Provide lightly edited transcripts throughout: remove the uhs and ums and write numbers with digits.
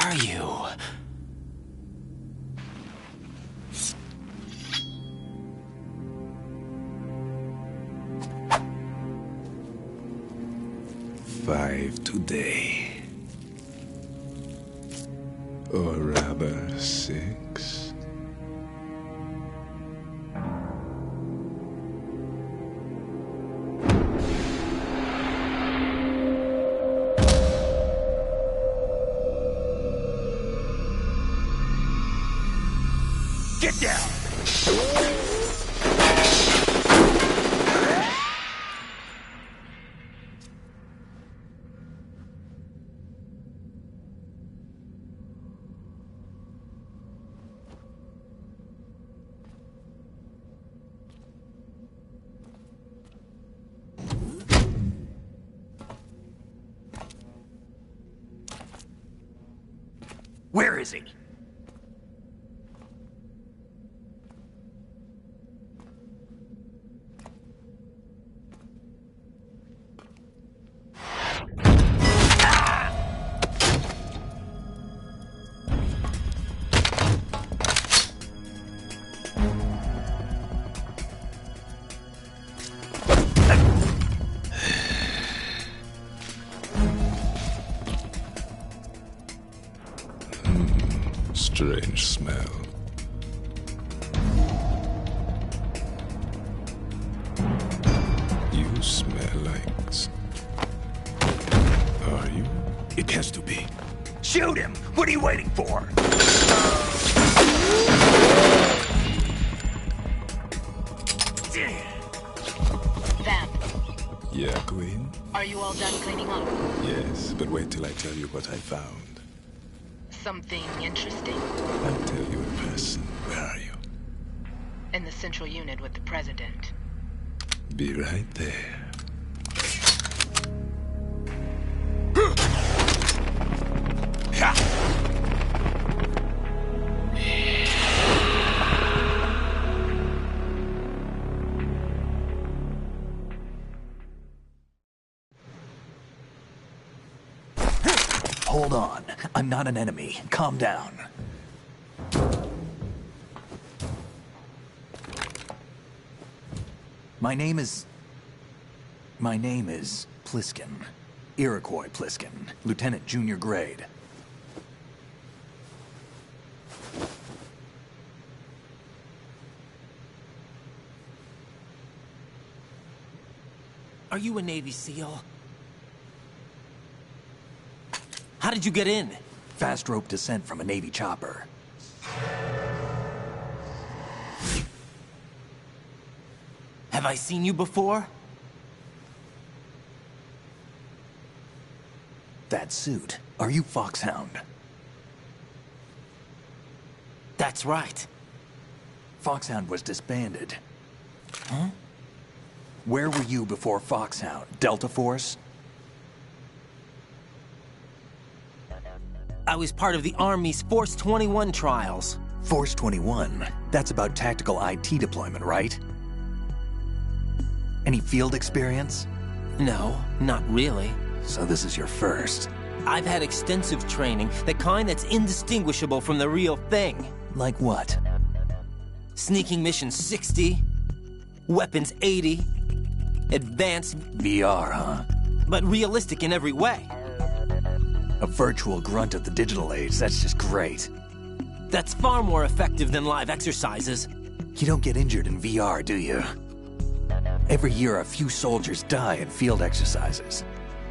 are you? Five today. Or rather, 6. Get down! Where is he? Strange smell. You smell like... Are you? It has to be. Shoot him! What are you waiting for? Vamp, Yeah, Queen? are you all done cleaning up? Yes, but wait till I tell you what I found. Something interesting? I'll tell you in person. Where are you? In the central unit with the president. Be right there. Hold on. I'm not an enemy. Calm down. My name is Pliskin. Iroquois Pliskin. Lieutenant Junior Grade. Are you a Navy SEAL? How did you get in? Fast rope descent from a Navy chopper. Have I seen you before? That suit. Are you Foxhound? That's right. Foxhound was disbanded. Huh? Where were you before Foxhound? Delta Force? I was part of the Army's Force 21 trials. Force 21? That's about tactical IT deployment, right? Any field experience? No, not really. So this is your first. I've had extensive training, the kind that's indistinguishable from the real thing. Like what? Sneaking mission 60, weapons 80, advanced, VR, huh? but realistic in every way. A virtual grunt of the digital age, that's just great. That's far more effective than live exercises. You don't get injured in VR, do you? Every year, a few soldiers die in field exercises.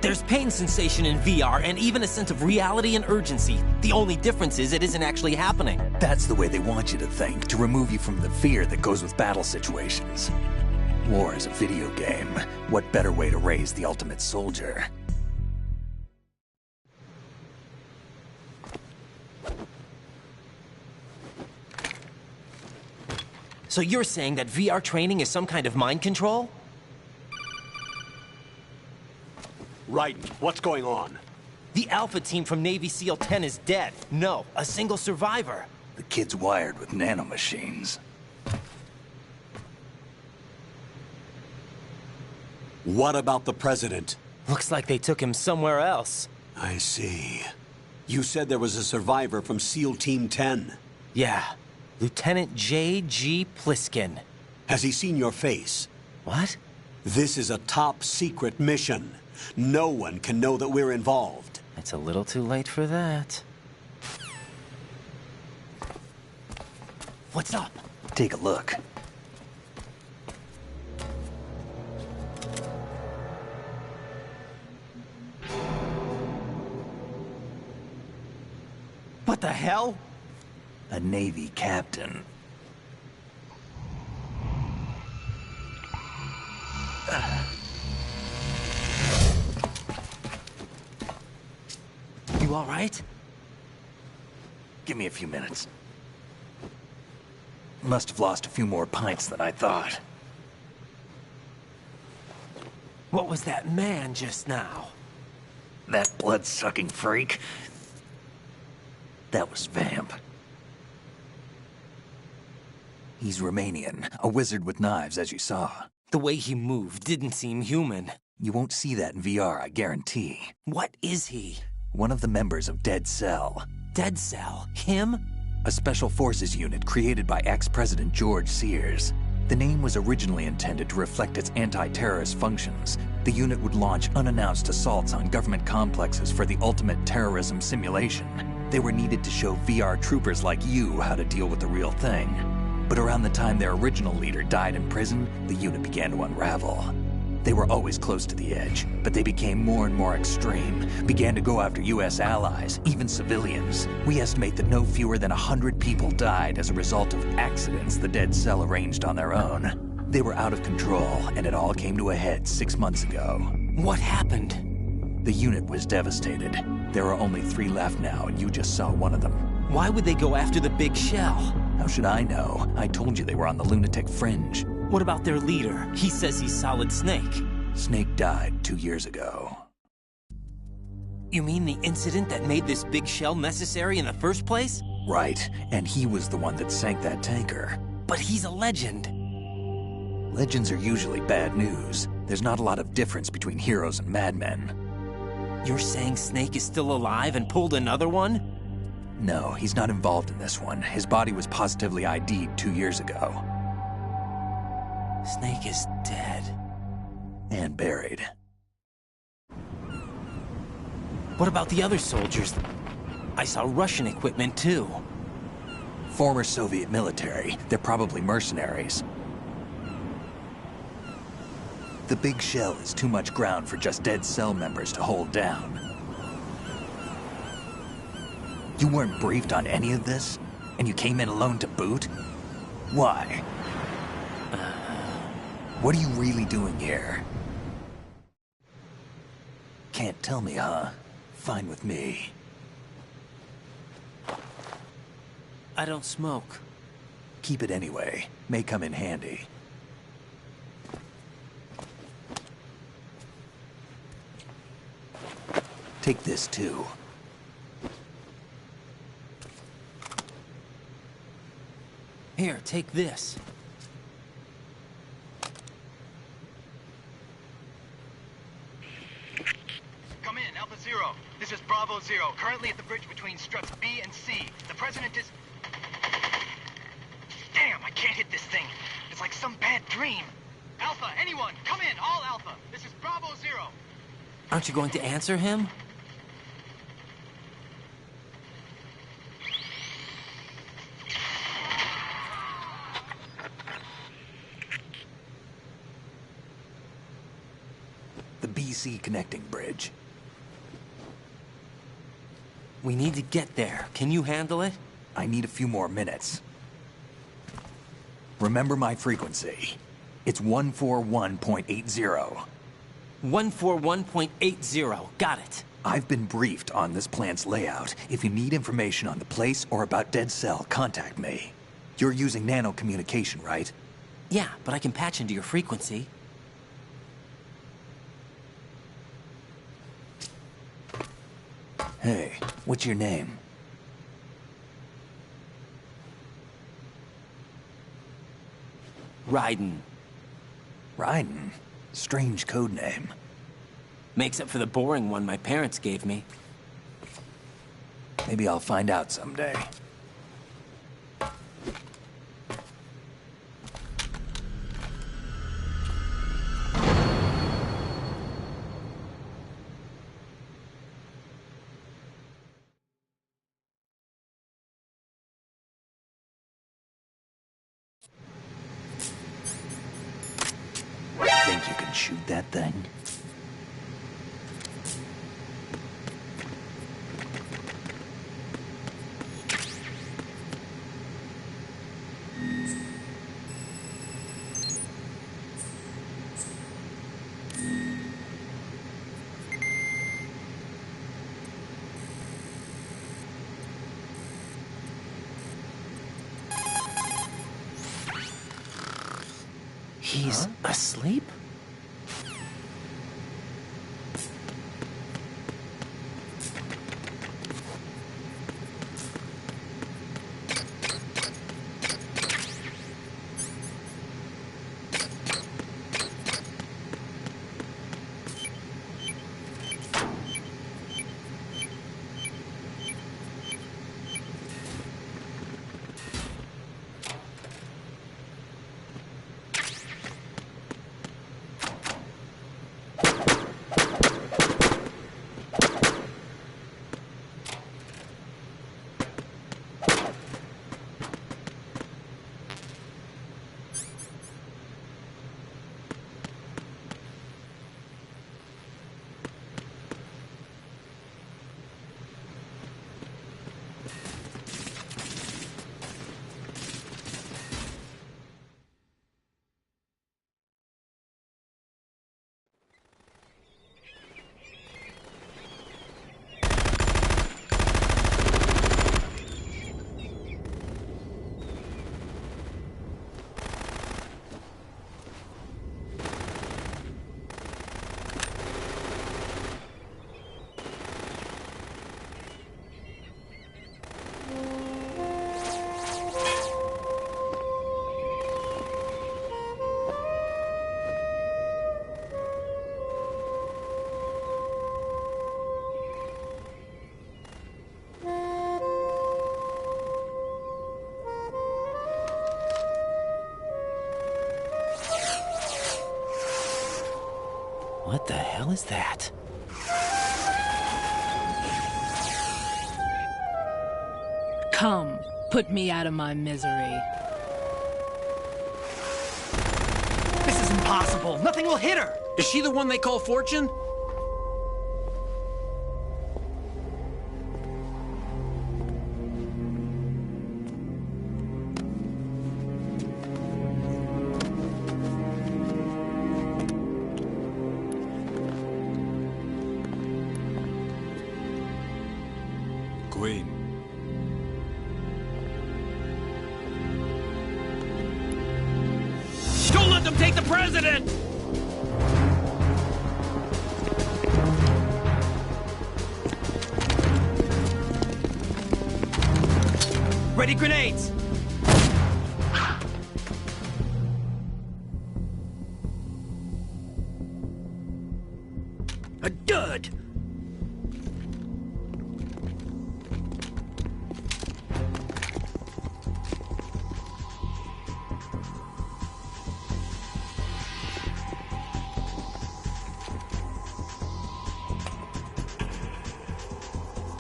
There's pain sensation in VR and even a sense of reality and urgency. The only difference is it isn't actually happening. That's the way they want you to think, to remove you from the fear that goes with battle situations. War is a video game. What better way to raise the ultimate soldier? So you're saying that VR training is some kind of mind control? Right. What's going on? The Alpha team from Navy SEAL 10 is dead. No, a single survivor. The kid's wired with nanomachines. What about the president? Looks like they took him somewhere else. I see. You said there was a survivor from SEAL Team 10. Yeah. Lieutenant J.G. Pliskin. Has he seen your face? What? This is a top-secret mission. No one can know that we're involved. It's a little too late for that. What's up? Take a look. What the hell? A Navy captain. You all right? Give me a few minutes. Must have lost a few more pints than I thought. What was that man just now? That blood-sucking freak. That was Vamp. He's Romanian, a wizard with knives, as you saw. The way he moved didn't seem human. You won't see that in VR, I guarantee. What is he? One of the members of Dead Cell. Dead Cell? Him? A special forces unit created by ex-President George Sears. The name was originally intended to reflect its anti-terrorist functions. The unit would launch unannounced assaults on government complexes for the ultimate terrorism simulation. They were needed to show VR troopers like you how to deal with the real thing. But around the time their original leader died in prison, the unit began to unravel. They were always close to the edge, but they became more and more extreme, began to go after U.S. allies, even civilians. We estimate that no fewer than 100 people died as a result of accidents the Dead Cell arranged on their own. They were out of control, and it all came to a head 6 months ago. What happened? The unit was devastated. There are only 3 left now, and you just saw one of them. Why would they go after the big shell? How should I know? I told you they were on the lunatic fringe. What about their leader? He says he's Solid Snake. Snake died 2 years ago. You mean the incident that made this big shell necessary in the first place? Right, and he was the one that sank that tanker. But he's a legend. Legends are usually bad news. There's not a lot of difference between heroes and madmen. You're saying Snake is still alive and pulled another one? No, he's not involved in this one. His body was positively ID'd 2 years ago. Snake is dead. And buried. What about the other soldiers? I saw Russian equipment too. Former Soviet military. They're probably mercenaries. The big shell is too much ground for just Dead Cell members to hold down. You weren't briefed on any of this? And you came in alone to boot? Why? What are you really doing here? Can't tell me, huh? Fine with me. I don't smoke. Keep it anyway. May come in handy. Take this too. Here, take this. Come in, Alpha Zero. This is Bravo Zero, currently at the bridge between struts B and C. The President is... Damn, I can't hit this thing. It's like some bad dream. Alpha, anyone, come in, all Alpha. This is Bravo Zero. Aren't you going to answer him? The BC connecting bridge. We need to get there. Can you handle it? I need a few more minutes. Remember my frequency. It's 141.80. 141.80. Got it. I've been briefed on this plant's layout. If you need information on the place or about Dead Cell, contact me. You're using nano communication, right? Yeah, but I can patch into your frequency. Hey, what's your name? Raiden. Raiden? Strange code name. Makes up for the boring one my parents gave me. Maybe I'll find out someday. Think you can shoot that thing? He's asleep? What the hell is that? Come, put me out of my misery. This is impossible. Nothing will hit her. Is she the one they call Fortune? Queen. Don't let them take the president! Ready grenades! A dud!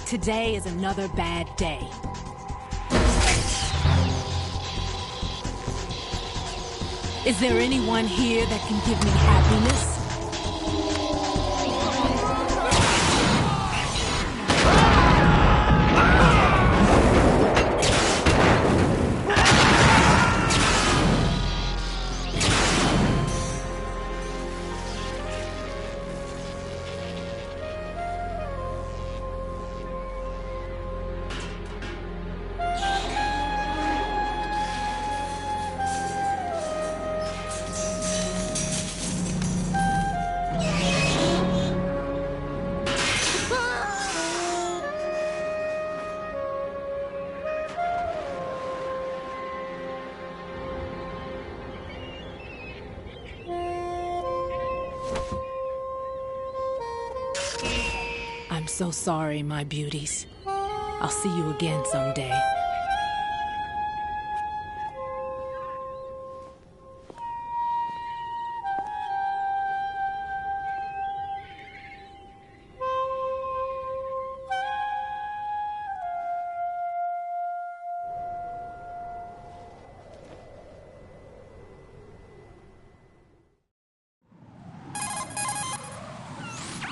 Today is another bad day. Is there anyone here that can give me happiness? I'm so sorry, my beauties. I'll see you again someday.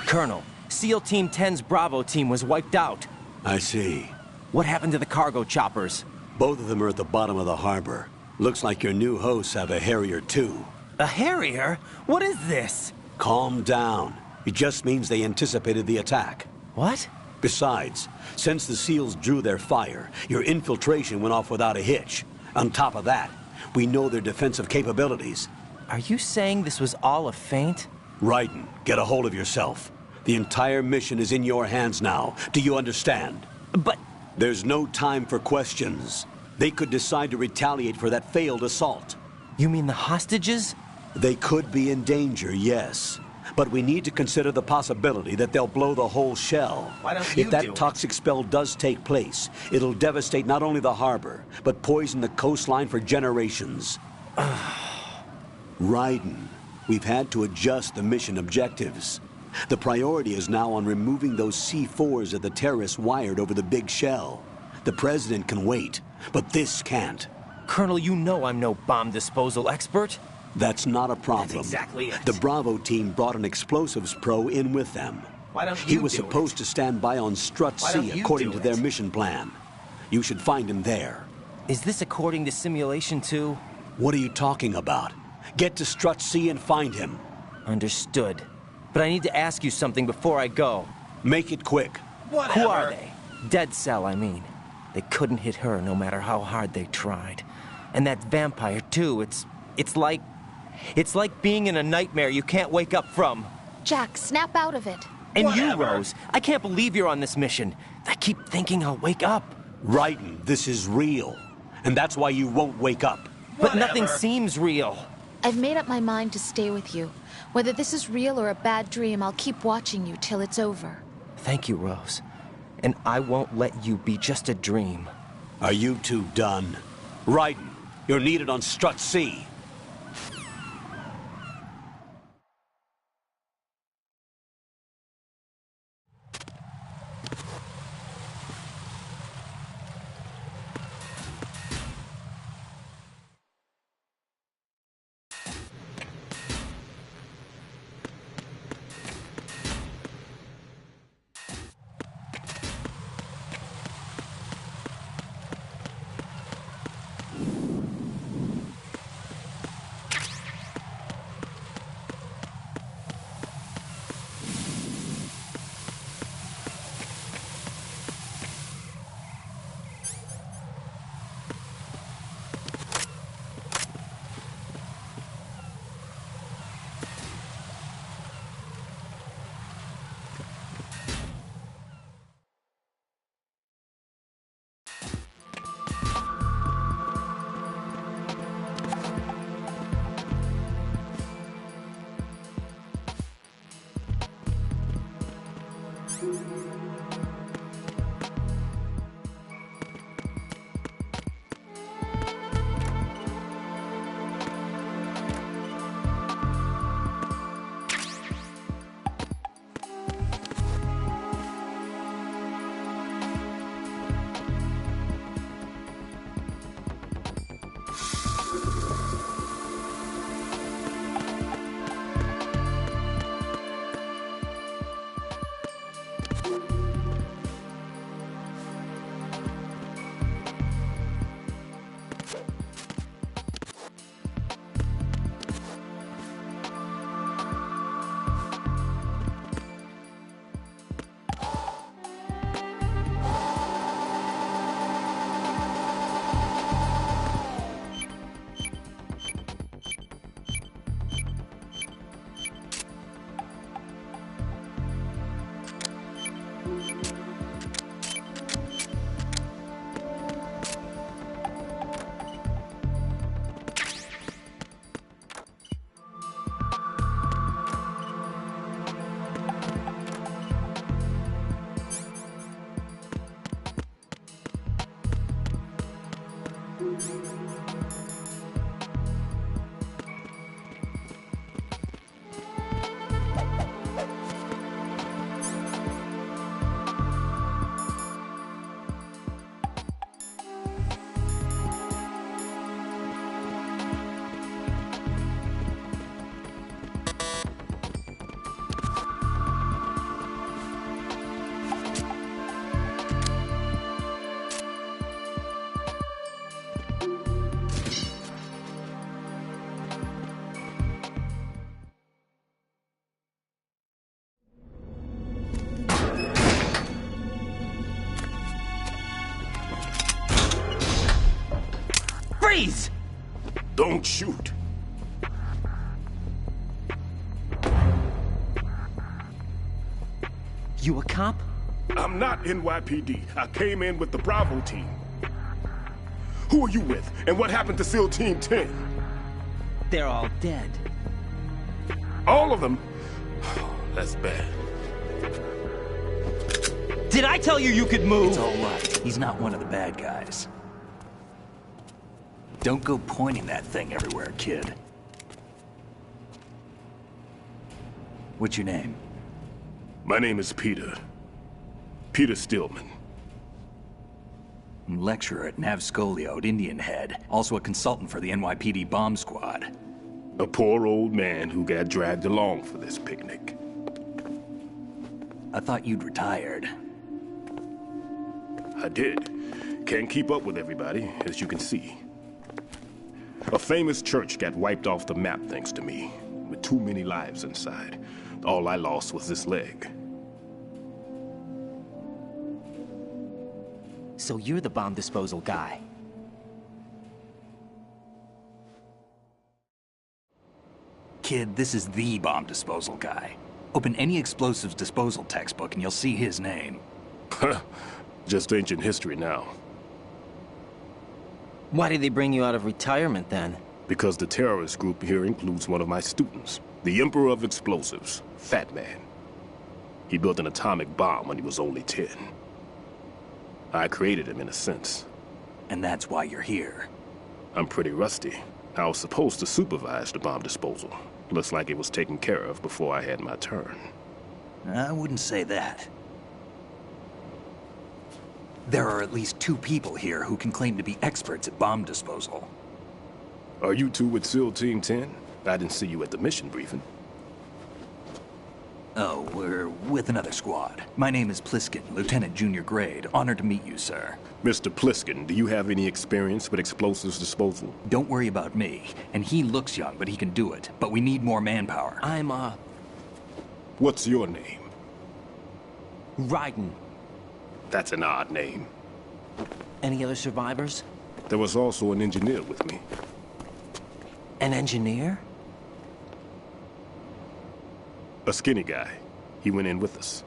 Colonel, SEAL Team 10's Bravo team was wiped out. I see. What happened to the cargo choppers? Both of them are at the bottom of the harbor. Looks like your new hosts have a Harrier too. A Harrier? What is this? Calm down. It just means they anticipated the attack. What? Besides, since the SEALs drew their fire, your infiltration went off without a hitch. On top of that, we know their defensive capabilities. Are you saying this was all a feint? Raiden, get a hold of yourself. The entire mission is in your hands now. Do you understand? But... There's no time for questions. They could decide to retaliate for that failed assault. You mean the hostages? They could be in danger, yes. But we need to consider the possibility that they'll blow the whole shell. Why don't you If that do it? toxic spell does take place, it'll devastate not only the harbor, but poison the coastline for generations. Raiden, we've had to adjust the mission objectives. The priority is now on removing those C4s that the terrorists wired over the big shell. The President can wait, but this can't. Colonel, you know I'm no bomb disposal expert. That's not a problem. That's exactly it. The Bravo team brought an explosives pro in with them. Why don't He you was do supposed it? to stand by on Strut Why don't C you according do to their it? mission plan. You should find him there. Is this according to simulation too? What are you talking about? Get to Strut C and find him. Understood. But I need to ask you something before I go. Make it quick. Who are they? Dead Cell, I mean. They couldn't hit her no matter how hard they tried. And that vampire too, it's like being in a nightmare you can't wake up from. Jack, snap out of it. And you, Rose, I can't believe you're on this mission. I keep thinking I'll wake up. Raiden, this is real. And that's why you won't wake up. But nothing seems real. I've made up my mind to stay with you. Whether this is real or a bad dream, I'll keep watching you till it's over. Thank you, Rose. And I won't let you be just a dream. Are you two done? Raiden, you're needed on Strut C. Freeze! Don't shoot. You a cop? I'm not NYPD. I came in with the Bravo team. Who are you with? And what happened to SEAL Team 10? They're all dead. All of them? That's bad. Did I tell you you could move? It's all right. He's not one of the bad guys. Don't go pointing that thing everywhere, kid. What's your name? My name is Peter. Peter Stillman. Lecturer at Navscolio at Indian Head. Also a consultant for the NYPD bomb squad. A poor old man who got dragged along for this picnic. I thought you'd retired. I did. Can't keep up with everybody, as you can see. A famous church got wiped off the map thanks to me, with too many lives inside. All I lost was this leg. So you're the bomb disposal guy. Kid, this is the bomb disposal guy. Open any explosives disposal textbook and you'll see his name. Just ancient history now. Why did they bring you out of retirement then? Because the terrorist group here includes one of my students, the Emperor of Explosives, Fat Man. He built an atomic bomb when he was only 10. I created him in a sense. And that's why you're here. I'm pretty rusty. I was supposed to supervise the bomb disposal. Looks like it was taken care of before I had my turn. I wouldn't say that. There are at least 2 people here who can claim to be experts at bomb disposal. Are you two with SEAL Team 10? I didn't see you at the mission briefing. Oh, we're with another squad. My name is Pliskin, Lieutenant Junior Grade. Honored to meet you, sir. Mr. Pliskin, do you have any experience with explosives disposal? Don't worry about me. And he looks young, but he can do it. But we need more manpower. I'm, What's your name? Raiden. That's an odd name. Any other survivors? There was also an engineer with me. An engineer? A skinny guy. He went in with us.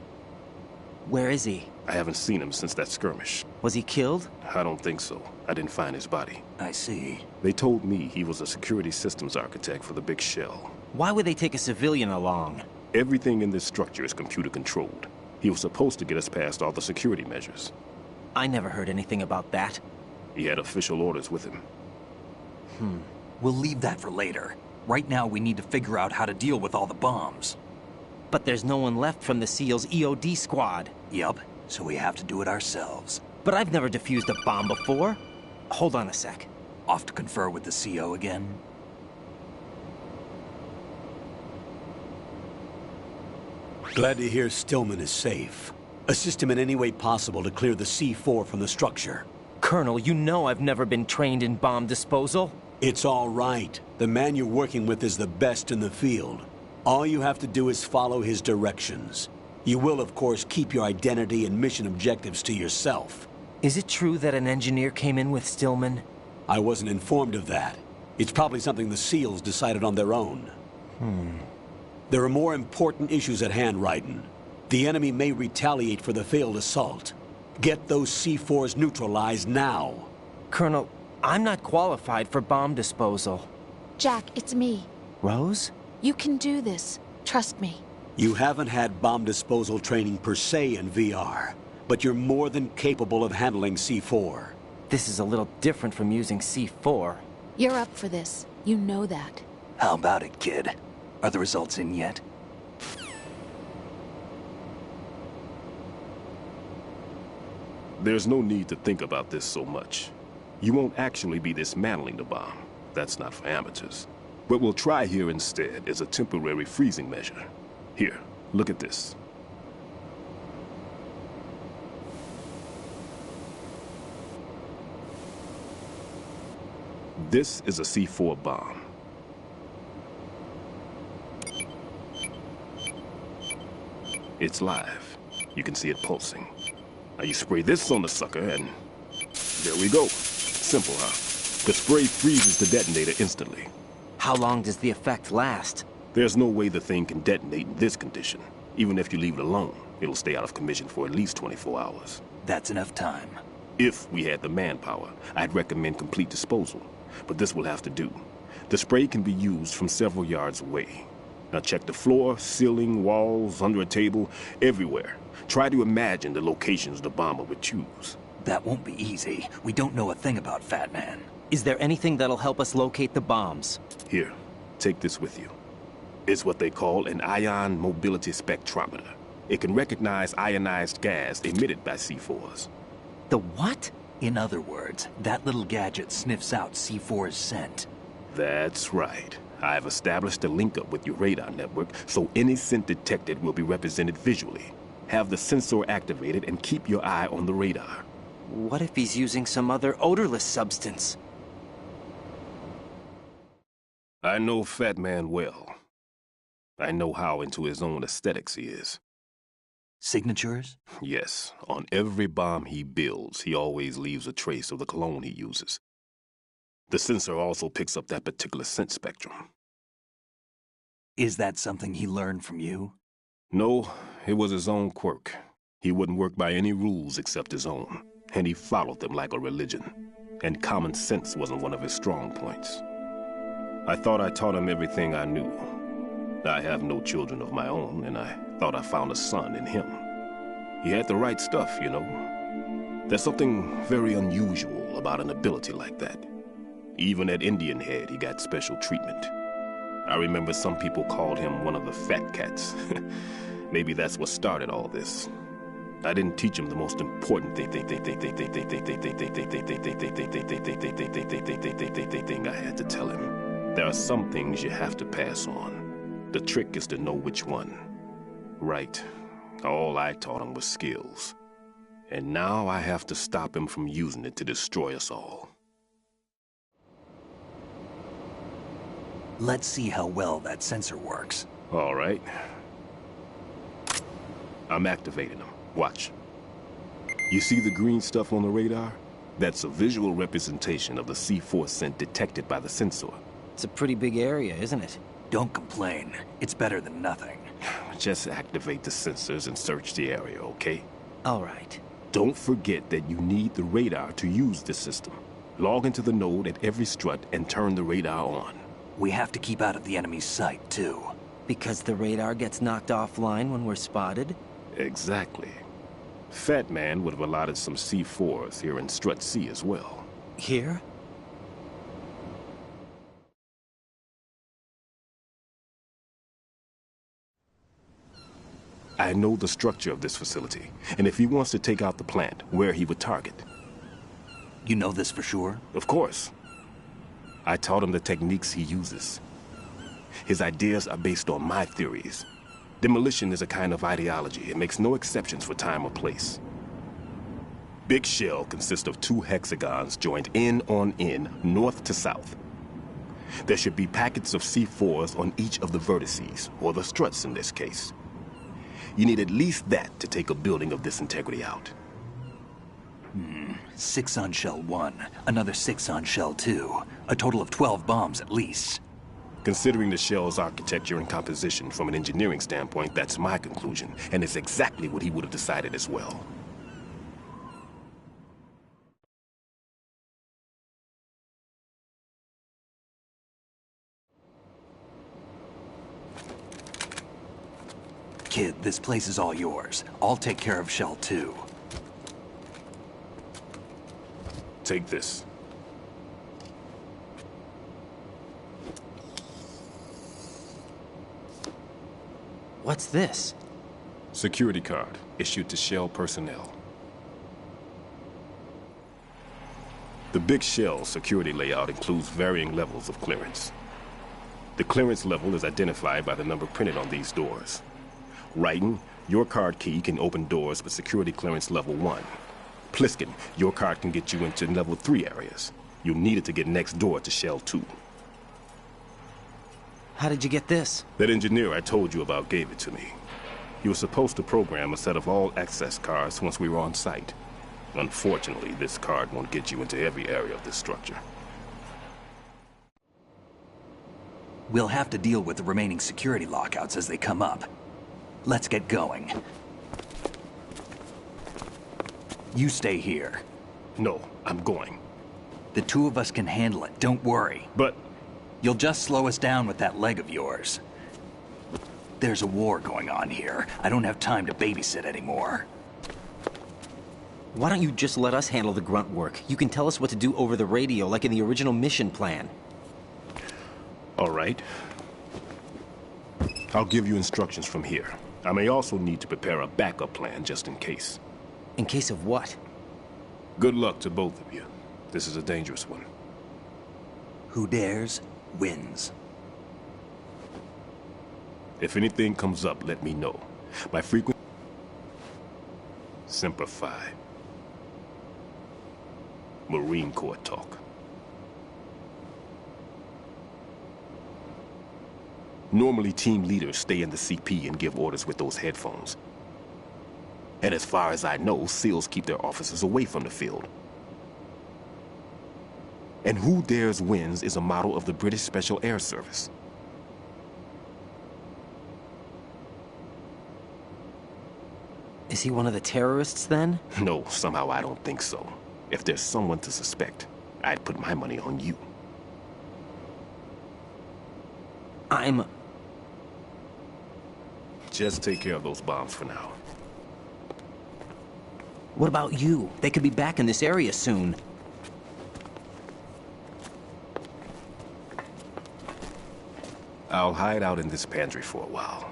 Where is he? I haven't seen him since that skirmish. Was he killed? I don't think so. I didn't find his body. I see. They told me he was a security systems architect for the big shell. Why would they take a civilian along? Everything in this structure is computer controlled. He was supposed to get us past all the security measures. I never heard anything about that. He had official orders with him. We'll leave that for later. Right now, we need to figure out how to deal with all the bombs. But there's no one left from the SEAL's EOD squad. Yup, so we have to do it ourselves. But I've never defused a bomb before. Hold on a sec. Off to confer with the CO again? Glad to hear Stillman is safe. Assist him in any way possible to clear the C4 from the structure. Colonel, you know I've never been trained in bomb disposal. It's all right. The man you're working with is the best in the field. All you have to do is follow his directions. You will, of course, keep your identity and mission objectives to yourself. Is it true that an engineer came in with Stillman? I wasn't informed of that. It's probably something the SEALs decided on their own. There are more important issues at hand, Raiden. The enemy may retaliate for the failed assault. Get those C4s neutralized now. Colonel, I'm not qualified for bomb disposal. Jack, it's me. Rose? You can do this. Trust me. You haven't had bomb disposal training per se in VR, but you're more than capable of handling C4. This is a little different from using C4. You're up for this. You know that. How about it, kid? Are the results in yet? There's no need to think about this so much. You won't actually be dismantling the bomb. That's not for amateurs. What we'll try here instead is a temporary freezing measure. Here, look at this. This is a C4 bomb. It's live. You can see it pulsing. Now you spray this on the sucker and there we go. Simple, huh? The spray freezes the detonator instantly. How long does the effect last? There's no way the thing can detonate in this condition. Even if you leave it alone, it'll stay out of commission for at least 24 hours. That's enough time. If we had the manpower, I'd recommend complete disposal. But this will have to do. The spray can be used from several yards away. Now check the floor, ceiling, walls, under a table, everywhere. Try to imagine the locations the bomber would choose. That won't be easy. We don't know a thing about Fat Man. Is there anything that'll help us locate the bombs? Here, take this with you. It's what they call an ion mobility spectrometer. It can recognize ionized gas emitted by C4s. The what? In other words, that little gadget sniffs out C4's scent. That's right. I've established a link up with your radar network, so any scent detected will be represented visually. Have the sensor activated and keep your eye on the radar. What if he's using some other odorless substance? I know Fat Man well. I know how into his own aesthetics he is. Signatures? Yes, on every bomb he builds, he always leaves a trace of the cologne he uses. The sensor also picks up that particular scent spectrum. Is that something he learned from you? No, it was his own quirk. He wouldn't work by any rules except his own, and he followed them like a religion. And common sense wasn't one of his strong points. I thought I taught him everything I knew. I have no children of my own, and I thought I found a son in him. He had the right stuff, you know. There's something very unusual about an ability like that. Even at Indian Head, he got special treatment. I remember some people called him one of the fat cats. Maybe that's what started all this. I didn't teach him the most important thing I had to tell him. There are some things you have to pass on. The trick is to know which one. Right. All I taught him was skills. And now I have to stop him from using it to destroy us all. Let's see how well that sensor works. All right. I'm activating them. Watch. You see the green stuff on the radar? That's a visual representation of the C4 scent detected by the sensor. It's a pretty big area, isn't it? Don't complain. It's better than nothing. Just activate the sensors and search the area, okay? All right. Don't forget that you need the radar to use this system. Log into the node at every strut and turn the radar on. We have to keep out of the enemy's sight, too. Because the radar gets knocked offline when we're spotted? Exactly. Fat Man would have allotted some C4s here in Strut C as well. Here? I know the structure of this facility, and if he wants to take out the plant, where he would target. You know this for sure? Of course. I taught him the techniques he uses. His ideas are based on my theories. Demolition is a kind of ideology. It makes no exceptions for time or place. Big Shell consists of 2 hexagons joined end on end, north to south. There should be packets of C4s on each of the vertices, or the struts in this case. You need at least that to take a building of this integrity out. 6 on Shell 1, another 6 on Shell 2. A total of 12 bombs at least. Considering the shell's architecture and composition from an engineering standpoint, that's my conclusion, and it's exactly what he would have decided as well. Kid, this place is all yours. I'll take care of Shell 2. Take this. What's this? Security card, issued to Shell personnel. The Big Shell security layout includes varying levels of clearance. The clearance level is identified by the number printed on these doors. Raiden, your card key can open doors with security clearance level 1. Pliskin, your card can get you into level 3 areas. You'll need it to get next door to Shell 2. How did you get this? That engineer I told you about gave it to me. He was supposed to program a set of all access cards once we were on site. Unfortunately, this card won't get you into every area of this structure. We'll have to deal with the remaining security lockouts as they come up. Let's get going. You stay here. No, I'm going. The two of us can handle it, don't worry. But... You'll just slow us down with that leg of yours. There's a war going on here. I don't have time to babysit anymore. Why don't you just let us handle the grunt work? You can tell us what to do over the radio, like in the original mission plan. All right. I'll give you instructions from here. I may also need to prepare a backup plan just in case. In case of what? Good luck to both of you. This is a dangerous one. Who dares, wins. If anything comes up, let me know. My frequent... Semper Fi. Marine Corps talk. Normally, team leaders stay in the CP and give orders with those headphones. And as far as I know, SEALs keep their officers away from the field. And Who Dares Wins is a motto of the British Special Air Service. Is he one of the terrorists, then? No, somehow I don't think so. If there's someone to suspect, I'd put my money on you. Just take care of those bombs for now. What about you? They could be back in this area soon. I'll hide out in this pantry for a while.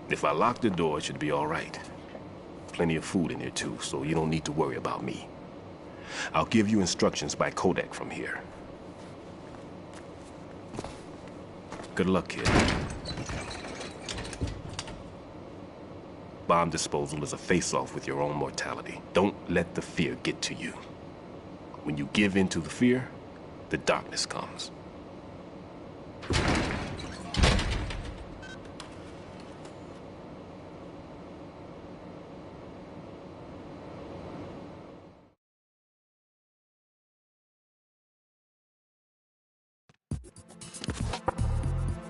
If I lock the door, it should be all right. Plenty of food in here too, so you don't need to worry about me. I'll give you instructions by Kodak from here. Good luck, kid. Bomb disposal is a face-off with your own mortality. Don't let the fear get to you. When you give in to the fear, the darkness comes.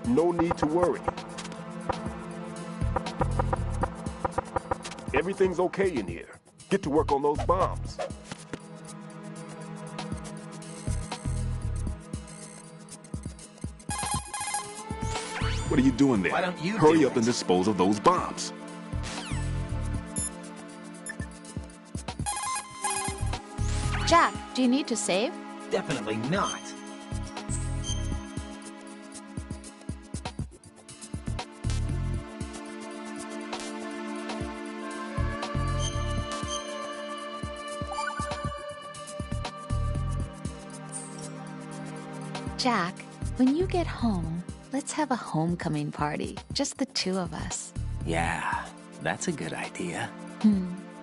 No need to worry. Everything's okay in here. Get to work on those bombs. What are you doing there? Why don't you Hurry do up it? and dispose of those bombs. Jack, do you need to save? Definitely not. Jack, when you get home, let's have a homecoming party. Just the two of us. Yeah, that's a good idea.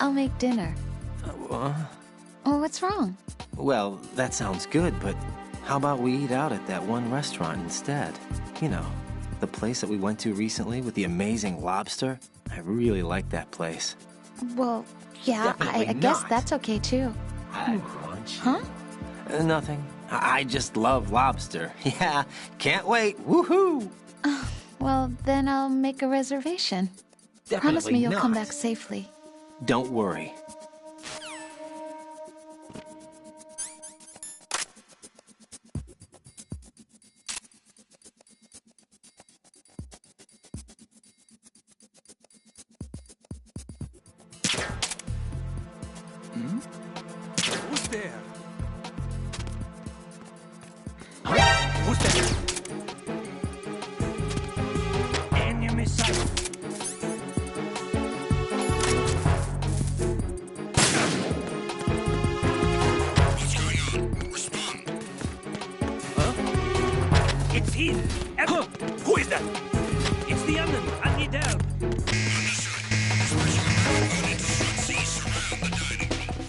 I'll make dinner. Oh, what's wrong? Well, that sounds good, but how about we eat out at that one restaurant instead? You know, the place that we went to recently with the amazing lobster. I really like that place. Well, yeah, Definitely I guess not. that's okay too. I want you. Huh? Nothing. I just love lobster. Yeah, can't wait. Woohoo! Well, then I'll make a reservation. Promise me you'll come back safely. Don't worry. Who's there? Who's there? Enemy sight. What's going on? Respond. It's him. Who is that? It's the Unknown. I need help. Understood. Special unit front C surround the dining room.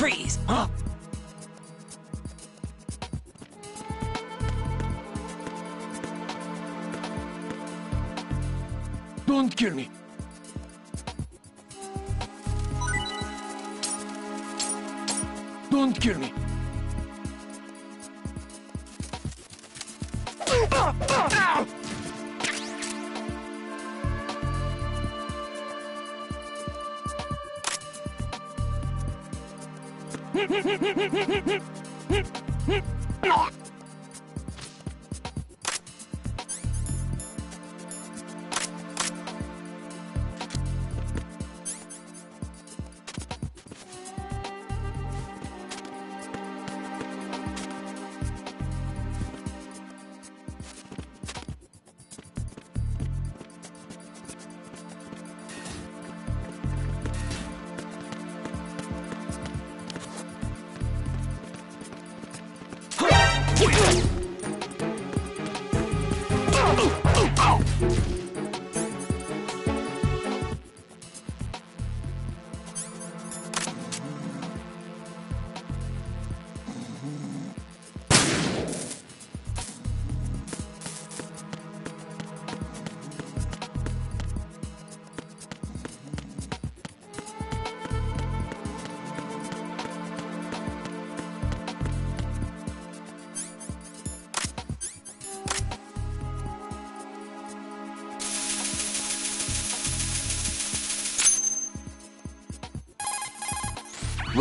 Freeze! Huh? Don't kill me. Don't kill me.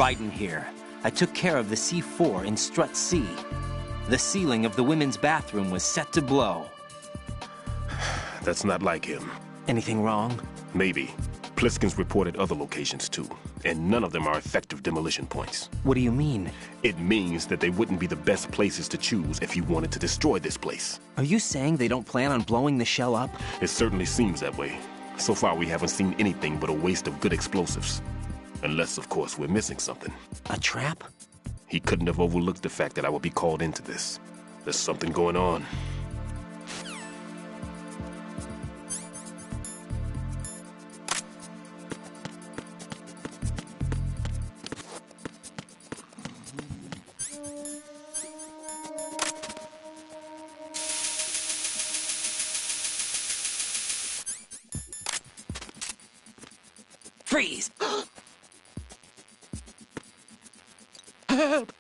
Raiden here. I took care of the C4 in Strut C. The ceiling of the women's bathroom was set to blow. That's not like him. Anything wrong? Maybe. Pliskin's reported other locations too, and none of them are effective demolition points. What do you mean? It means that they wouldn't be the best places to choose if you wanted to destroy this place. Are you saying they don't plan on blowing the shell up? It certainly seems that way. So far, we haven't seen anything but a waste of good explosives. Unless, of course, we're missing something. A trap? He couldn't have overlooked the fact that I would be called into this. There's something going on. Freeze! Help!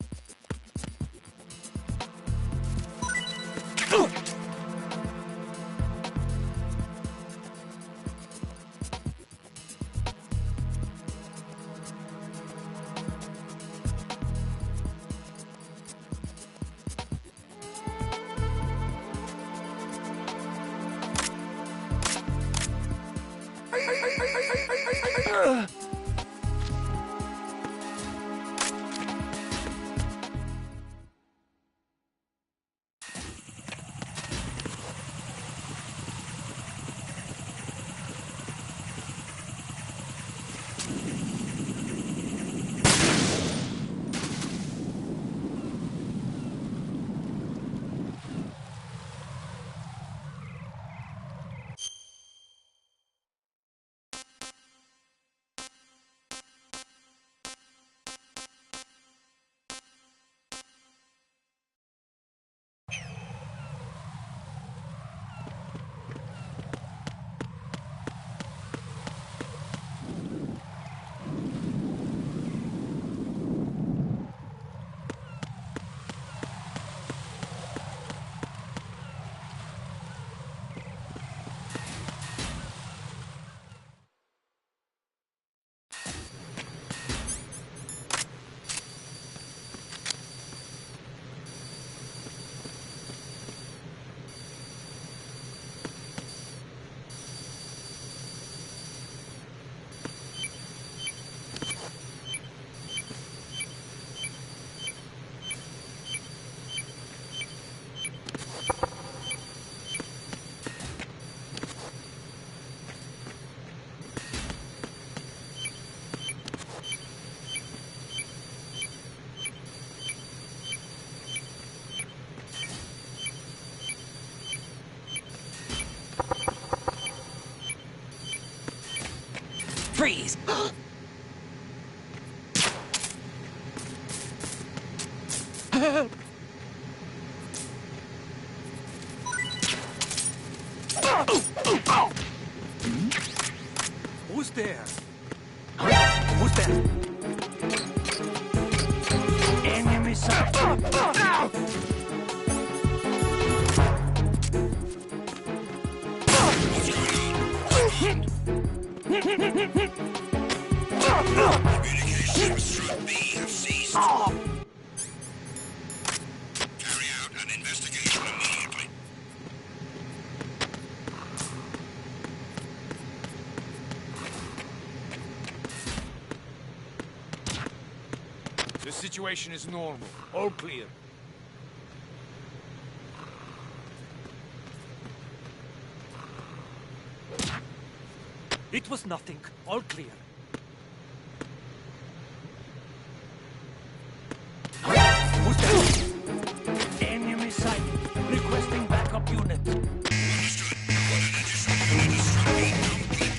Freeze! Who's there? Who's there? Enemy sight. Communications with Strut B have ceased. Carry out an investigation immediately. The situation is normal. All clear. It was nothing. All clear. Who's there? Enemy sight. Requesting backup unit. Understood. One additional unit is Strut B complete.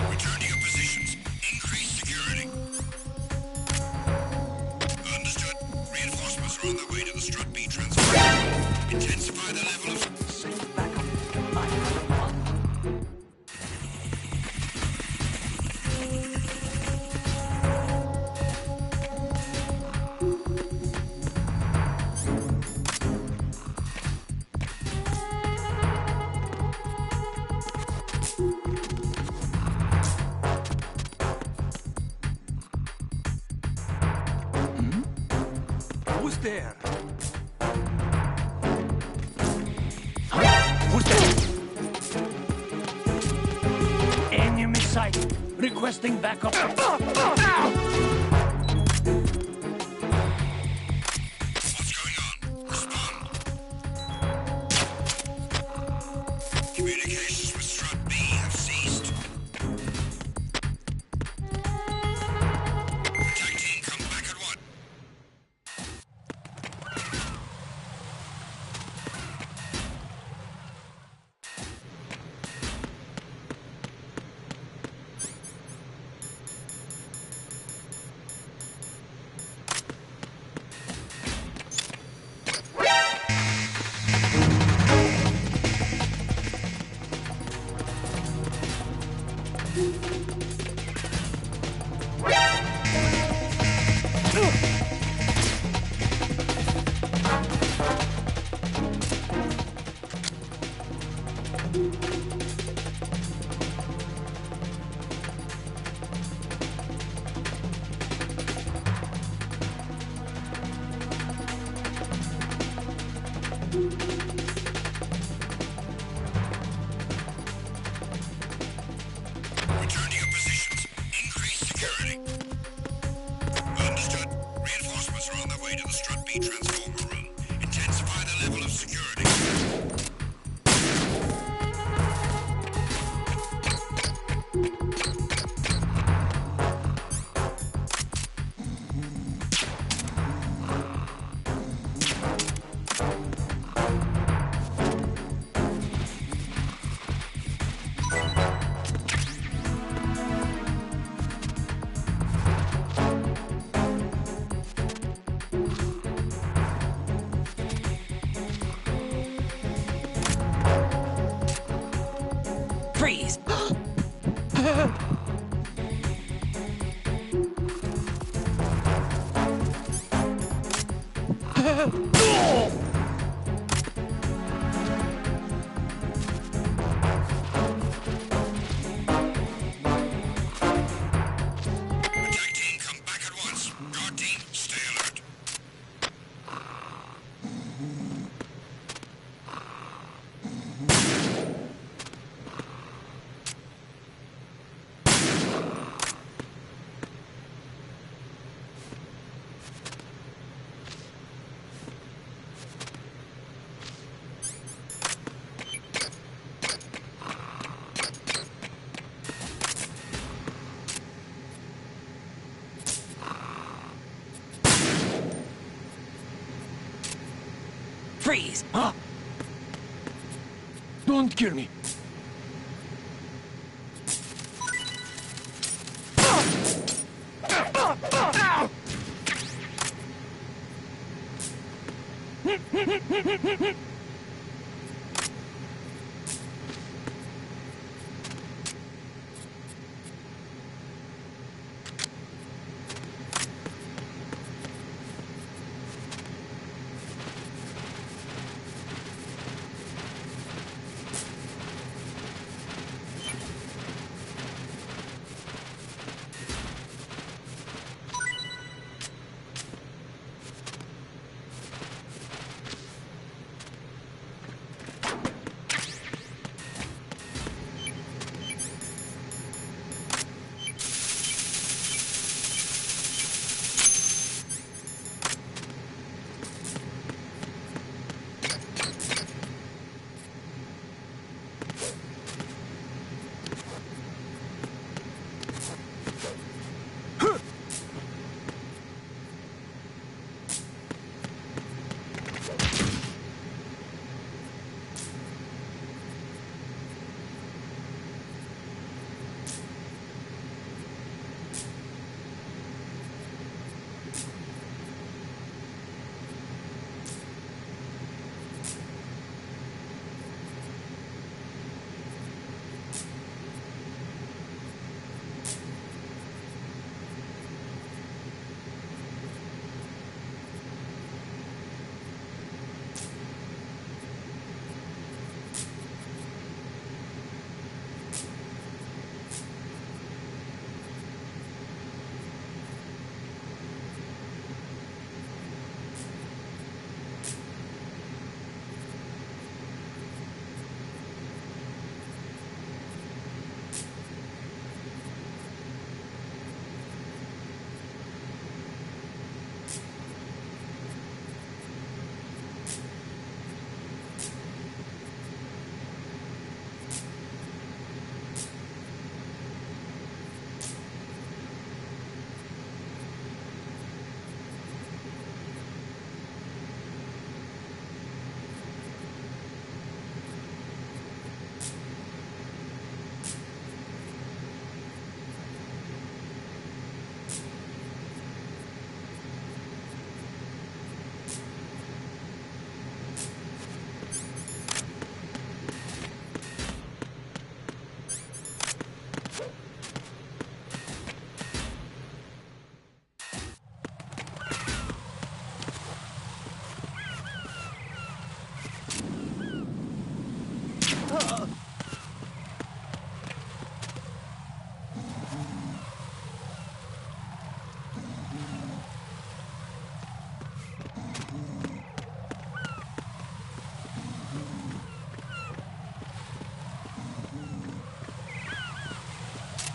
Return to your positions. Increase security. Understood. Reinforcements are on their way to the Strut B transfer. Intensify the level of... Safe backup. I have one. Who's there? Who's there? Enemy sight. Requesting backup. What's going on? Respond. Communications with Strut B have ceased. Attack team, come back at once. Return to your positions. Increase security. Understood. Reinforcements are on their way to the Strut B transformer room. Intensify the level of security. Attack team, come back at once. Guard team, stay alert. Freeze! Huh? Don't kill me.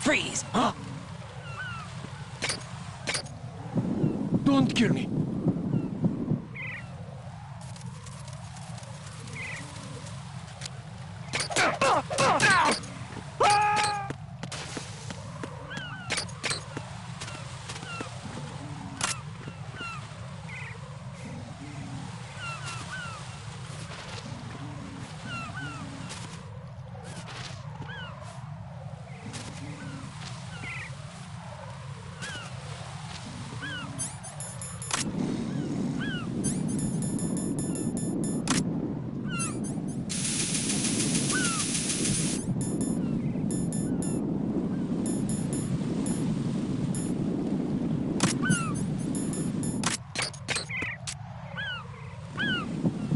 Freeze! Huh? Don't kill me.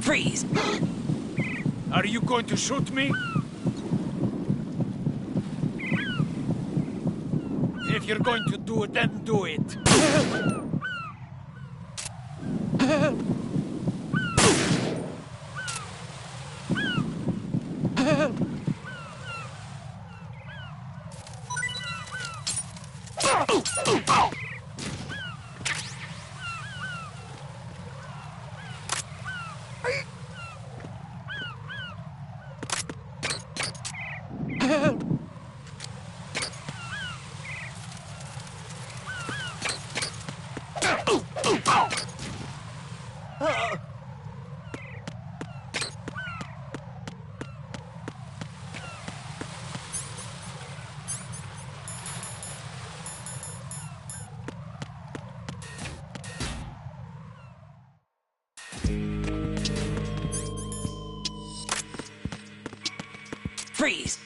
Freeze! Are you going to shoot me? If you're going to do it, then do it. Freeze!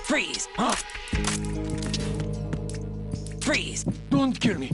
Freeze! Freeze! Don't kill me.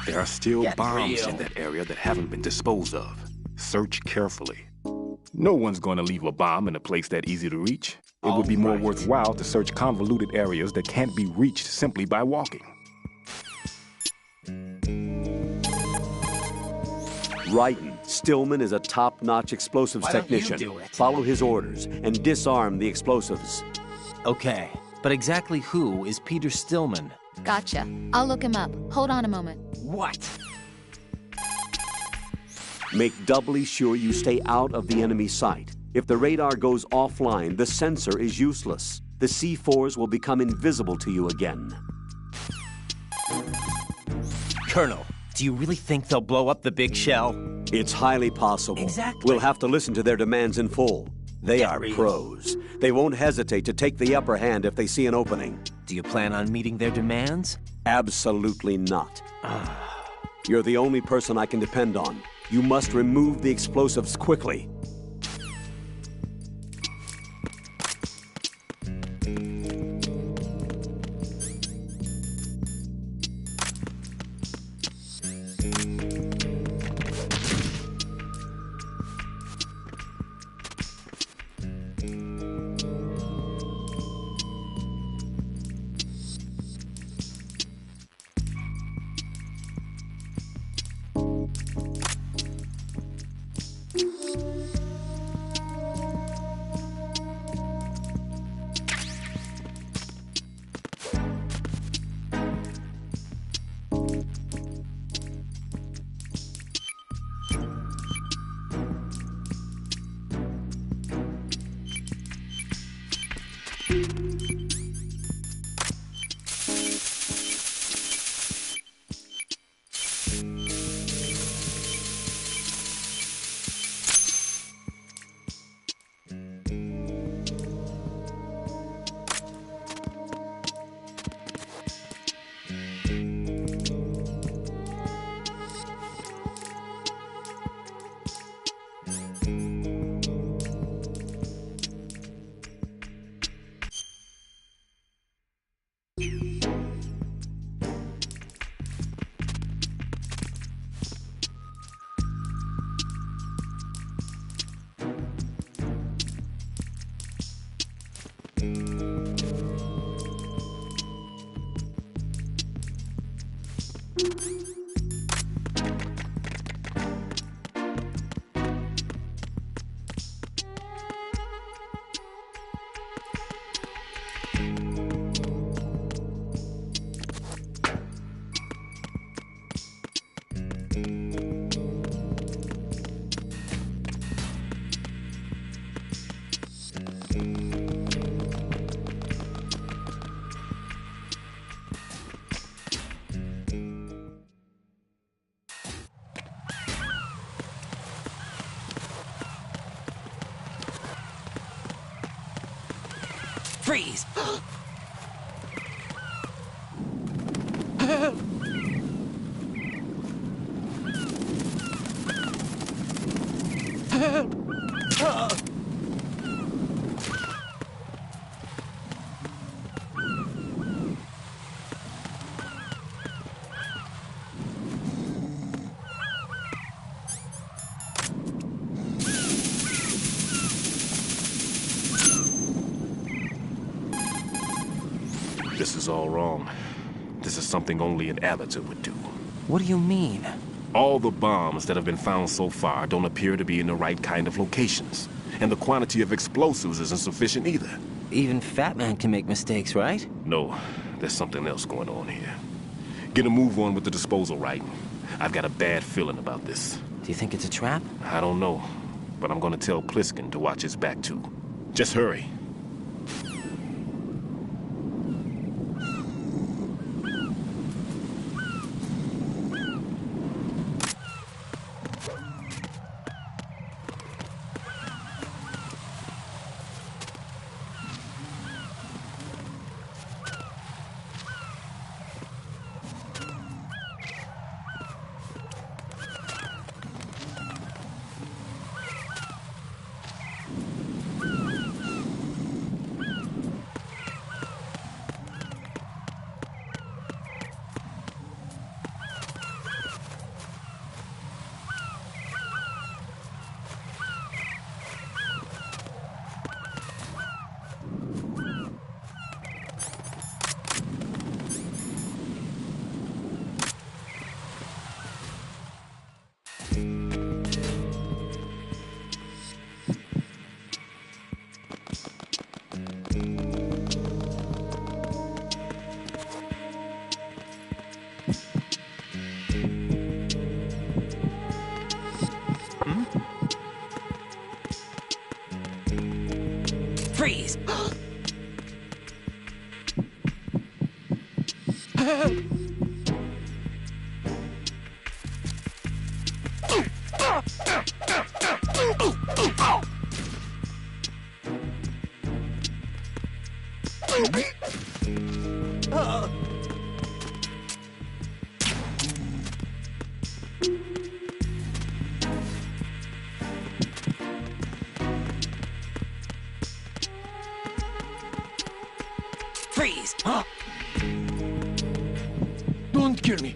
There are still bombs in that area that haven't been disposed of. Search carefully. No one's going to leave a bomb in a place that easy to reach. It would be more worthwhile to search convoluted areas that can't be reached simply by walking. Raiden, Stillman is a top-notch explosives technician. Follow his orders and disarm the explosives. Okay, But exactly who is Peter Stillman? Gotcha. I'll look him up. Hold on a moment. What? Make doubly sure you stay out of the enemy sight. If the radar goes offline, the sensor is useless. The C4s will become invisible to you again. Colonel, do you really think they'll blow up the big shell? It's highly possible. Exactly. We'll have to listen to their demands in full. They are Gary. pros. They won't hesitate to take the upper hand if they see an opening. Do you plan on meeting their demands? Absolutely not. You're the only person I can depend on. You must remove the explosives quickly. Freeze! This is all wrong. This is something only an amateur would do. What do you mean? All the bombs that have been found so far don't appear to be in the right kind of locations. And the quantity of explosives isn't sufficient either. Even Fat Man can make mistakes, right? No, there's something else going on here. Get a move on with the disposal right. I've got a bad feeling about this. Do you think it's a trap? I don't know, but I'm gonna tell Pliskin to watch his back too. Just hurry. Freeze! Freeze! Don't kill me.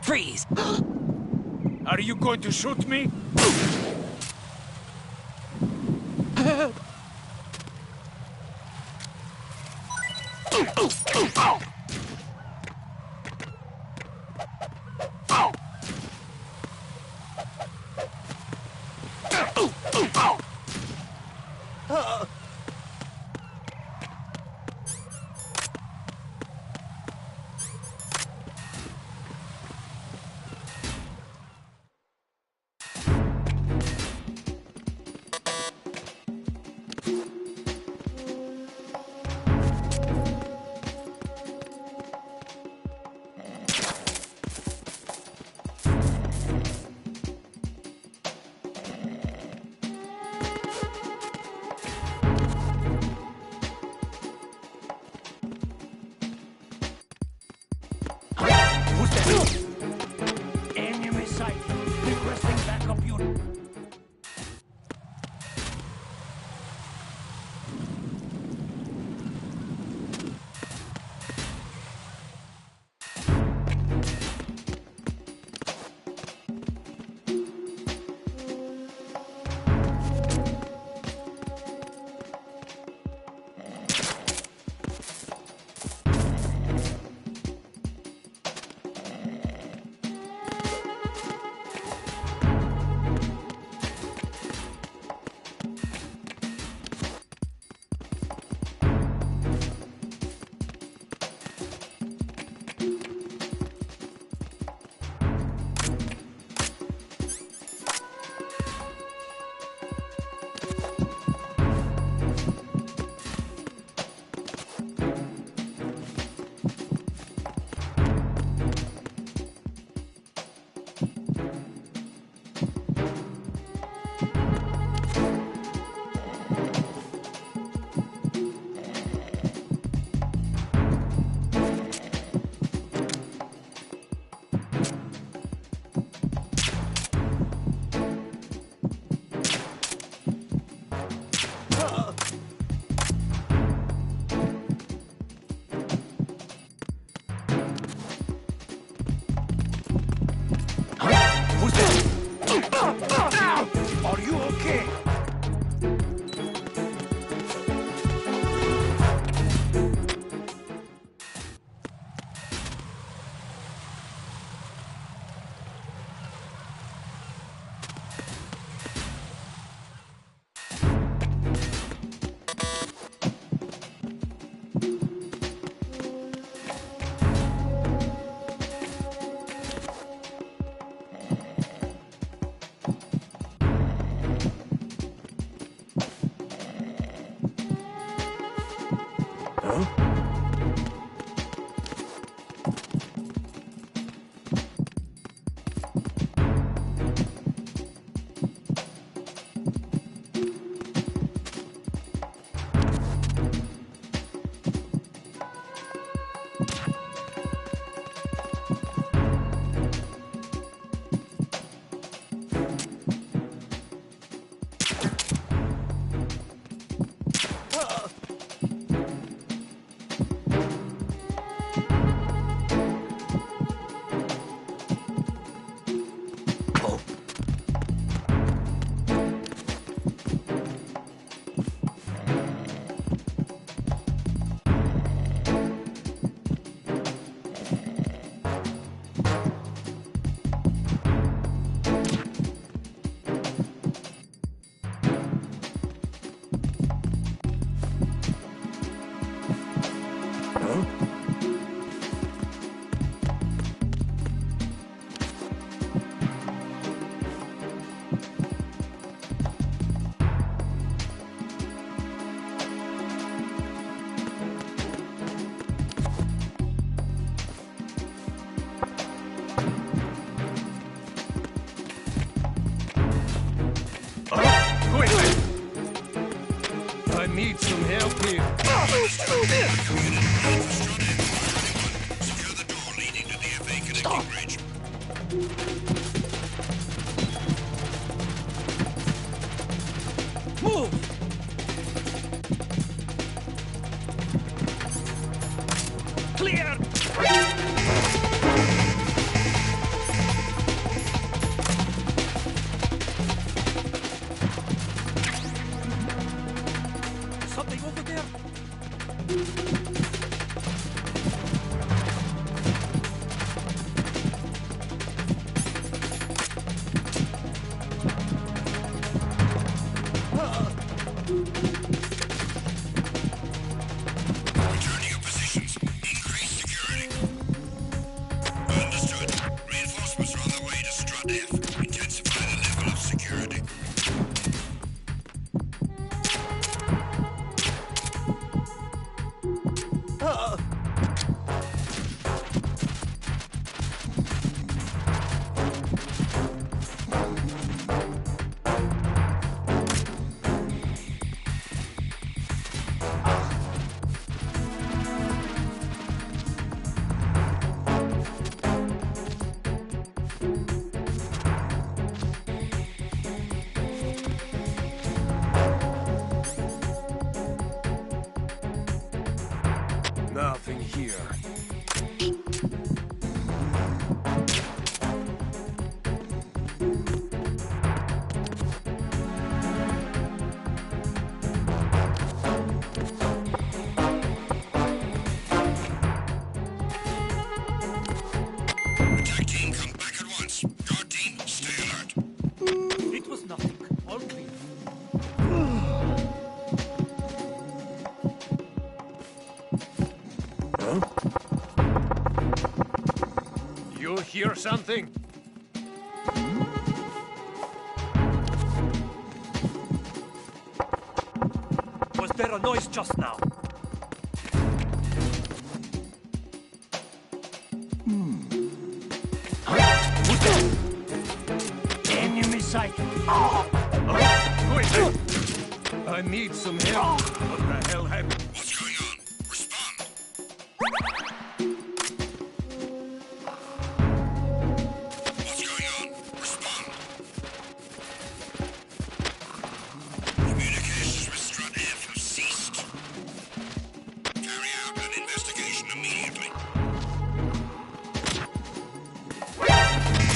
Freeze! Are you going to shoot me? Enemy sight. Requesting backup unit. Are you okay? up here. Secure the door leading to the FA connecting bridge. Move! Clear! Something over there? Returning your positions. Increase security. Understood. Reinforcements are on their way to Strut F. Intensify the level of security. Nothing here. Attack team, come back at once. Guard team, stay alert. It was nothing. All clear. You hear something? Was there a noise just now? Enemy sighted. Wait! I need some help. What the hell happened? What's going on? Respond. What's going on? Respond. Communications with Strut F have ceased. Carry out an investigation immediately.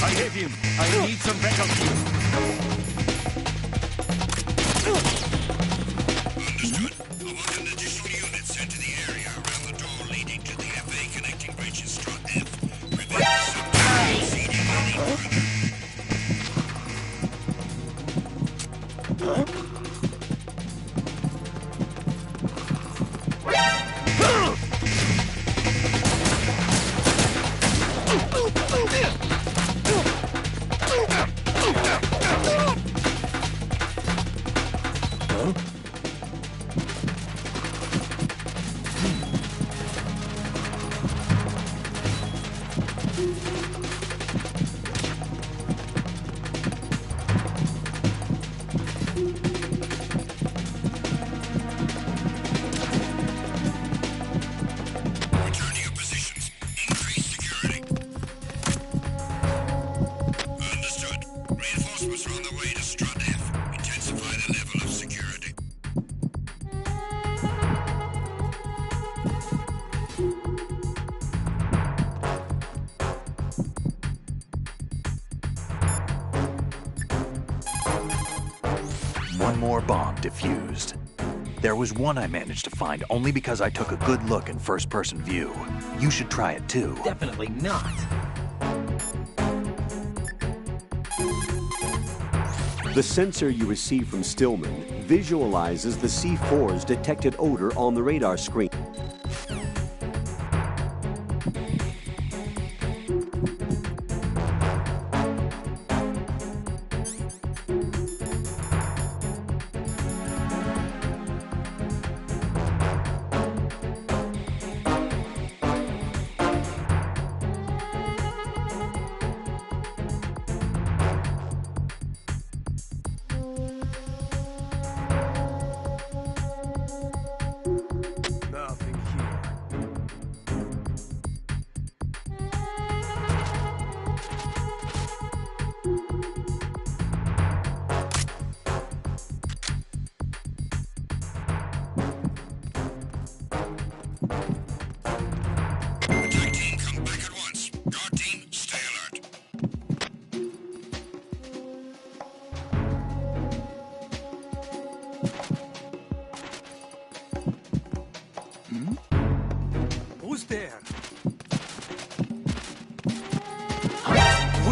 I hit him. I need some backup here. Understood. I want an additional unit sent to the area around the door leading to the FA connecting bridge in Strut F. Prevent the subject from proceeding any further. Returning your positions. Increase security. Understood. Reinforcements are on their way to Strut F. Intensify the level of security. One more bomb defused. There was one I managed to find only because I took a good look in first-person view. You should try it too. Definitely not. The sensor you receive from Stillman visualizes the C4's detected odor on the radar screen.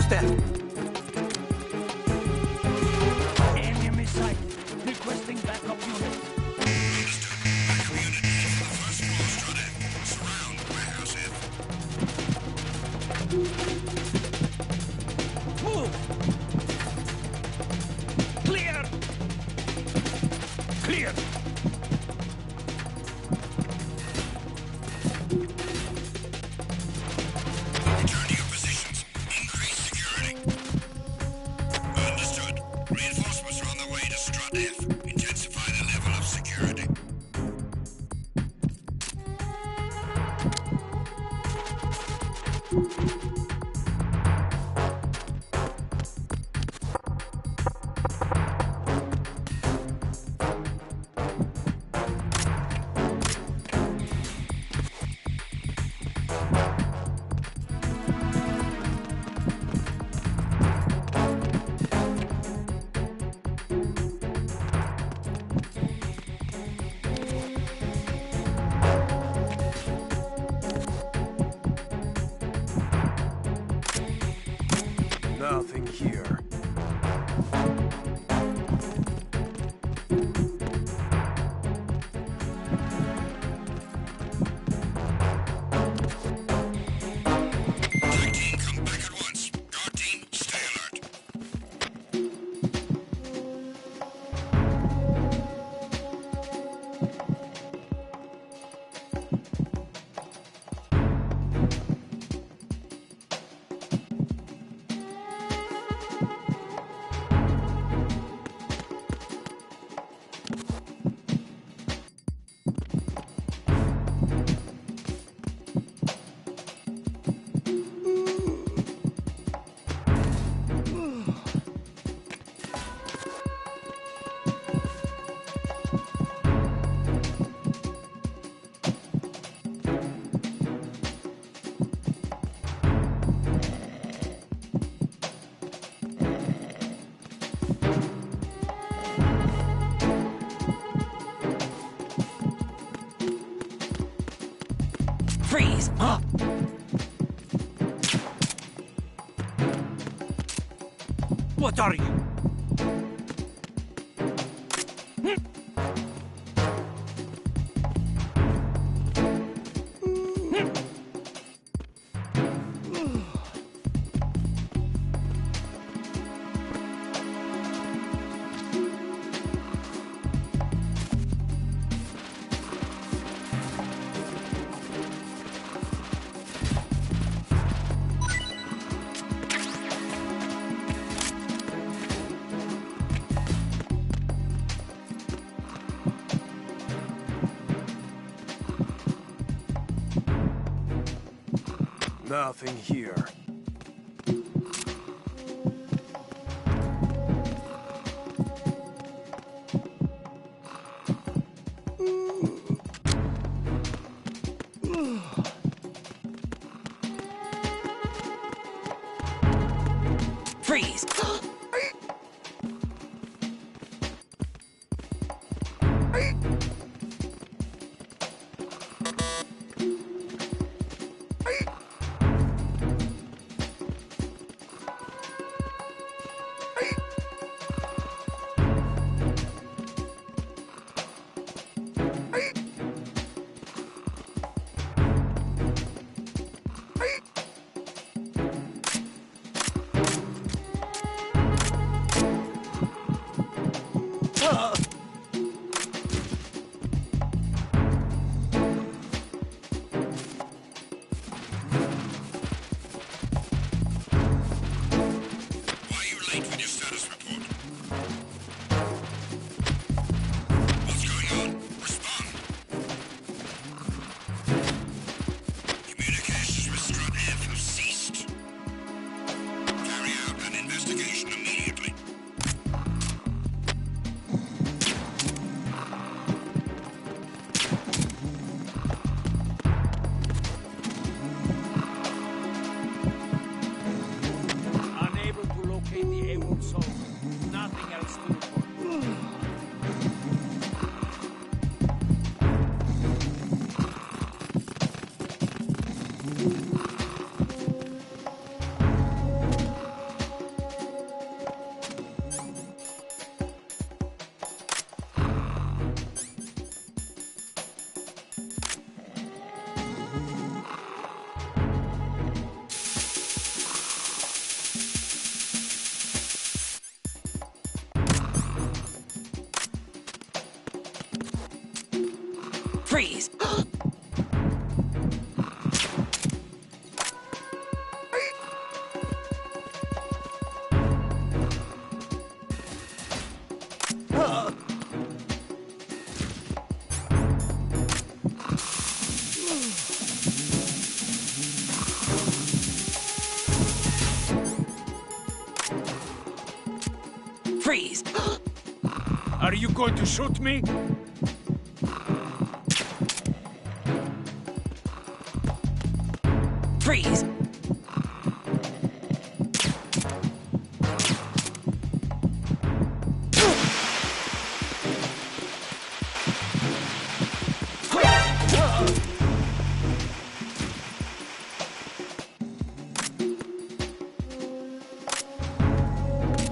that? Enemy sight. Requesting backup unit. Backup unit needed for the first floor, Strut F. Surround Warehouse F. Move! Clear! Clear! Return to your positions. Increase security. Understood. Reinforcements are on their way to Strut F. Intensify the level of security. Nothing here. Attack team, come back at once. Guard team, stay alert. Freeze! Huh? What are you? Nothing here. Freeze! Why are you late with your status report? What's going on? Respond. Communications with Strut F have ceased. Carry out an investigation immediately. Unable to locate the AWOL zone. Nothing else to report. Freeze! Freeze! Are you going to shoot me? Freeze!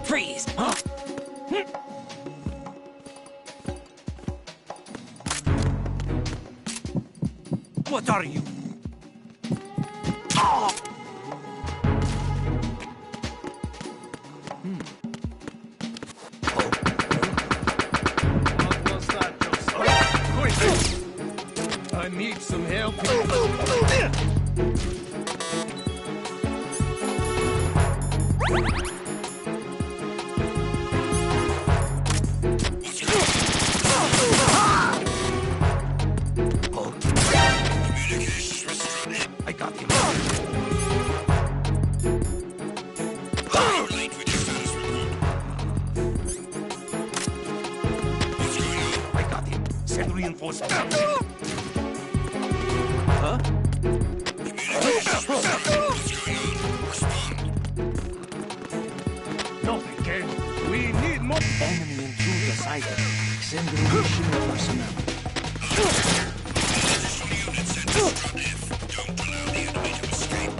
Freeze! What are you? What was that just? Quick! I need some help. I got him. Late with your status report. What's going on? I got him. Send reinforcements. Huh? Communications received. What's going on? Respond. Nothing, Ken. We need more. Enemy intruder sighted. Send additional personnel. Additional units sent to Strut F. Don't allow the enemy to escape.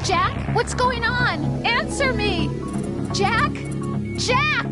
Jack, what's going on? Answer me! Jack? Jack!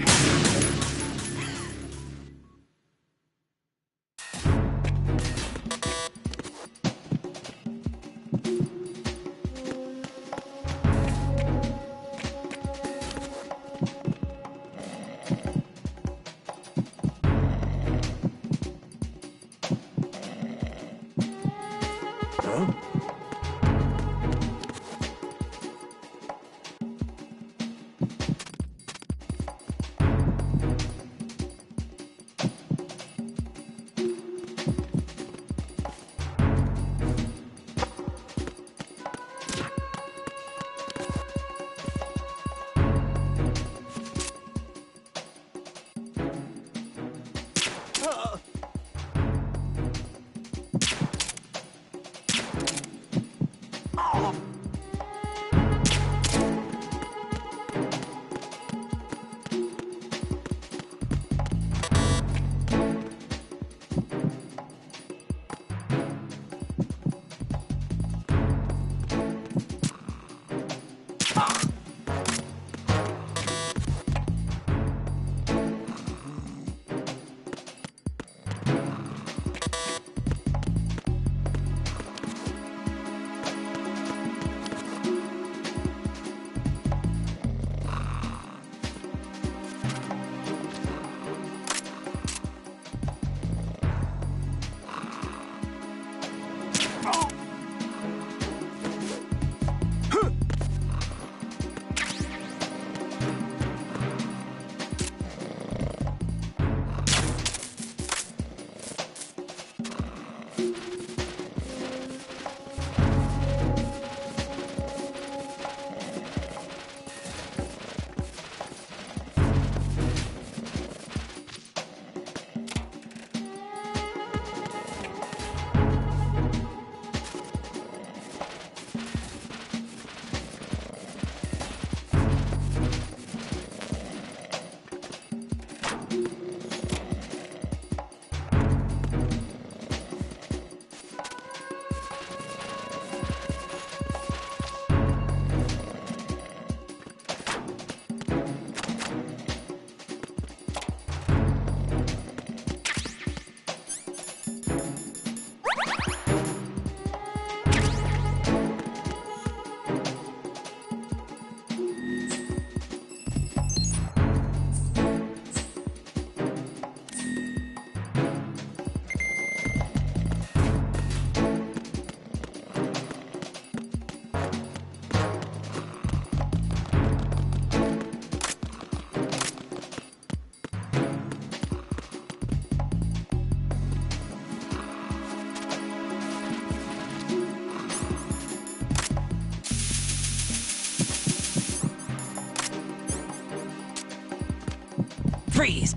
Freeze!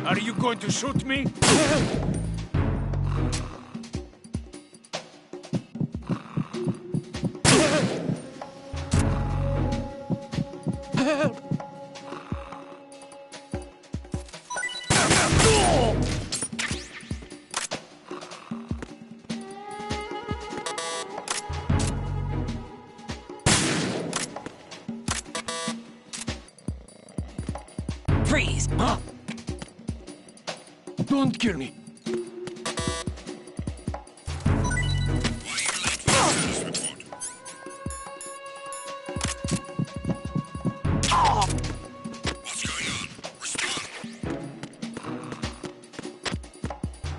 Are you going to shoot me? Freeze! Don't kill me. What's going on? Respond.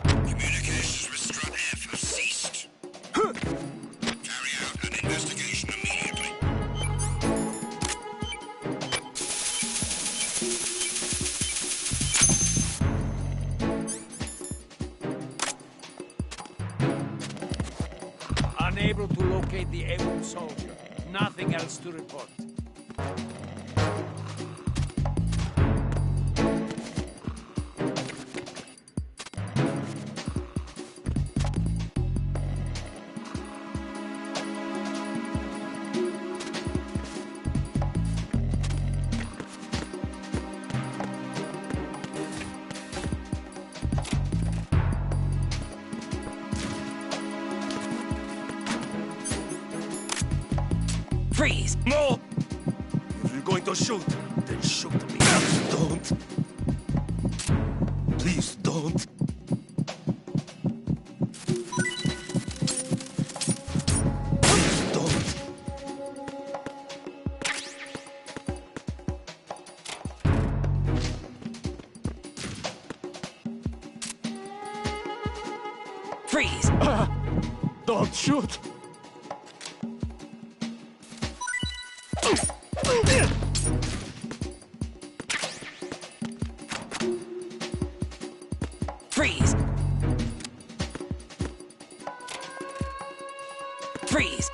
Communications with Strut F have ceased. Carry out an investigation immediately. Unable to locate the able soldier. Nothing else to report. Freeze! No! If you're going to shoot, then shoot me. Don't. Please don't. Please don't. Freeze! Don't shoot. Freeze! Freeze!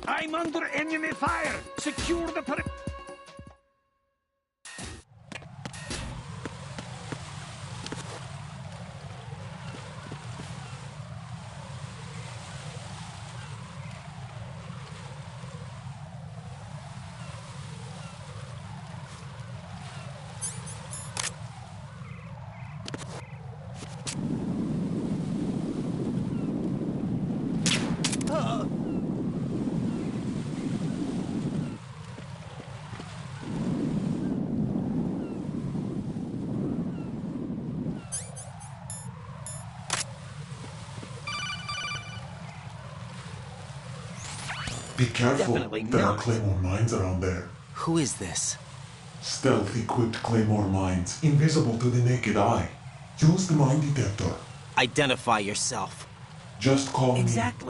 I'm under enemy fire! Secure the perimeter! Be careful. Definitely There are not. Claymore mines around there. Who is this? Stealth-equipped Claymore mines, invisible to the naked eye. Use the mine detector. Identify yourself. Just call me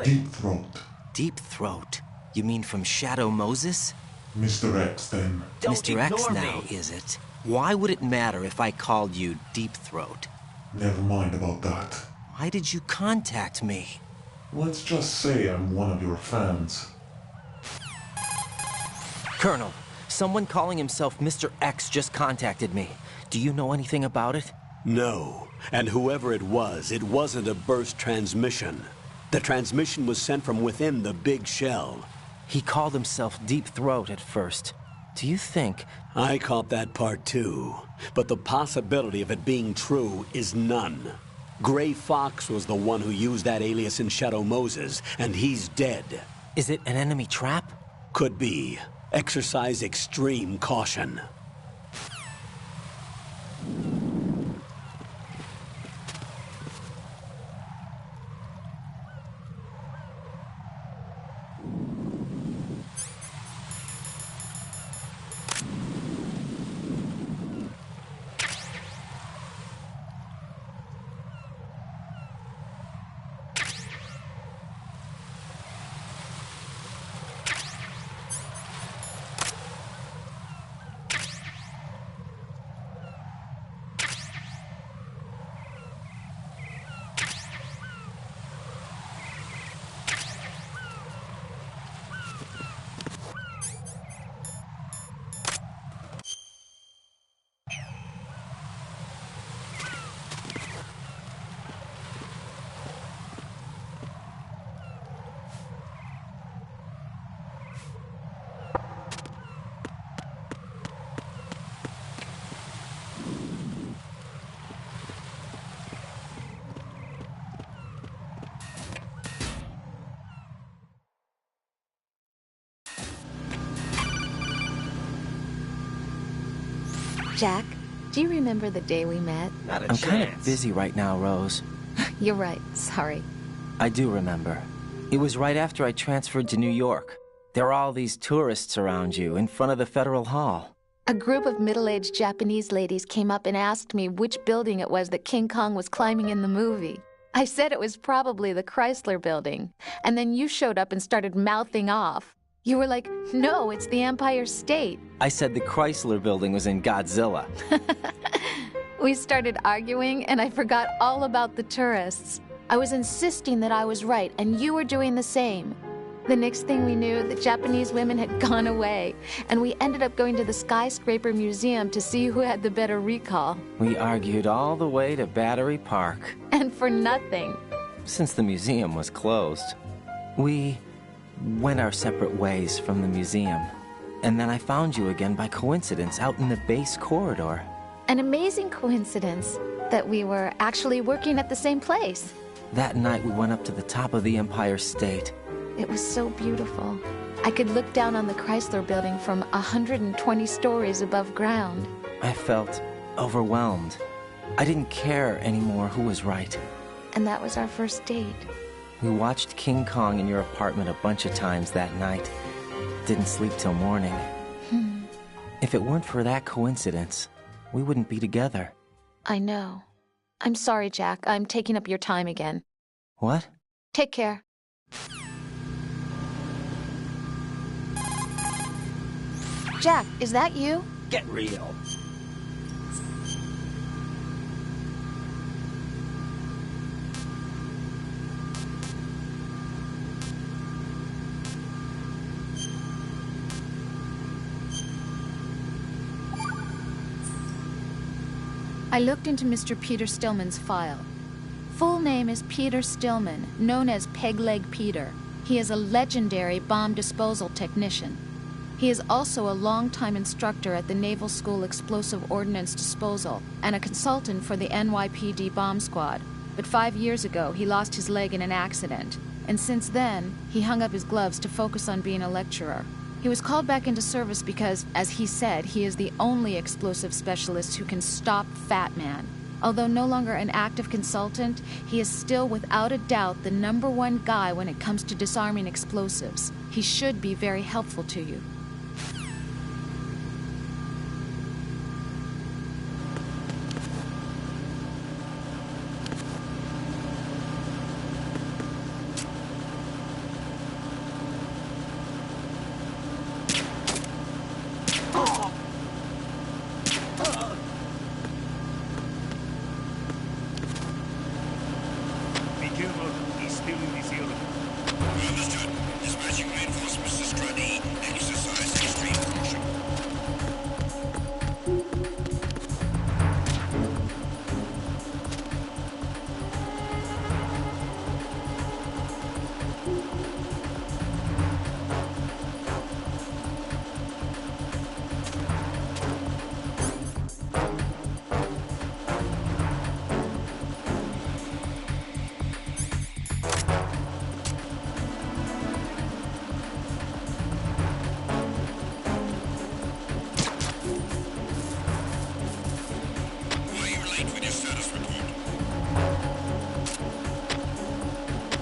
Deep Throat. Deep Throat? You mean from Shadow Moses? Mr. X, then. Mr. X now, is it? Why would it matter if I called you Deep Throat? Never mind about that. Why did you contact me? Let's just say I'm one of your fans. Colonel, someone calling himself Mr. X just contacted me. Do you know anything about it? No. And whoever it wasn't a burst transmission. The transmission was sent from within the big shell. He called himself Deep Throat at first. Do you think... I caught that part too. But the possibility of it being true is none. Gray Fox was the one who used that alias in Shadow Moses, and he's dead. Is it an enemy trap? Could be. Exercise extreme caution. Jack, do you remember the day we met? I'm kind of busy right now, Rose. You're right. Sorry. I do remember. It was right after I transferred to New York. There were all these tourists around you in front of the Federal Hall. A group of middle-aged Japanese ladies came up and asked me which building it was that King Kong was climbing in the movie. I said it was probably the Chrysler Building. And then you showed up and started mouthing off. You were like, no, it's the Empire State. I said the Chrysler Building was in Godzilla. We started arguing, and I forgot all about the tourists. I was insisting that I was right, and you were doing the same. The next thing we knew, the Japanese women had gone away, and we ended up going to the Skyscraper Museum to see who had the better recall. We argued all the way to Battery Park. And for nothing. Since the museum was closed. We went our separate ways from the museum. And then I found you again by coincidence out in the base corridor. An amazing coincidence that we were actually working at the same place. That night we went up to the top of the Empire State. It was so beautiful. I could look down on the Chrysler Building from 120 stories above ground. I felt overwhelmed. I didn't care anymore who was right. And that was our first date. We watched King Kong in your apartment a bunch of times that night. Didn't sleep till morning. If it weren't for that coincidence, we wouldn't be together. I know. I'm sorry, Jack. I'm taking up your time again. What? Take care. Jack, is that you? Get real. I looked into Mr. Peter Stillman's file. Full name is Peter Stillman, known as Peg-Leg Peter. He is a legendary bomb disposal technician. He is also a longtime instructor at the Naval School Explosive Ordnance Disposal and a consultant for the NYPD bomb squad. But 5 years ago, he lost his leg in an accident. And since then, he hung up his gloves to focus on being a lecturer. He was called back into service because, as he said, he is the only explosive specialist who can stop Fat Man. Although no longer an active consultant, he is still without a doubt the #1 guy when it comes to disarming explosives. He should be very helpful to you. Understood. Dispatching reinforcements to Strut E. Exercise extreme caution. Why are you late with your status report?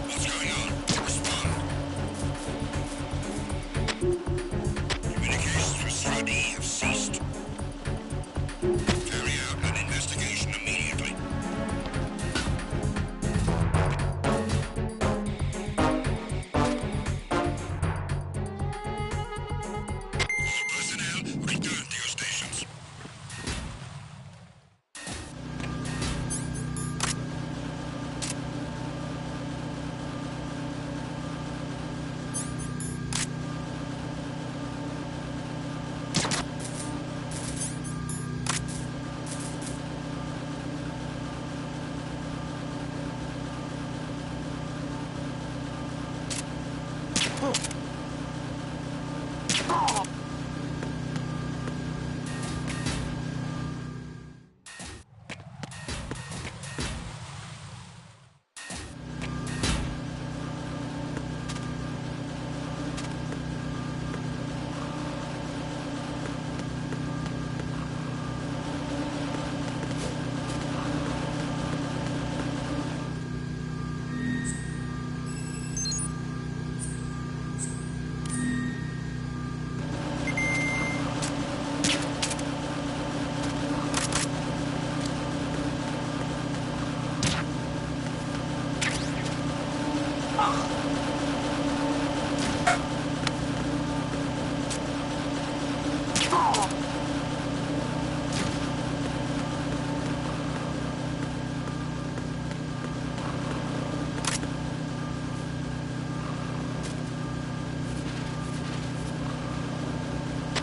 What's going on? Respond. Communications with Strut E have ceased. Carry out an investigation immediately. All personnel, return to your stations.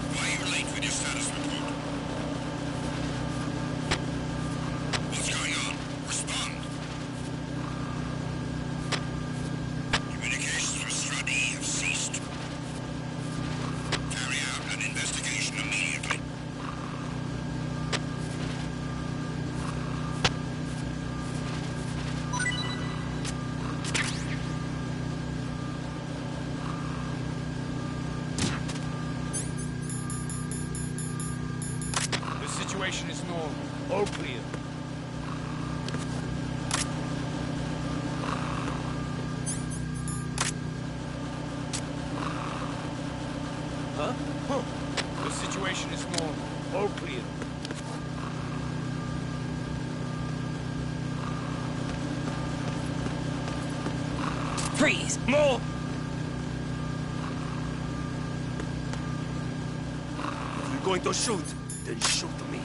Why are you late with your status report? What's going on? Respond. Communications with Strut E have ceased. Carry out an investigation immediately. The situation is normal. All clear. Huh? The situation is normal. All clear. Freeze! More! If you're going to shoot, then shoot me.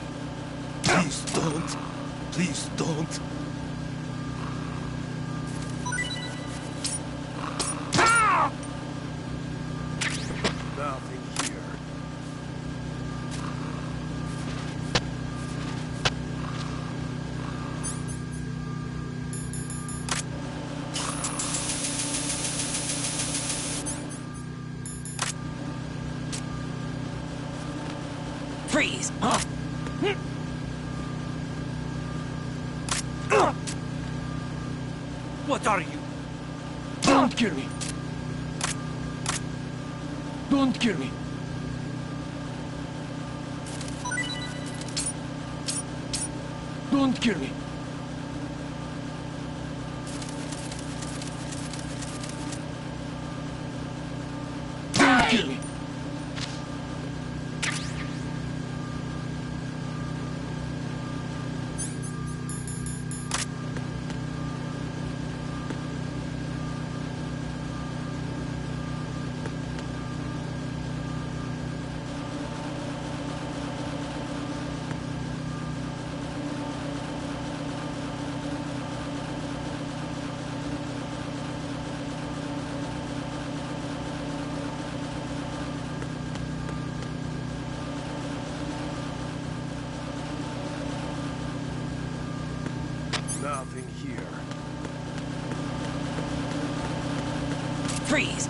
Please don't. Please don't. Nothing here. Freeze! What are you? Don't kill me! Don't kill me! Don't kill me! Don't kill me! Nothing here. Freeze!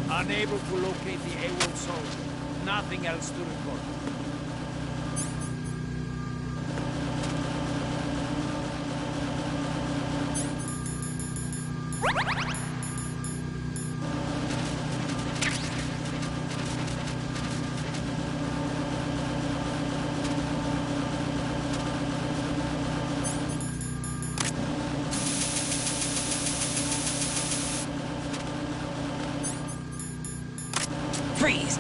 Unable to locate the AWOL soldier. Nothing else to report. Freeze!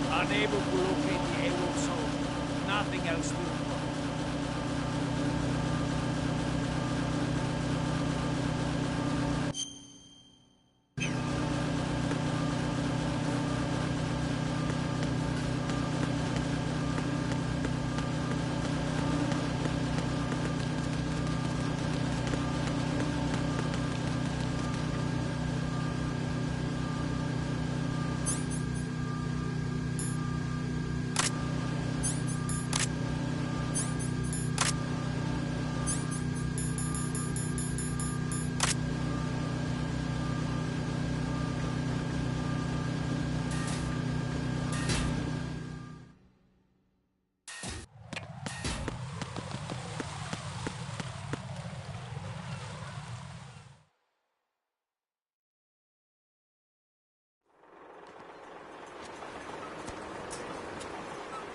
Unable to locate the AWOL soldier. Nothing else to report.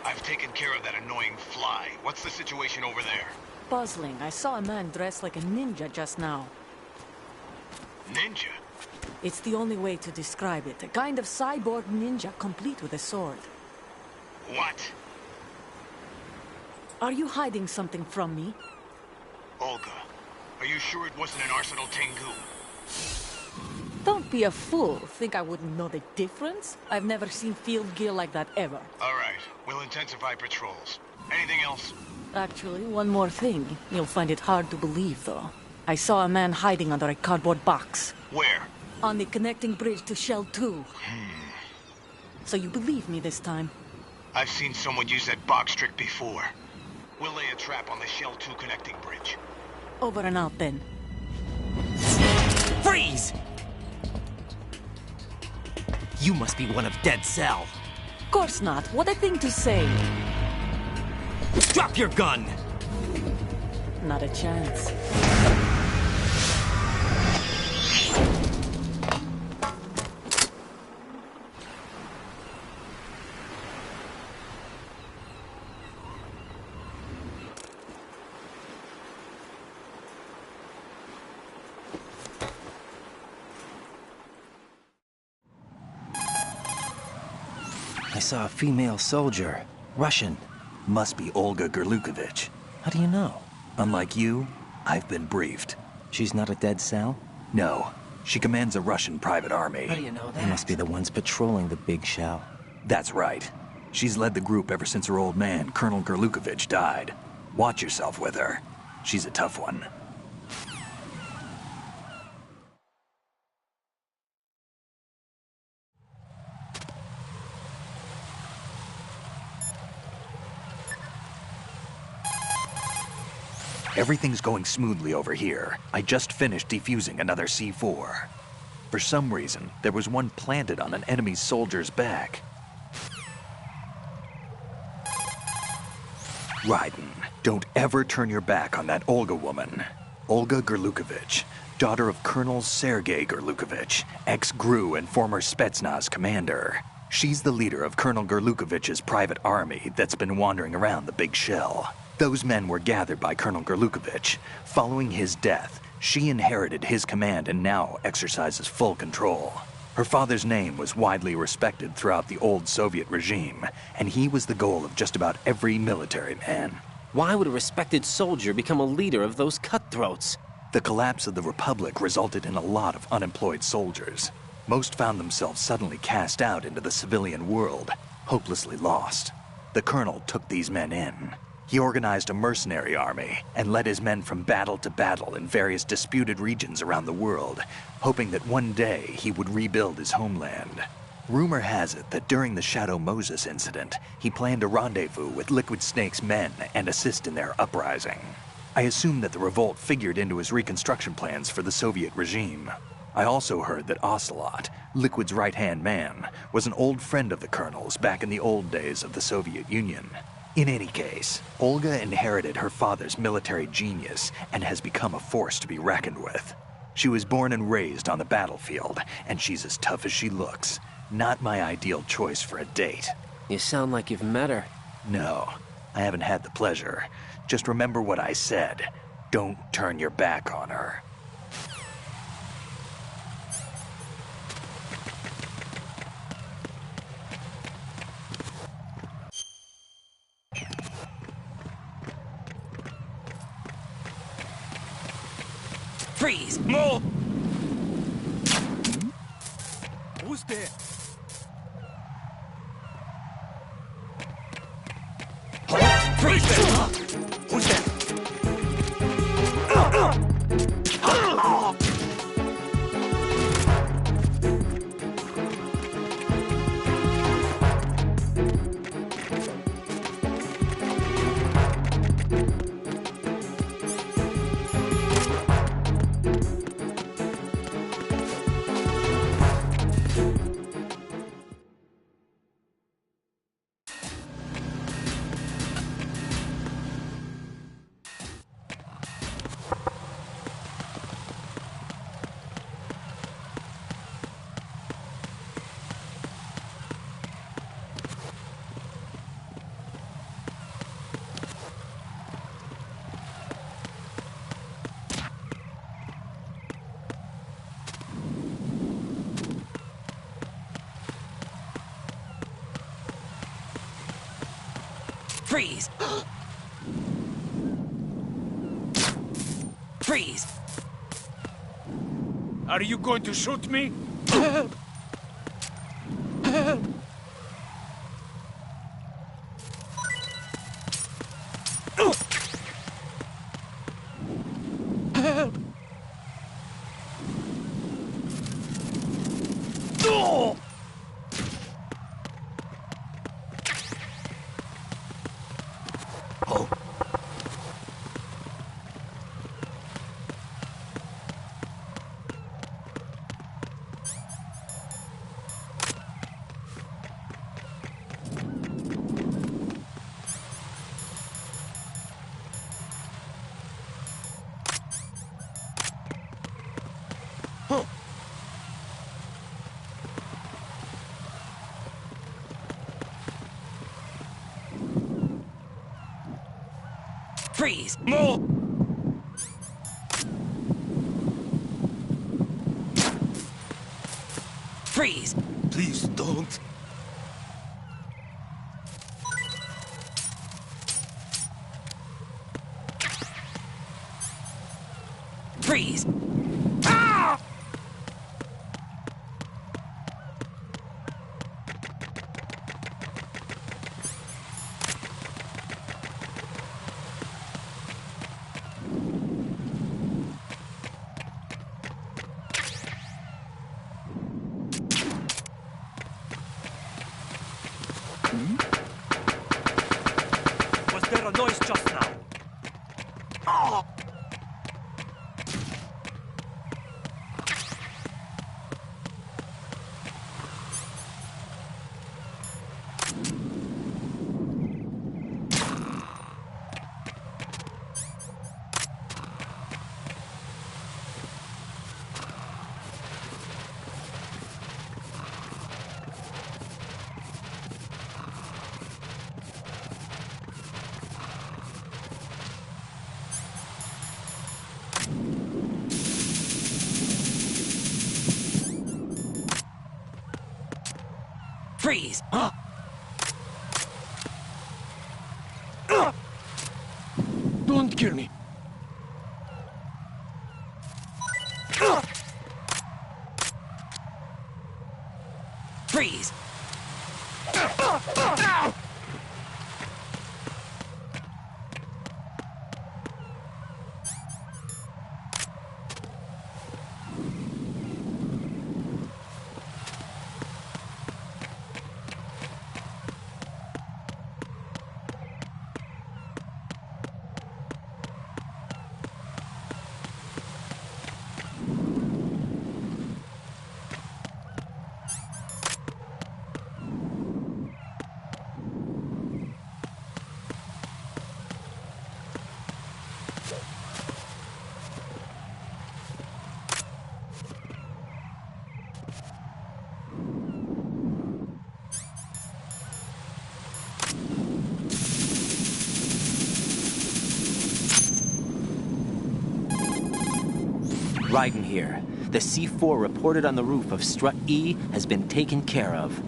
I've taken care of that annoying fly. What's the situation over there? Puzzling. I saw a man dressed like a ninja just now. Ninja? It's the only way to describe it. A kind of cyborg ninja, complete with a sword. What? Are you hiding something from me? Olga, are you sure it wasn't an Arsenal Tengu? Don't be a fool. Think I wouldn't know the difference? I've never seen field gear like that ever. All right, we'll intensify patrols. Anything else? Actually, one more thing. You'll find it hard to believe, though. I saw a man hiding under a cardboard box. Where? On the connecting bridge to Shell 2. So you believe me this time? I've seen someone use that box trick before. We'll lay a trap on the Shell 2 connecting bridge. Over and out then. Freeze! You must be one of Dead Cell. Course not. What a thing to say. Drop your gun! Not a chance. I saw a female soldier. Russian. Must be Olga Gurlukovich. How do you know? Unlike you, I've been briefed. She's not a Dead Cell? No. She commands a Russian private army. How do you know that? They must be the ones patrolling the Big Shell. That's right. She's led the group ever since her old man, Colonel Gurlukovich, died. Watch yourself with her. She's a tough one. Everything's going smoothly over here. I just finished defusing another C4. For some reason, there was one planted on an enemy soldier's back. Raiden, don't ever turn your back on that Olga woman. Olga Gurlukovich, daughter of Colonel Sergei Gurlukovich, ex-GRU and former Spetsnaz commander. She's the leader of Colonel Gurlukovich's private army that's been wandering around the Big Shell. Those men were gathered by Colonel Gurlukovich. Following his death, she inherited his command and now exercises full control. Her father's name was widely respected throughout the old Soviet regime, and he was the goal of just about every military man. Why would a respected soldier become a leader of those cutthroats? The collapse of the Republic resulted in a lot of unemployed soldiers. Most found themselves suddenly cast out into the civilian world, hopelessly lost. The colonel took these men in. He organized a mercenary army and led his men from battle to battle in various disputed regions around the world, hoping that one day he would rebuild his homeland. Rumor has it that during the Shadow Moses incident, he planned a rendezvous with Liquid Snake's men and assist in their uprising. I assume that the revolt figured into his reconstruction plans for the Soviet regime. I also heard that Ocelot, Liquid's right-hand man, was an old friend of the colonel's back in the old days of the Soviet Union. In any case, Olga inherited her father's military genius and has become a force to be reckoned with. She was born and raised on the battlefield, and she's as tough as she looks. Not my ideal choice for a date. You sound like you've met her. No, I haven't had the pleasure. Just remember what I said. Don't turn your back on her. Freeze! Move! Who's there? Freeze! Who's there? Freeze! Freeze! Are you going to shoot me? Freeze! No! Freeze! Please don't. Freeze! Ah! Was there a noise just now? Oh! Freeze! Don't kill me. Freeze! Raiden here. The C4 reported on the roof of Strut E has been taken care of.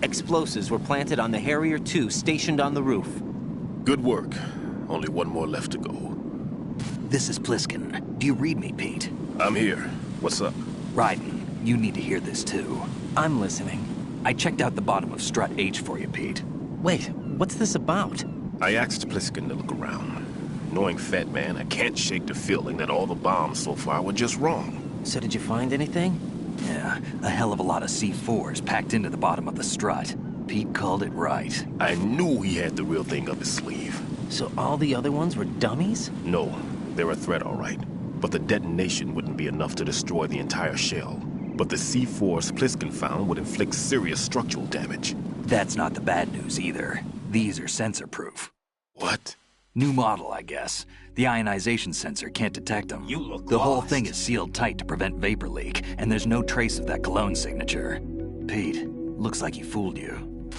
Explosives were planted on the Harrier 2 stationed on the roof. Good work. Only one more left to go. This is Pliskin. Do you read me, Pete? I'm here. What's up? Raiden, you need to hear this too. I'm listening. I checked out the bottom of Strut H for you, Pete. Wait, what's this about? I asked Pliskin to look around. Knowing Fat Man, I can't shake the feeling that all the bombs so far were just wrong. So did you find anything? Yeah, a hell of a lot of C4s packed into the bottom of the strut. Pete called it right. I knew he had the real thing up his sleeve. So all the other ones were dummies? No, they're a threat, all right. But the detonation wouldn't be enough to destroy the entire shell. But the C4s Pliskin found would inflict serious structural damage. That's not the bad news either. These are sensor-proof. What? New model, I guess. The ionization sensor can't detect them. You look The whole lost. thing is sealed tight to prevent vapor leak, and there's no trace of that cologne signature. Pete, looks like he fooled you.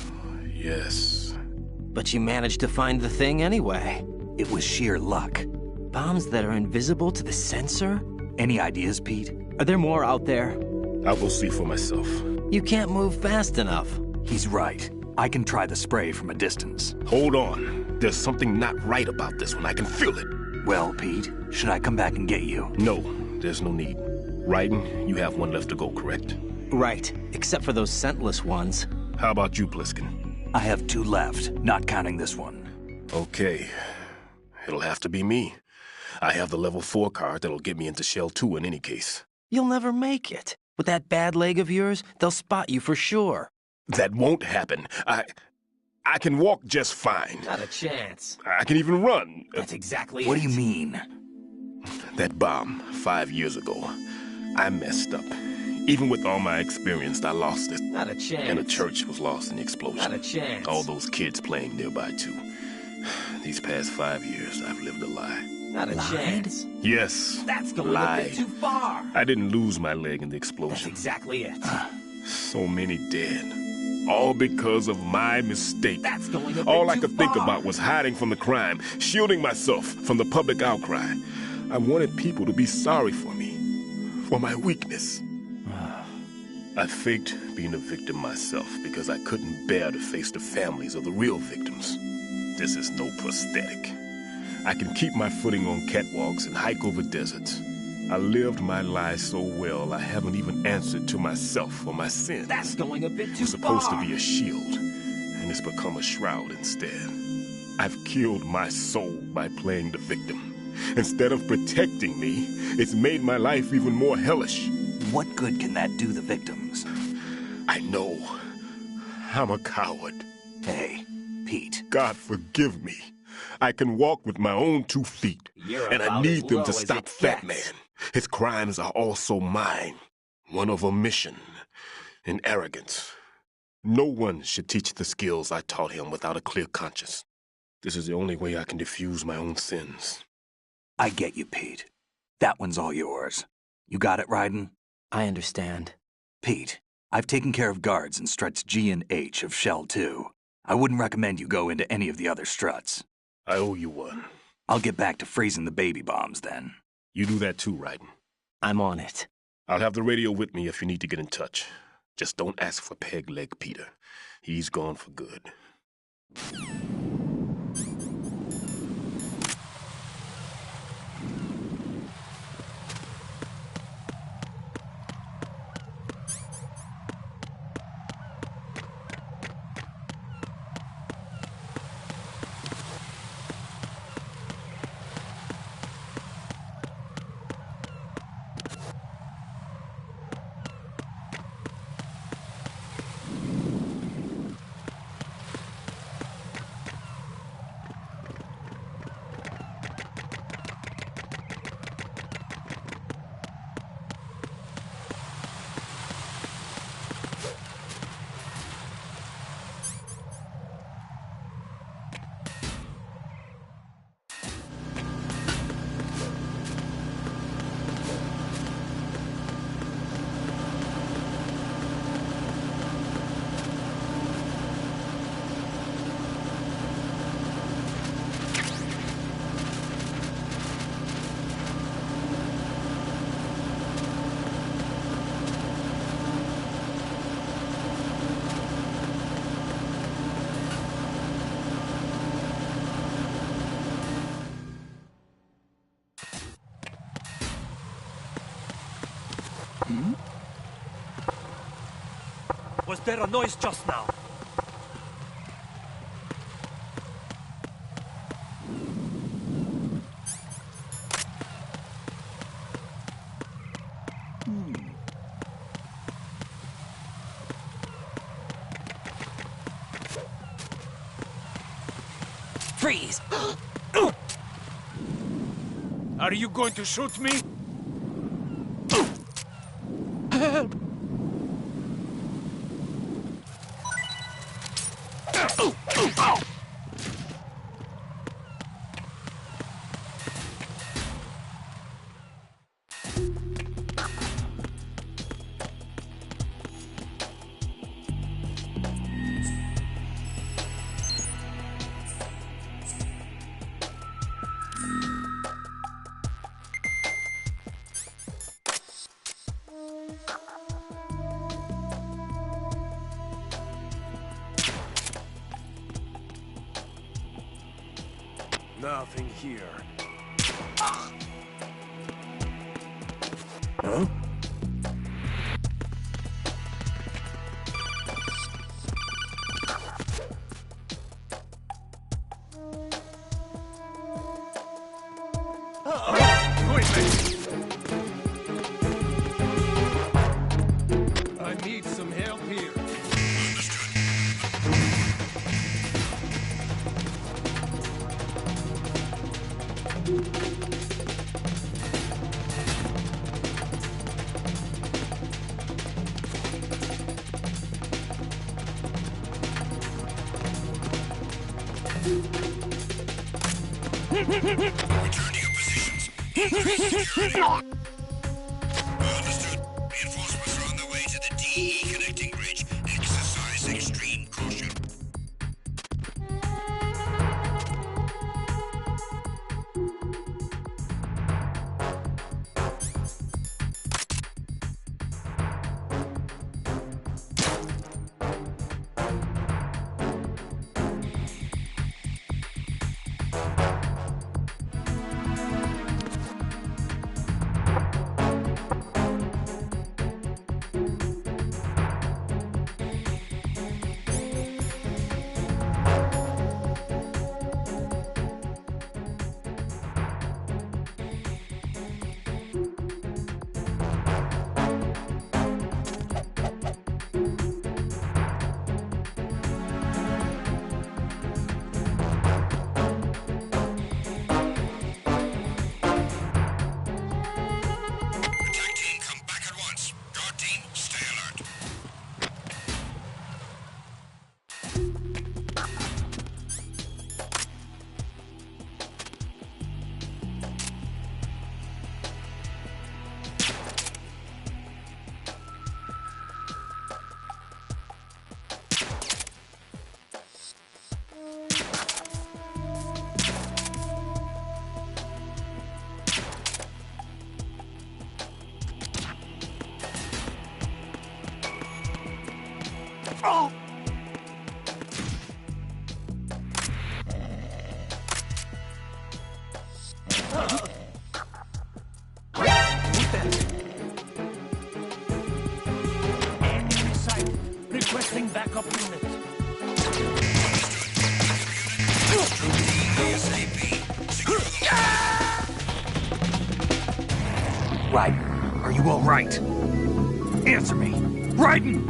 Yes. But you managed to find the thing anyway. It was sheer luck. Bombs that are invisible to the sensor? Any ideas, Pete? Are there more out there? I'll go see for myself. You can't move fast enough. He's right. I can try the spray from a distance. Hold on. There's something not right about this one. I can feel it. Well, Pete, should I come back and get you? No, there's no need. Raiden, you have one left to go, correct? Right, except for those scentless ones. How about you, Pliskin? I have 2 left, not counting this one. Okay. It'll have to be me. I have the level 4 card that'll get me into Shell 2 in any case. You'll never make it. With that bad leg of yours, they'll spot you for sure. That won't happen. I can walk just fine. Not a chance. I can even run. That's exactly What it. do you mean? That bomb, 5 years ago. I messed up. Even with all my experience, I lost it. Not a chance. And the church was lost in the explosion. Not a chance. All those kids playing nearby, too. These past 5 years, I've lived a lie. Not a chance. Yes. That's going lie. a bit too far. I didn't lose my leg in the explosion. That's exactly it. So many dead. All because of my mistake. That's going a bit All I too could think far. about was hiding from the crime, shielding myself from the public outcry. I wanted people to be sorry for me, for my weakness. I faked being a victim myself because I couldn't bear to face the families of the real victims. This is no prosthetic. I can keep my footing on catwalks and hike over deserts. I lived my life so well I haven't even answered to myself for my sins. That's going a bit too It was supposed far. to be a shield, and it's become a shroud instead. I've killed my soul by playing the victim. Instead of protecting me, it's made my life even more hellish. What good can that do the victims? I know. I'm a coward. Hey, Pete. God forgive me. I can walk with my own 2 feet. You're And I about need as them low to as stop it Fat gets. Man. His crimes are also mine. One of omission and arrogance. No one should teach the skills I taught him without a clear conscience. This is the only way I can diffuse my own sins. I get you, Pete. That one's all yours. You got it, Raiden? I understand. Pete, I've taken care of guards in struts G and H of Shell 2. I wouldn't recommend you go into any of the other struts. I owe you one. I'll get back to freezing the baby bombs then. You do that too, Raiden. I'm on it. I'll have the radio with me if you need to get in touch. Just don't ask for Peg Leg Peter. He's gone for good. Was there a noise just now? Freeze! Are you going to shoot me? Nothing here. Huh? I need some help here. Return to your positions. Increase security. Understood. Reinforcements are on the way to the DE connecting bridge. Exercise extreme Requesting backup unit. Raiden, are you all right? Answer me. Raiden!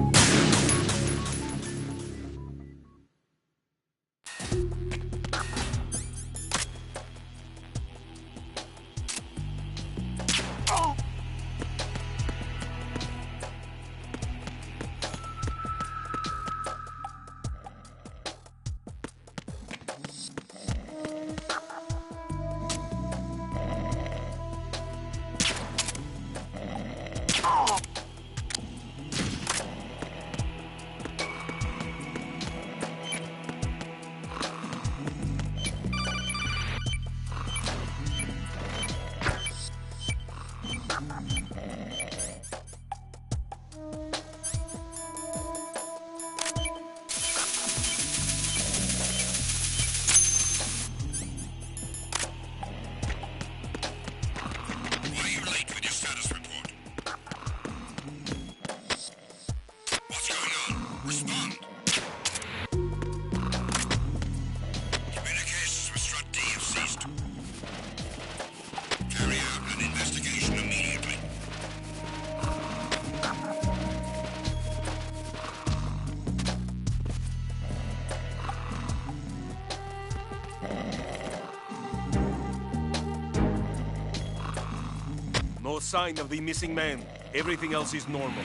No sign of the missing man. Everything else is normal.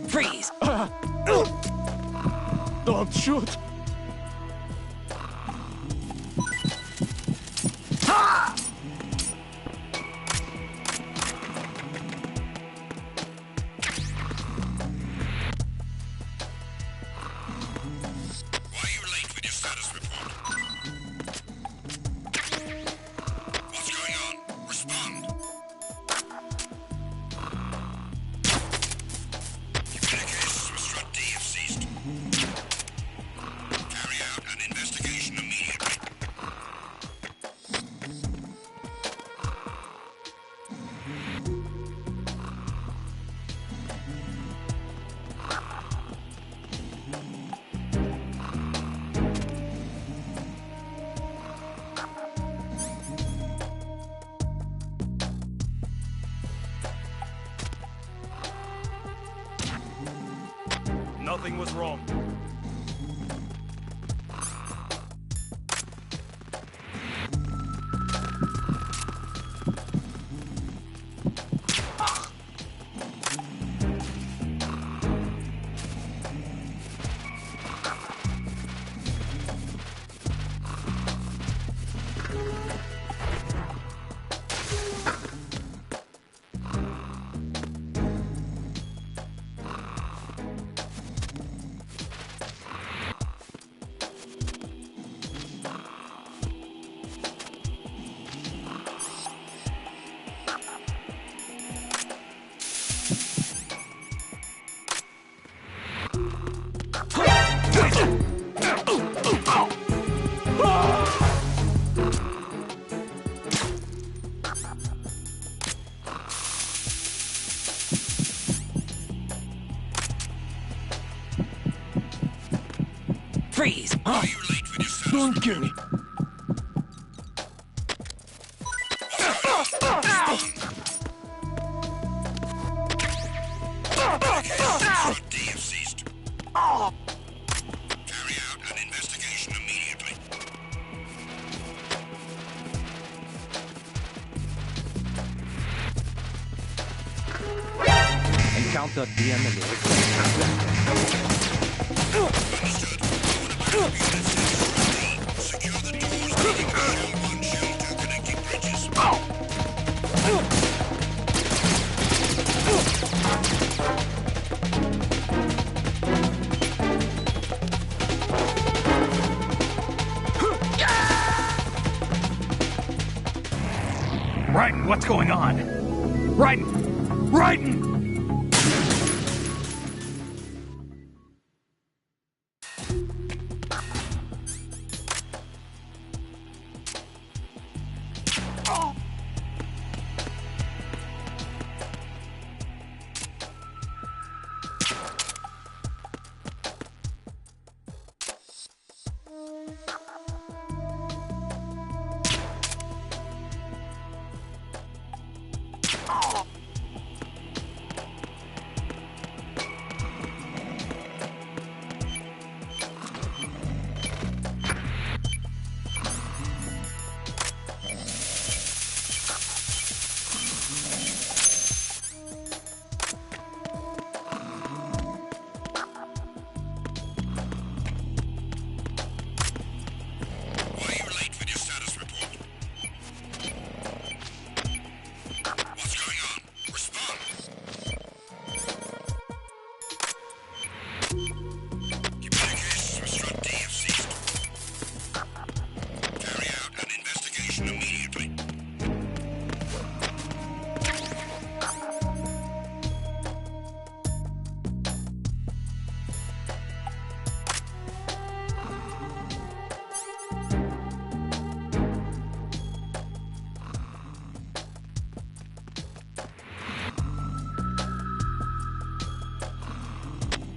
Freeze! Don't shoot! Nothing was wrong. Freeze! Are you late for your status? Don't kill me. DF ceased. Carry out an investigation immediately. Encounter DM Secure the doors leading to Shell 1, Shell 2 connecting bridges. Raiden, what's going on? Raiden! Raiden!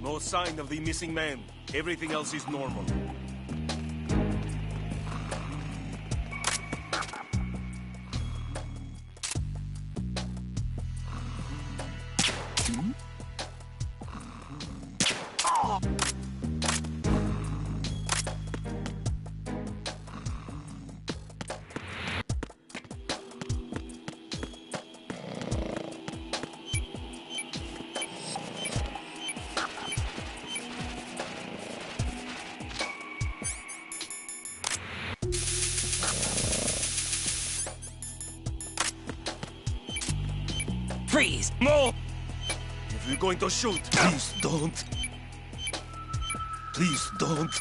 No sign of the missing man. Everything else is normal. Freeze! No! If you're going to shoot, please don't. Please don't.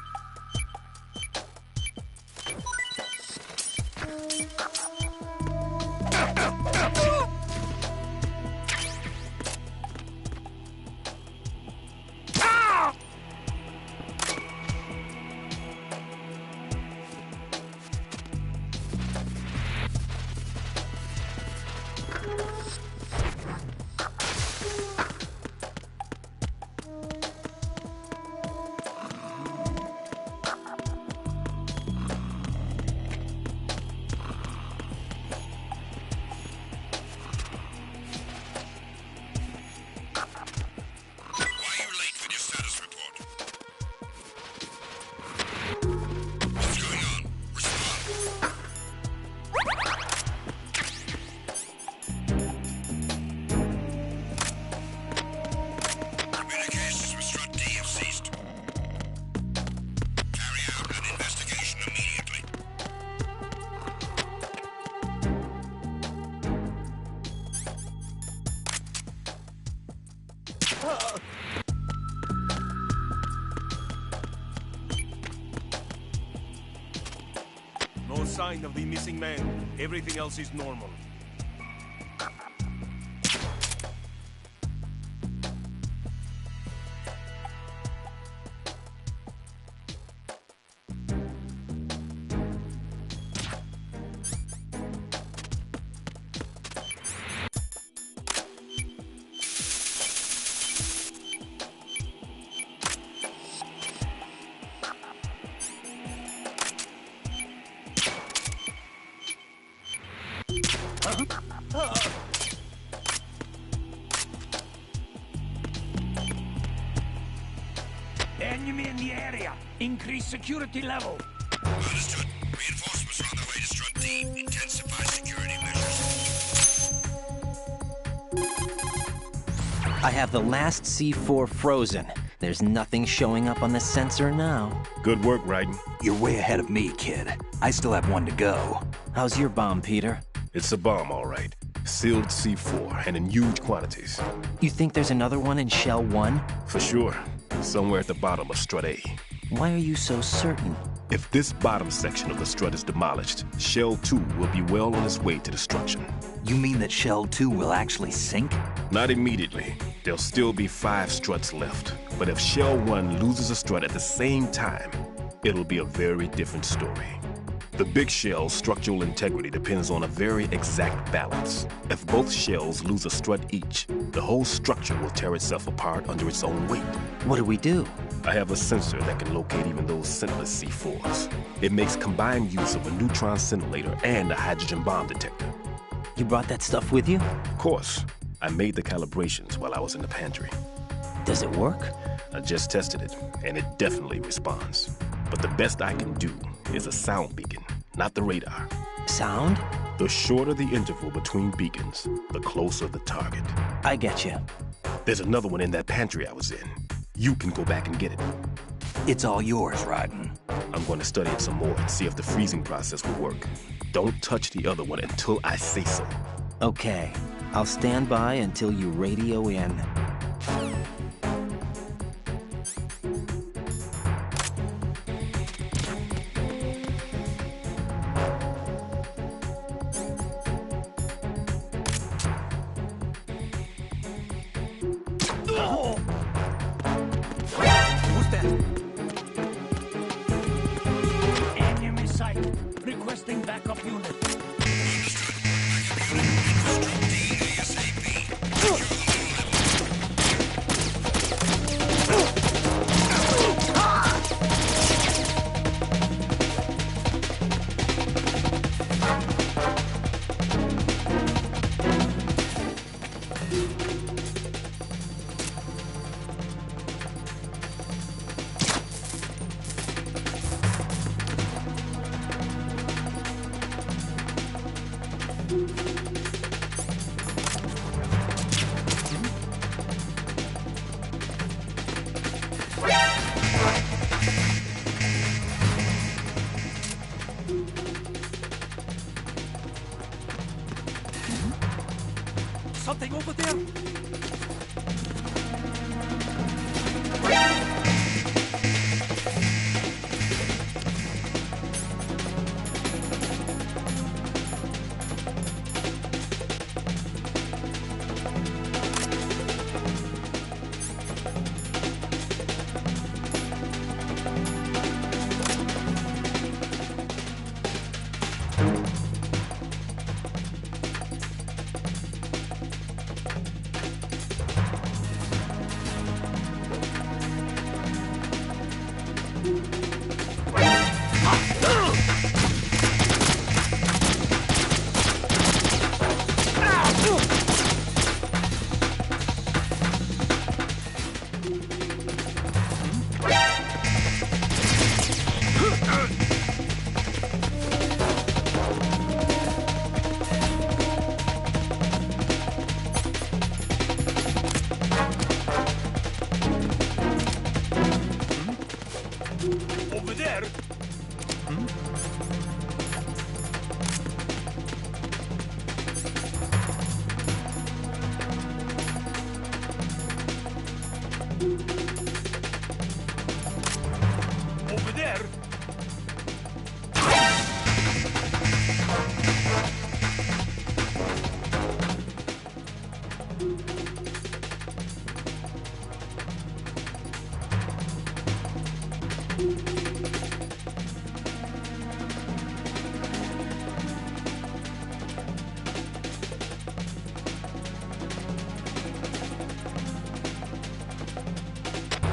No sign of the missing man. Everything else is normal. Enemy in the area. Increase security level. Understood. Reinforcements are on their way to Strut D. Intensify security measures. I have the last C4 frozen. There's nothing showing up on the sensor now. Good work, Raiden. You're way ahead of me, kid. I still have one to go. How's your bomb, Peter? It's a bomb, all right. Sealed C4, and in huge quantities. You think there's another one in Shell 1? For sure. Somewhere at the bottom of Strut A. Why are you so certain? If this bottom section of the strut is demolished, Shell 2 will be well on its way to destruction. You mean that Shell 2 will actually sink? Not immediately. There'll still be 5 struts left. But if Shell 1 loses a strut at the same time, it'll be a very different story. The big shell's structural integrity depends on a very exact balance. If both shells lose a strut each, the whole structure will tear itself apart under its own weight. What do we do? I have a sensor that can locate even those scentless C4s. It makes combined use of a neutron scintillator and a hydrogen bomb detector. You brought that stuff with you? Of course. I made the calibrations while I was in the pantry. Does it work? I just tested it, and it definitely responds. But the best I can do is a sound beacon, not the radar. Sound? The shorter the interval between beacons, the closer the target. I get you. There's another one in that pantry I was in. You can go back and get it. It's all yours, Raiden. I'm going to study it some more and see if the freezing process will work. Don't touch the other one until I say so. Okay. I'll stand by until you radio in. Enemy sight. Requesting backup unit. Something over there?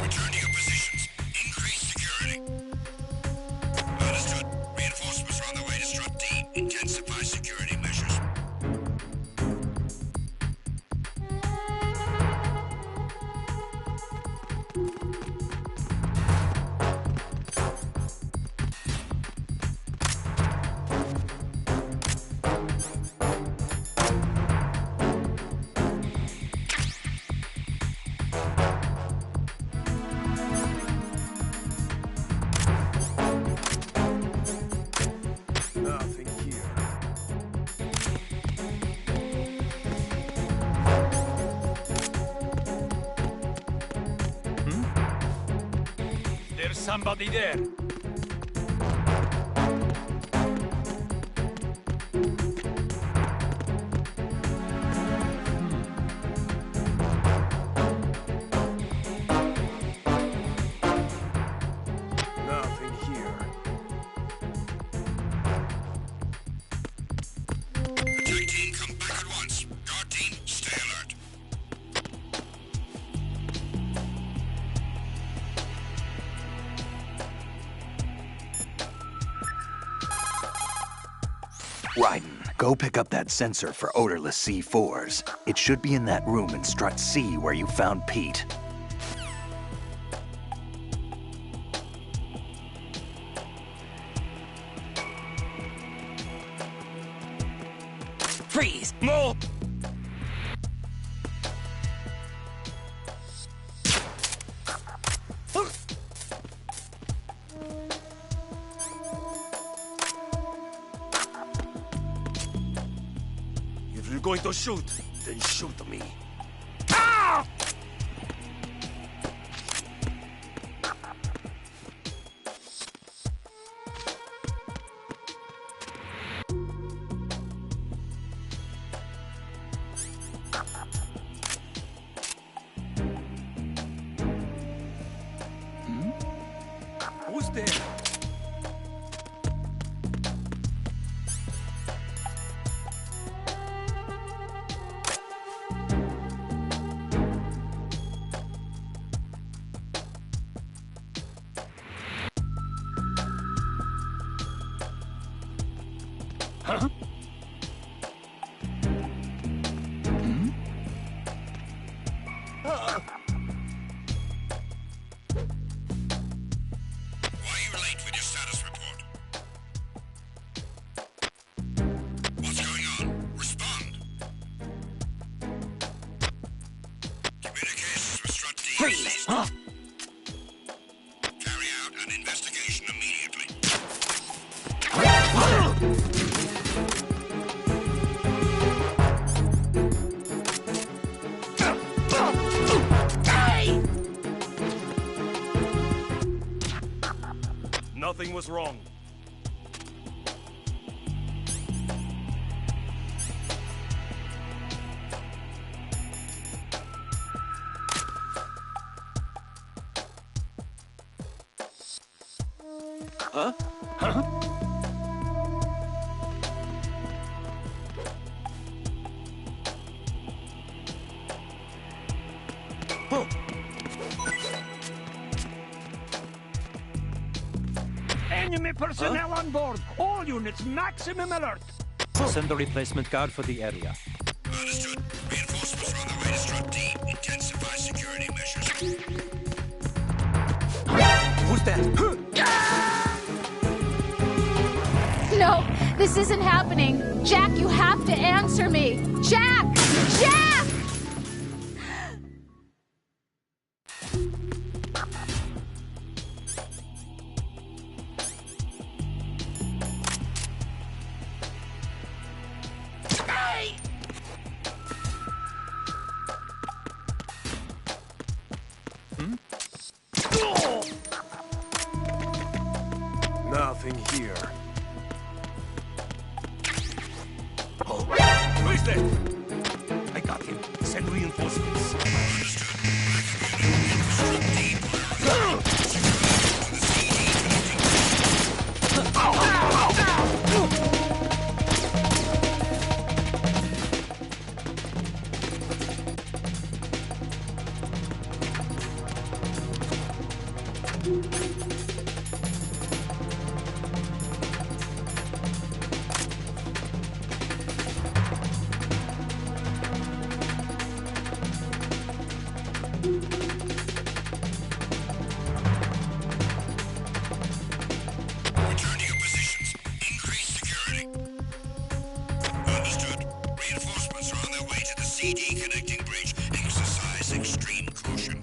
Return to your positions. Increase security. Understood. Reinforcements are on their way to Strut D. Intensify security measures. Nothing here. There's somebody there. Nothing here. Attack team, come back at once. Guard team, stay alert. Raiden, go pick up that sensor for odorless C4s. It should be in that room in Strut C where you found Pete. Freeze! Move! If you're going to shoot, then shoot me. Ah! Who's there? Huh? Why are you late with your status report? What's going on? Respond. Communications with Strut D. Freeze! Huh? Carry out an investigation immediately. Nothing was wrong. Huh? Huh? Enemy personnel on board. All units, maximum alert. Send a replacement guard for the area. Understood. Reinforcements are on their way to Strut D. Intensify security measures. Who's that? No, this isn't happening. Jack, you have to answer me. Jack! Jack! Nothing here. Oh, who is that? I got him. send reinforcements. CD connecting bridge. Exercise extreme caution.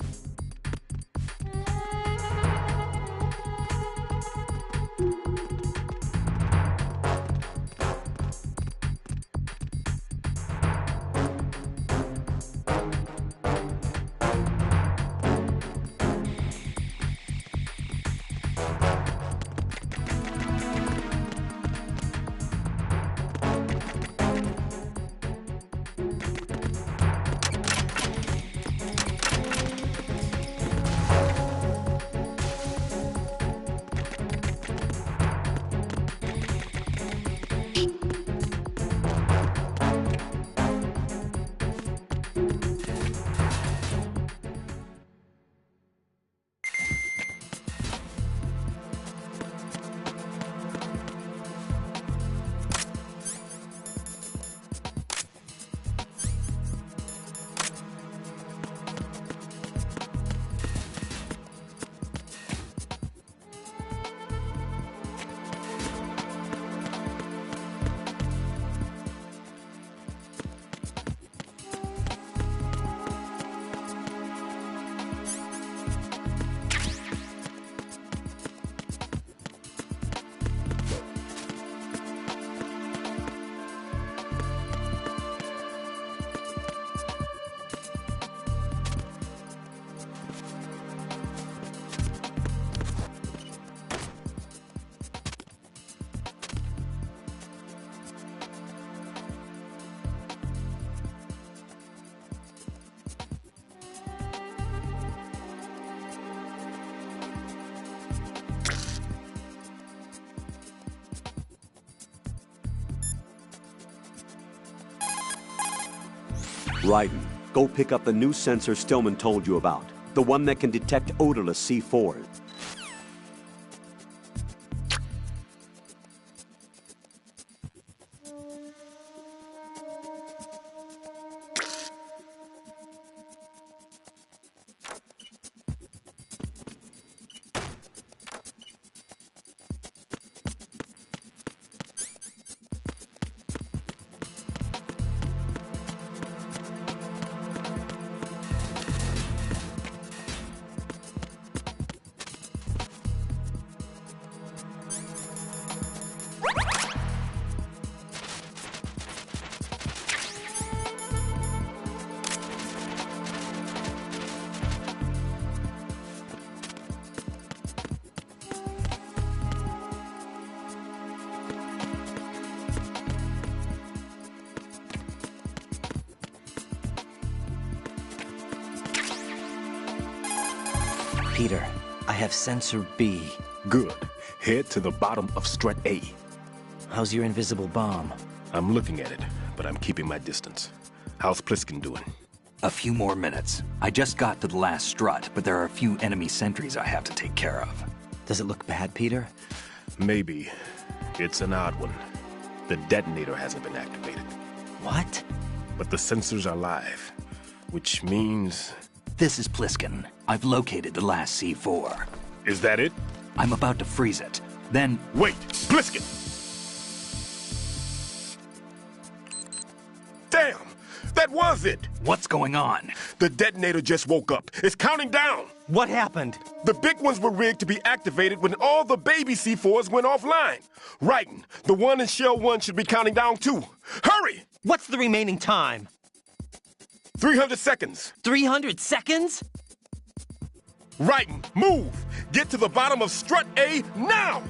Raiden, go pick up the new sensor Stillman told you about. The one that can detect odorless C4s. Peter, I have sensor B. Good. Head to the bottom of strut A. How's your invisible bomb? I'm looking at it, but I'm keeping my distance. How's Pliskin doing? A few more minutes. I just got to the last strut, but there are a few enemy sentries I have to take care of. Does it look bad, Peter? Maybe. It's an odd one. The detonator hasn't been activated. What? But the sensors are live, which means... This is Pliskin. I've located the last C4. Is that it? I'm about to freeze it. Then... Wait! Pliskin! Damn! That was it! What's going on? The detonator just woke up. It's counting down! What happened? The big ones were rigged to be activated when all the baby C4s went offline. Raiden, the one in Shell 1 should be counting down too. Hurry! What's the remaining time? 300 seconds. 300 seconds? Raiden, move! Get to the bottom of strut A now!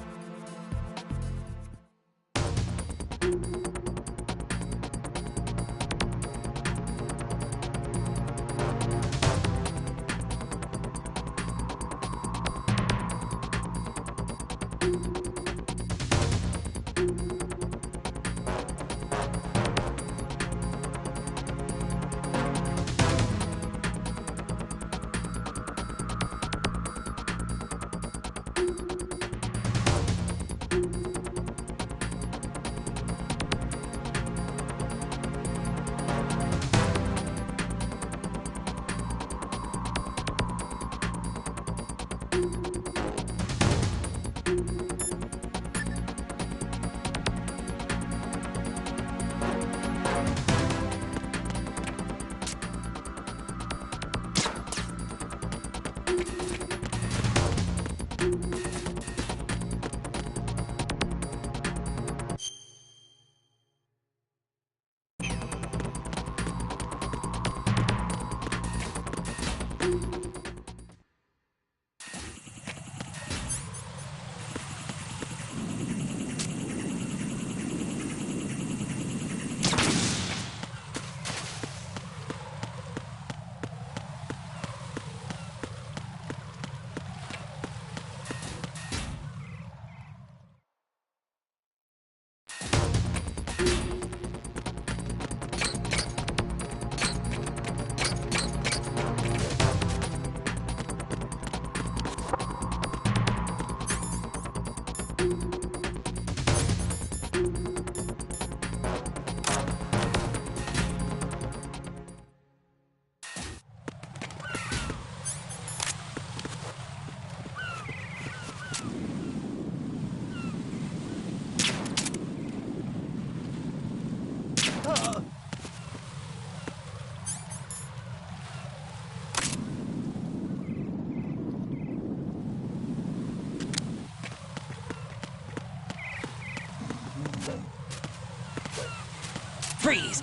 Freeze!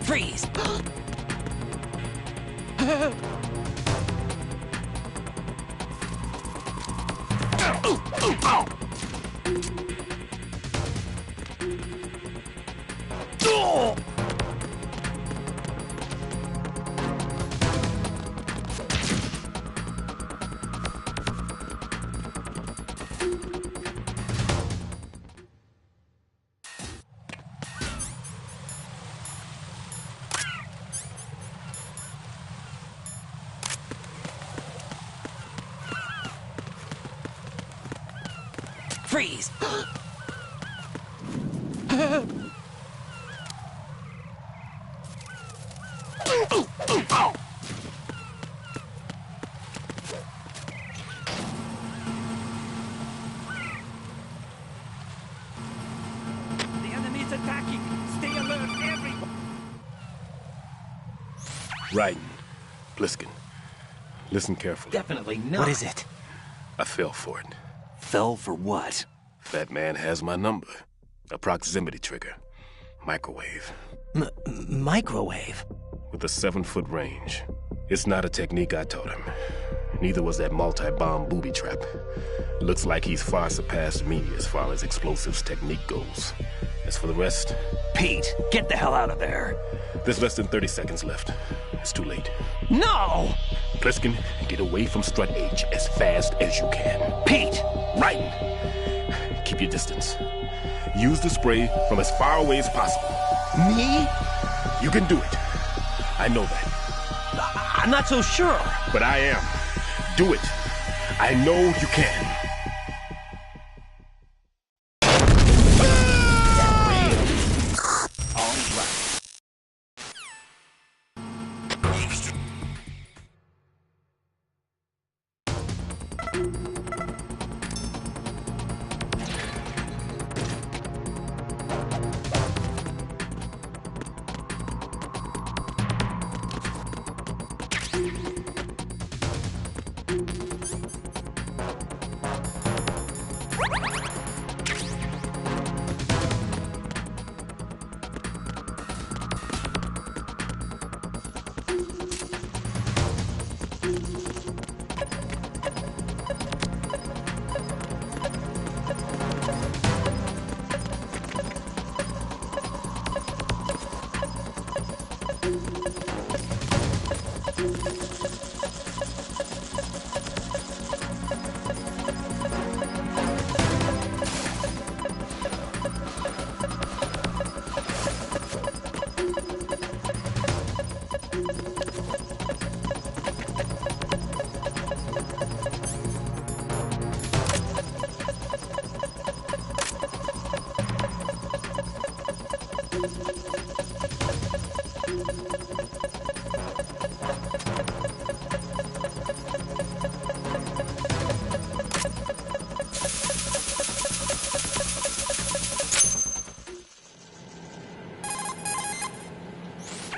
Freeze! Freeze! The enemy's attacking! Stay alert, everyone! Raiden, Pliskin, listen carefully. Definitely not. What is it? I fell for it. Fell for what? Fat Man has my number. A proximity trigger. Microwave. Microwave? With a 7-foot range. It's not a technique I taught him. Neither was that multi-bomb booby trap. Looks like he's far surpassed me as far as explosives technique goes. As for the rest... Pete, get the hell out of there. There's less than 30 seconds left. It's too late. No! Pliskin, get away from Strut H as fast as you can. Pete! Raiden, keep your distance. Use the spray from as far away as possible. Me? You can do it. I know that. I'm not so sure. But I am. Do it. I know you can.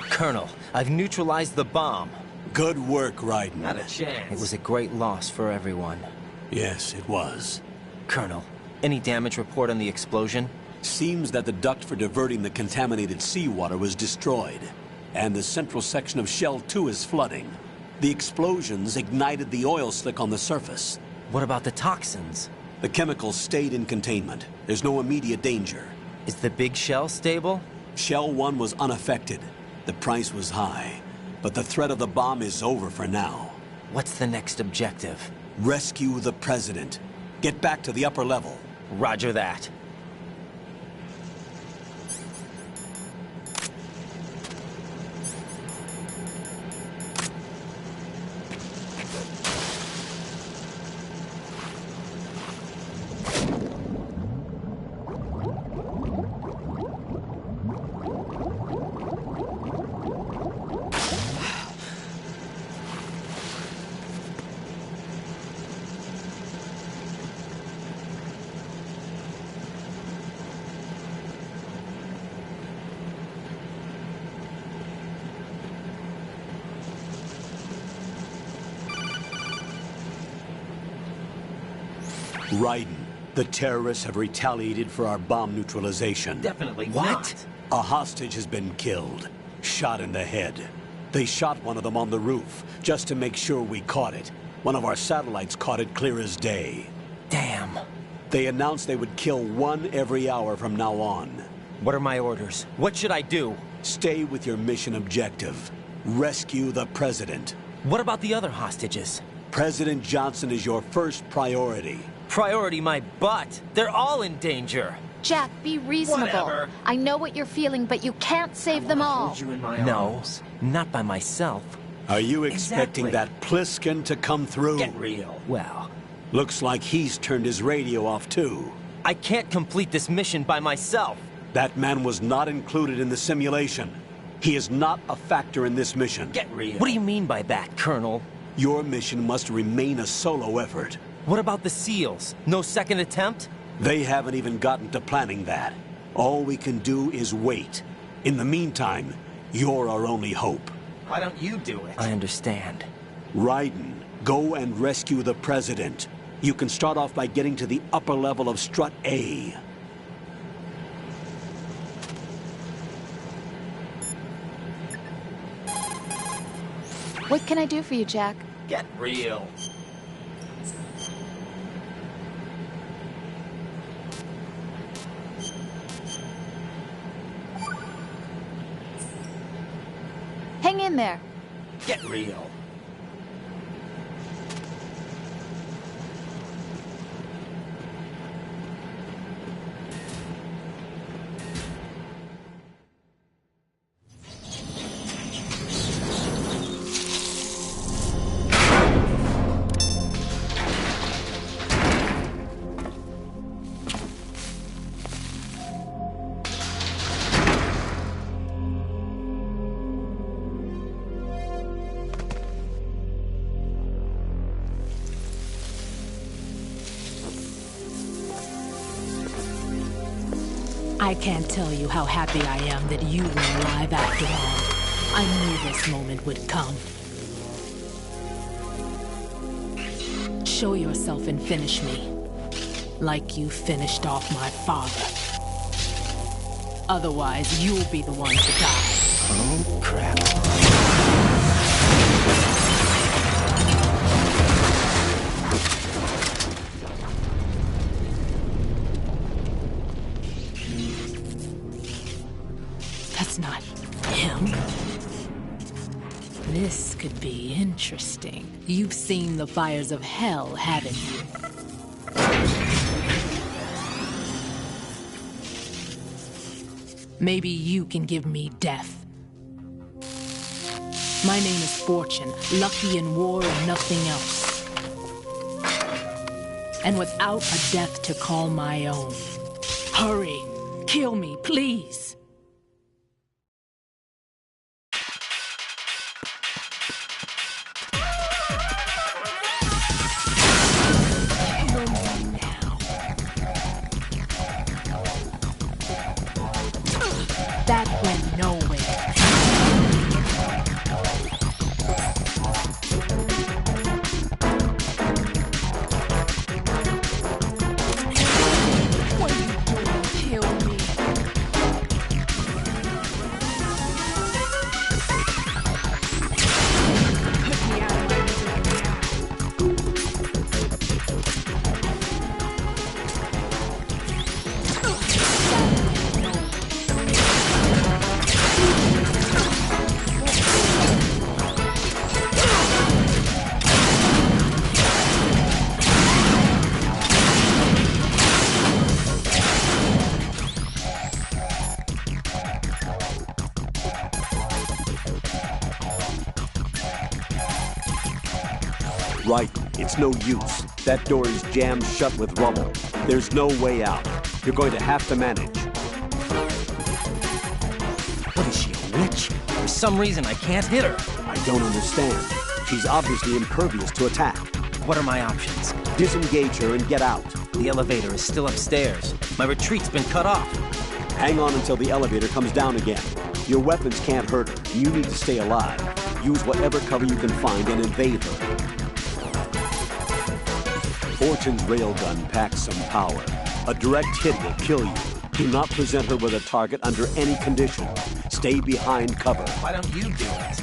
Colonel, I've neutralized the bomb. Good work, Raiden. Not a chance. It was a great loss for everyone. Yes, it was. Colonel, any damage report on the explosion? Seems that the duct for diverting the contaminated seawater was destroyed, and the central section of Shell 2 is flooding. The explosions ignited the oil slick on the surface. What about the toxins? The chemicals stayed in containment. There's no immediate danger. Is the big shell stable? Shell 1 was unaffected. The price was high, but the threat of the bomb is over for now. What's the next objective? Rescue the President. Get back to the upper level. Roger that. Raiden, the terrorists have retaliated for our bomb neutralization. Definitely What? not. A hostage has been killed, shot in the head. They shot one of them on the roof, just to make sure we caught it. One of our satellites caught it clear as day. Damn. They announced they would kill one every hour from now on. What are my orders? What should I do? Stay with your mission objective. Rescue the President. What about the other hostages? President Johnson is your first priority. Priority my butt. They're all in danger. Jack, be reasonable. Whatever. I know what you're feeling, but you can't save them all. No, not by myself. Are you expecting Exactly. that Pliskin to come through? Get real. Well, Looks like he's turned his radio off too. I can't complete this mission by myself. That man was not included in the simulation. He is not a factor in this mission. Get real. What do you mean by that, Colonel? Your mission must remain a solo effort. What about the SEALs? No second attempt? They haven't even gotten to planning that. All we can do is wait. In the meantime, you're our only hope. Why don't you do it? I understand. Raiden, go and rescue the President. You can start off by getting to the upper level of Strut A. What can I do for you, Jack? Get real. Hang in there. Get real. I can't tell you how happy I am that you were alive after all. I knew this moment would come. Show yourself and finish me. Like you finished off my father. Otherwise, you'll be the one to die. Oh, crap. That's not him. This could be interesting. You've seen the fires of hell, haven't you? Maybe you can give me death. My name is Fortune, lucky in war and nothing else. And without a death to call my own. Hurry, kill me, please. That went nowhere. What are you doing? Kill me. Put me out of my misery now. Right, it's no use. That door is jammed shut with rubble. There's no way out. You're going to have to manage. What is she, a witch? For some reason, I can't hit her. I don't understand. She's obviously impervious to attack. What are my options? Disengage her and get out. The elevator is still upstairs. My retreat's been cut off. Hang on until the elevator comes down again. Your weapons can't hurt her. You need to stay alive. Use whatever cover you can find and invade her. Fortune's railgun packs some power. A direct hit will kill you. Do not present her with a target under any condition. Stay behind cover. Why don't you do it?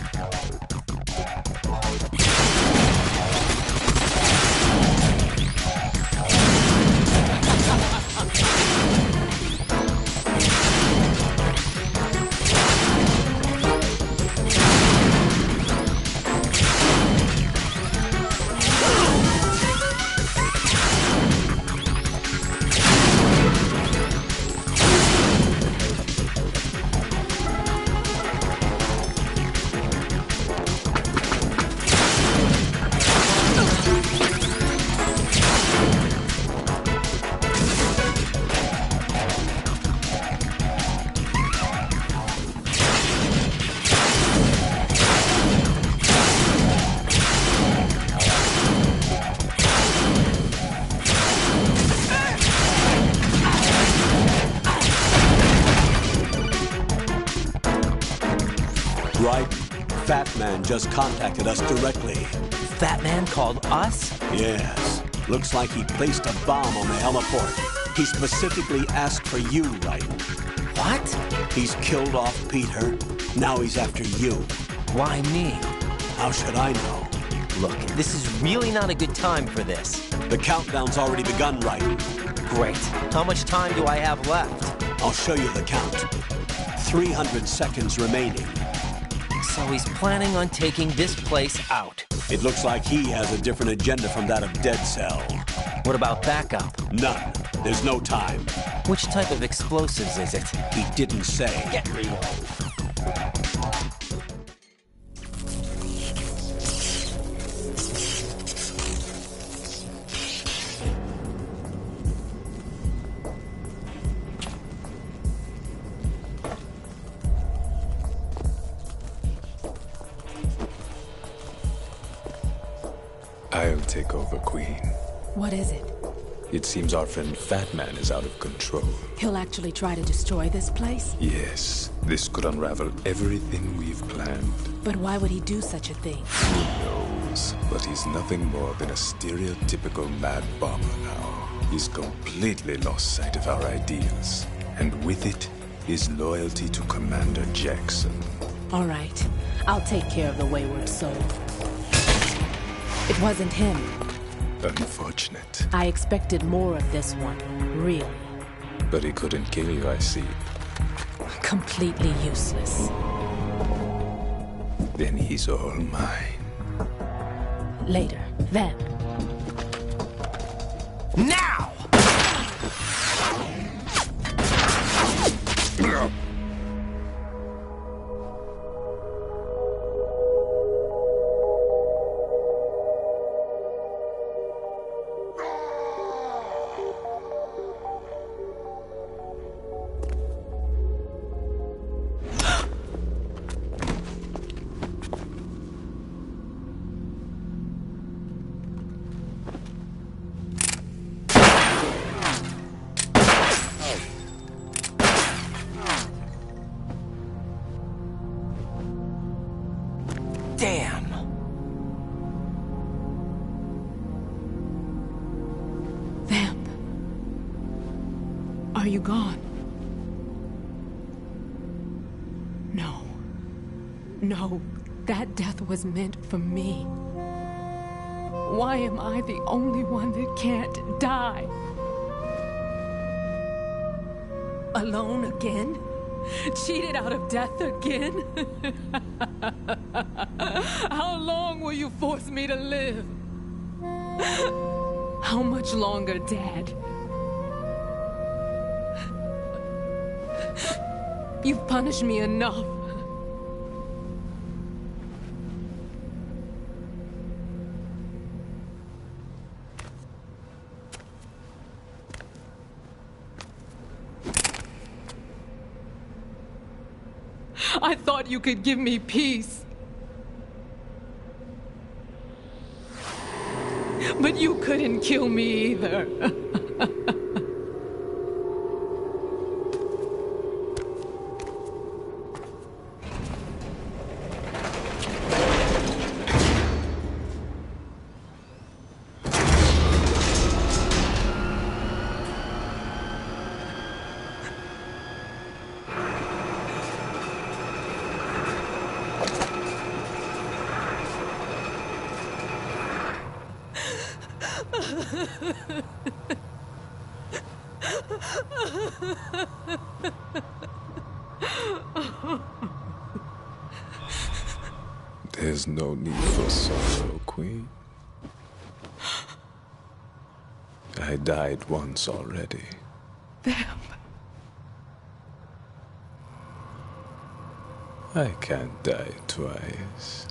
Right? Fat Man just contacted us directly. Fat Man called us? Yes. Looks like he placed a bomb on the heliport. He specifically asked for you, Right? What? He's killed off Peter. Now he's after you. Why me? How should I know? Look, this is really not a good time for this. The countdown's already begun, Right? Great. How much time do I have left? I'll show you the count. 300 seconds remaining. So he's planning on taking this place out. It looks like he has a different agenda from that of Dead Cell. What about backup? None. There's no time. Which type of explosives is it? He didn't say. Get real. I'll take over, Queen. What is it? It seems our friend Fat Man is out of control. He'll actually try to destroy this place? Yes, this could unravel everything we've planned. But why would he do such a thing? Who knows? But he's nothing more than a stereotypical mad bomber now. He's completely lost sight of our ideals. And with it, his loyalty to Commander Jackson. All right. I'll take care of the wayward soul. It wasn't him. Unfortunate. I expected more of this one, really. But he couldn't kill you, I see. Completely useless. Then he's all mine. Later, then. Now! Damn! Vamp. Are you gone? No. No, that death was meant for me. Why am I the only one that can't die? Alone again? Cheated out of death again? How long will you force me to live? How much longer, Dad? You've punished me enough. I thought you could give me peace. But you couldn't kill me either. There's no need for sorrow, Queen. I died once already. Vamp. I can't die twice.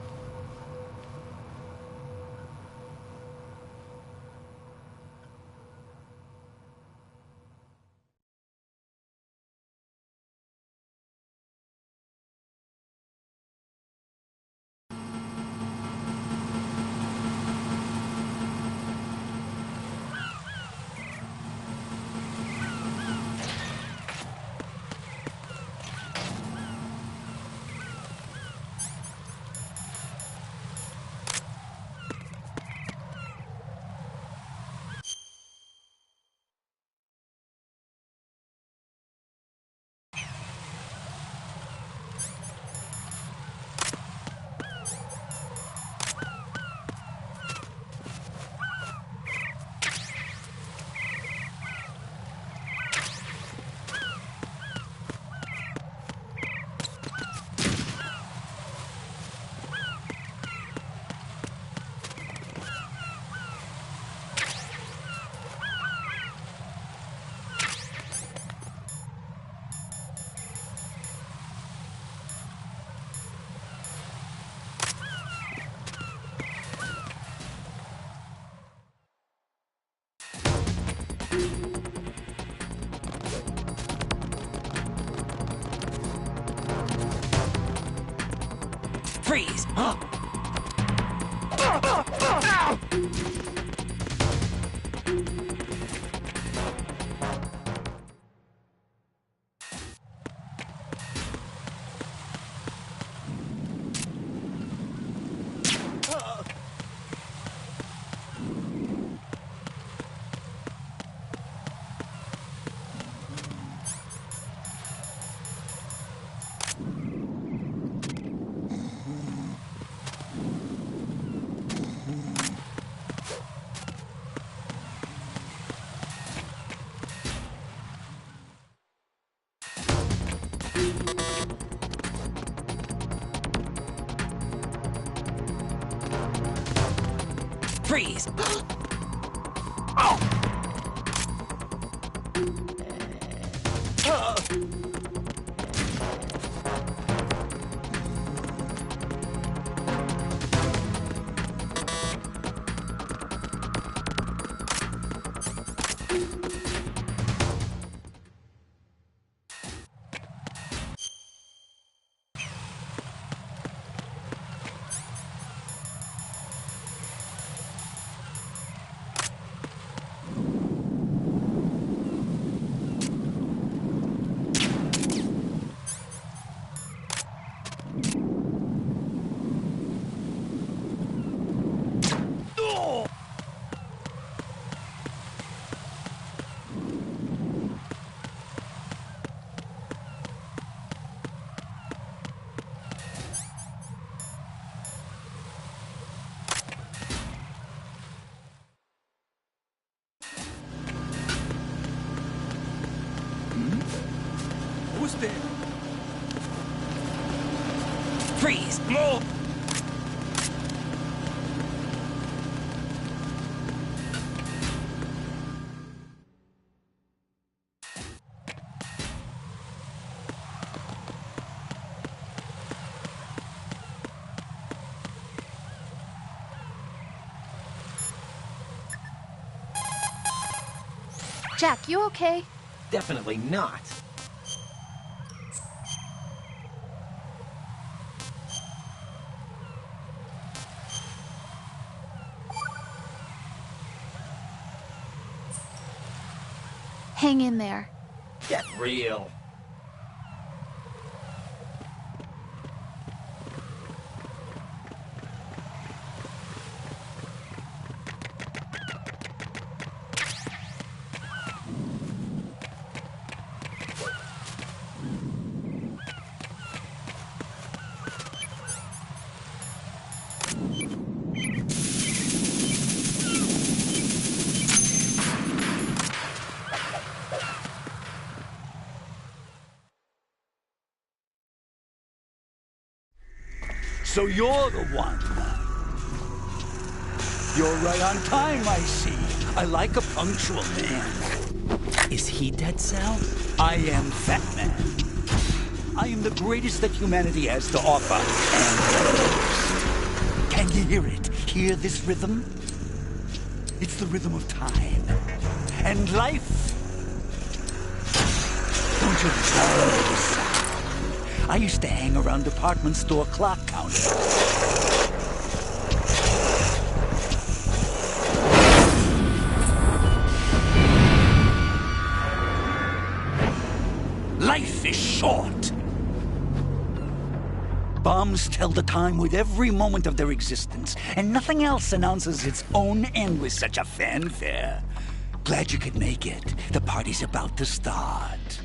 Freeze! Freeze! Who's there? Freeze! Move! Jack, you okay? Definitely not. Hang in there. Get real. So you're the one. You're right on time, I see. I like a punctual man. Is he Dead Cell? I am Fat Man. I am the greatest that humanity has to offer, and the most. Can you hear it? Hear this rhythm? It's the rhythm of time. And life. Don't you love this sound? I used to hang around department store clock counters. Life is short. Bombs tell the time with every moment of their existence, and nothing else announces its own end with such a fanfare. Glad you could make it. The party's about to start.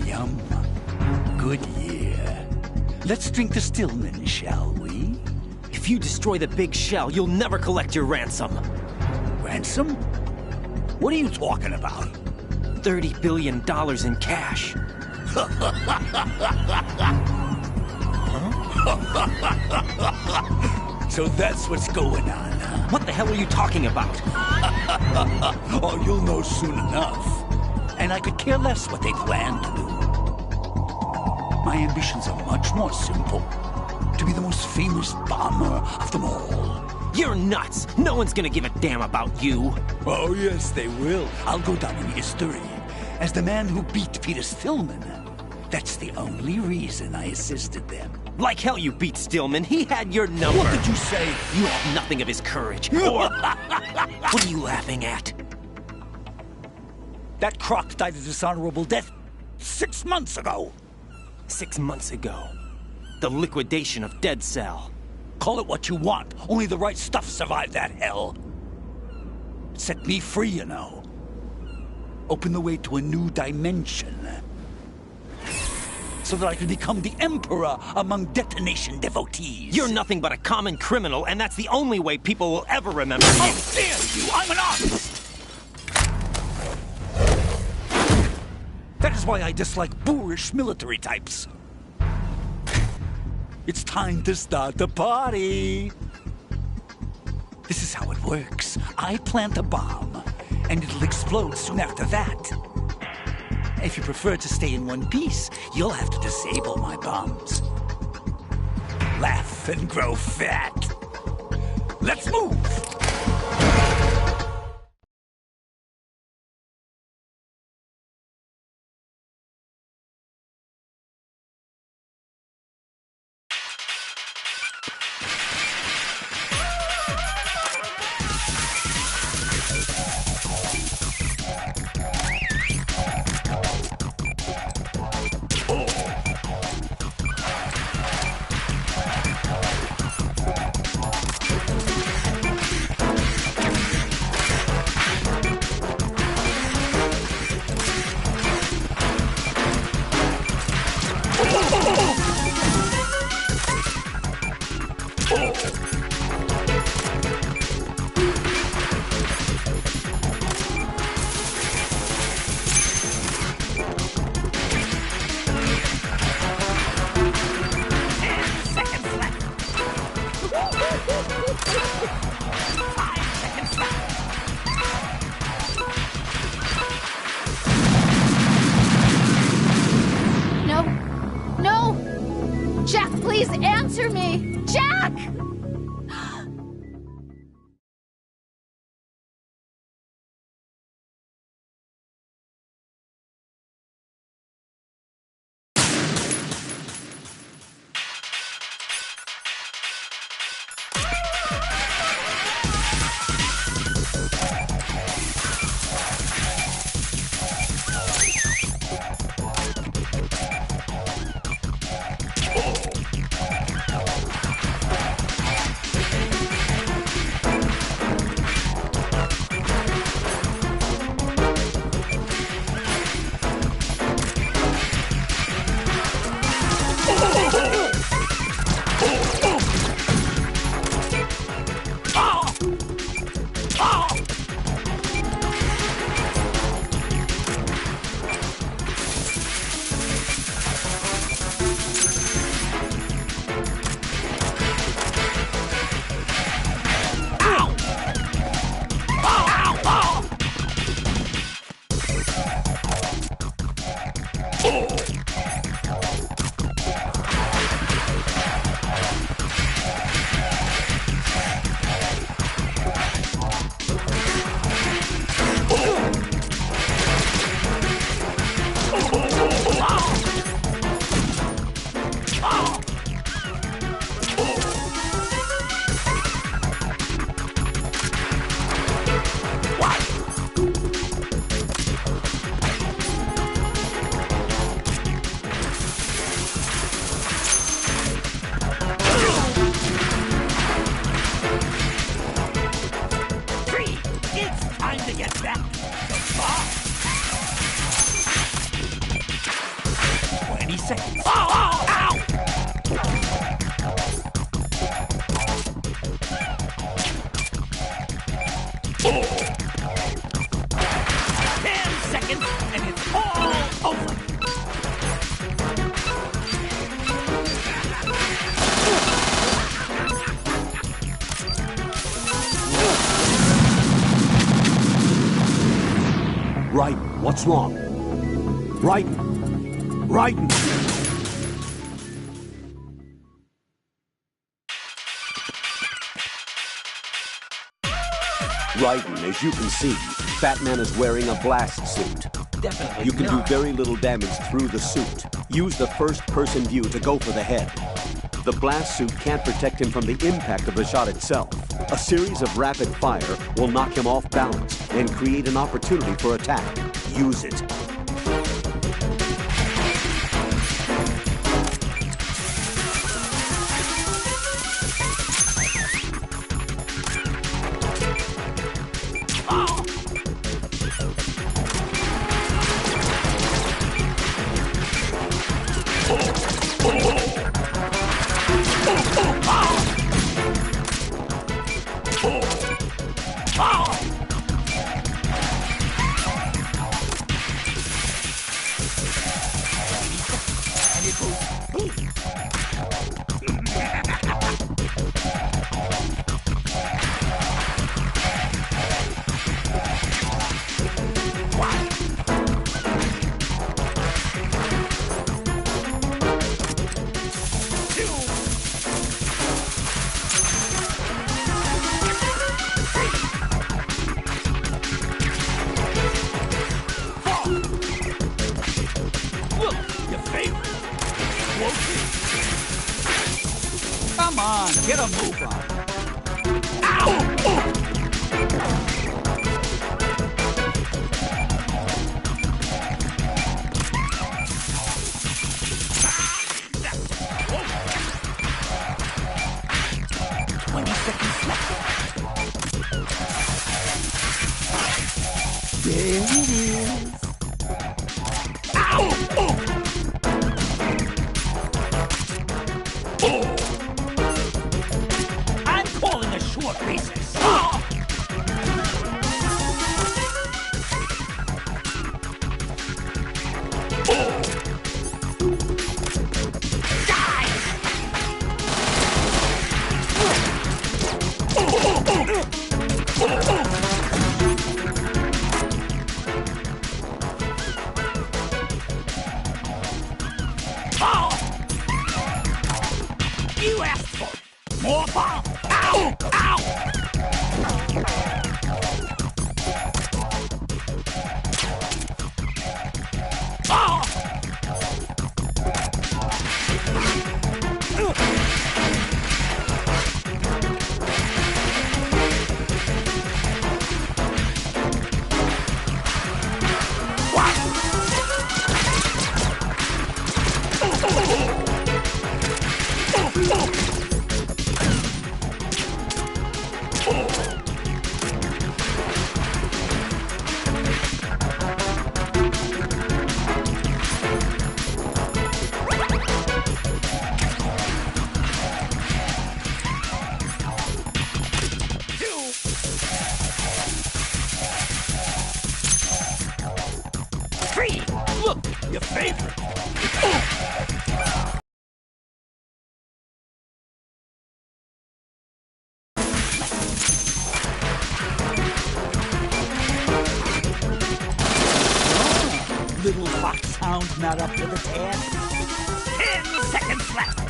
Yum. Good year. Let's drink to Stillman, shall we? If you destroy the big shell, you'll never collect your ransom. Ransom? What are you talking about? $30 billion in cash. So that's what's going on, huh? What the hell are you talking about? Oh, you'll know soon enough. And I could care less what they plan to do. My ambitions are much more simple. To be the most famous bomber of them all. You're nuts! No one's gonna give a damn about you. Oh, yes, they will. I'll go down in history as the man who beat Peter Stillman. That's the only reason I assisted them. Like hell you beat Stillman. He had your number. What did you say? You have nothing of his courage. Or... What are you laughing at? That croc died a dishonorable death 6 months ago. 6 months ago. The liquidation of Dead Cell. Call it what you want. Only the right stuff survived that hell. It set me free, you know. Opened the way to a new dimension. So that I could become the Emperor among detonation devotees. You're nothing but a common criminal, and that's the only way people will ever remember you. How dare you! I'm an artist! That is why I dislike boorish military types. It's time to start the party. This is how it works. I plant a bomb, and it'll explode soon after that. If you prefer to stay in one piece, you'll have to disable my bombs. Laugh and grow fat. Let's move! Answer me! Jack! back the bar. 20 seconds. Oh, oh, ow! 10 seconds, and it's all over. Right, what's wrong? Right, right. Raiden, as you can see, Batman is wearing a blast suit. Definitely You can not. do very little damage through the suit. Use the first-person view to go for the head. The blast suit can't protect him from the impact of the shot itself. A series of rapid fire will knock him off balance and create an opportunity for attack. Use it. Come on, get a move on. There it is. I'm calling a short recess. You asked for it. More bomb. Ow! Ow! Three! Look, your favorite! Little foxhound not up to the task. 10 seconds left!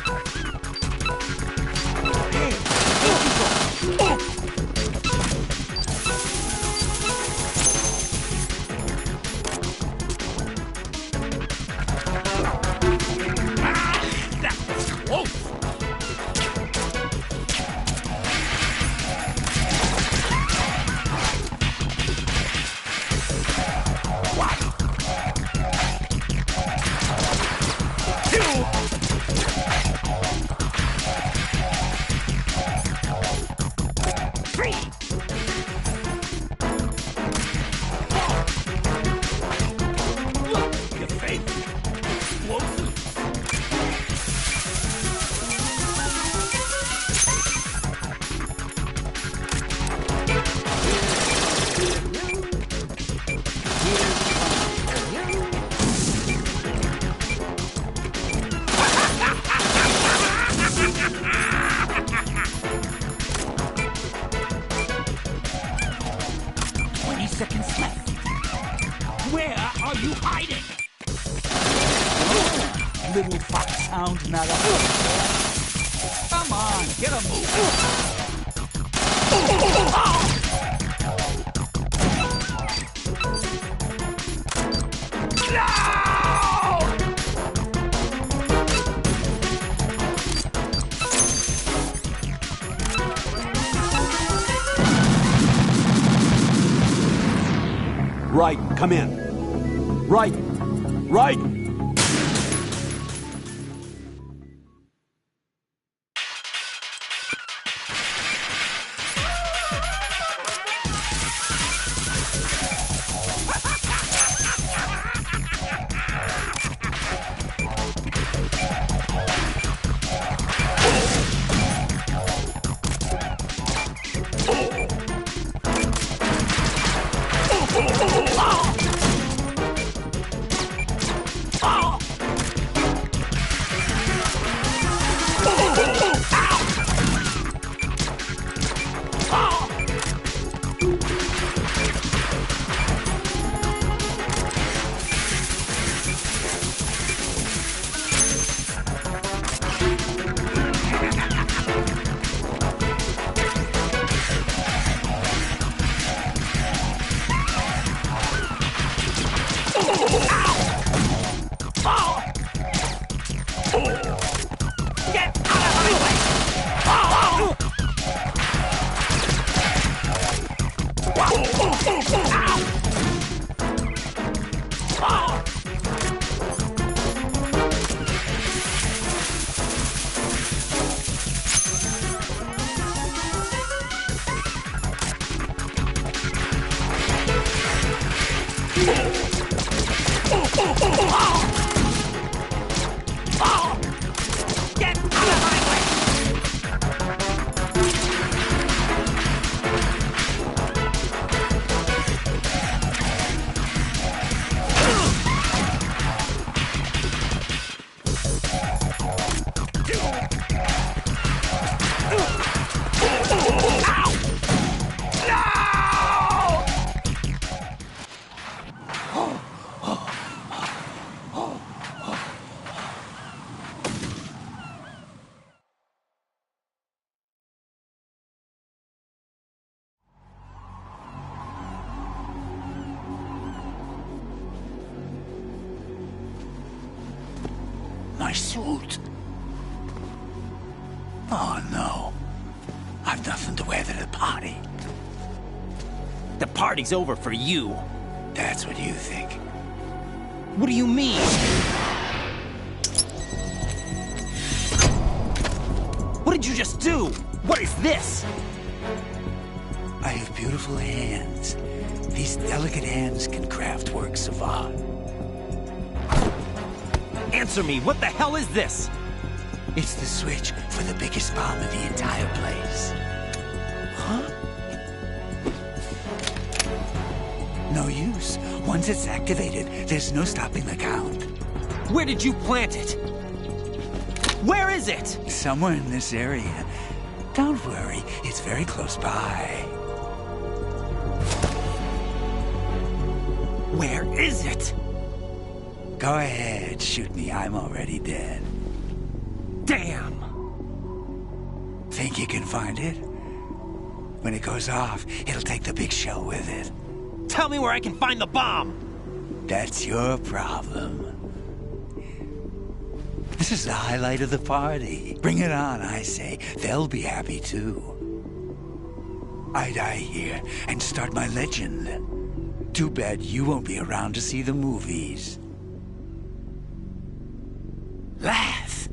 Hey, here we go. seconds left. Where are you hiding? Little foxhound nada. Come on, get a move. Right, come in. Right! Right! My suit. Oh, no. I've nothing to wear to the party. The party's over for you. That's what you think. What do you mean? What did you just do? What is this? I have beautiful hands. These delicate hands can craft works of art. Answer me, what the hell is this? It's the switch for the biggest bomb in the entire place. Huh? No use. Once it's activated, there's no stopping the count. Where did you plant it? Where is it? Somewhere in this area. Don't worry, it's very close by. Where is it? Go ahead, shoot me. I'm already dead. Damn! Think you can find it? When it goes off, it'll take the big show with it. Tell me where I can find the bomb! That's your problem. This is the highlight of the party. Bring it on, I say. They'll be happy too. I die here and start my legend. Too bad you won't be around to see the movies. Laugh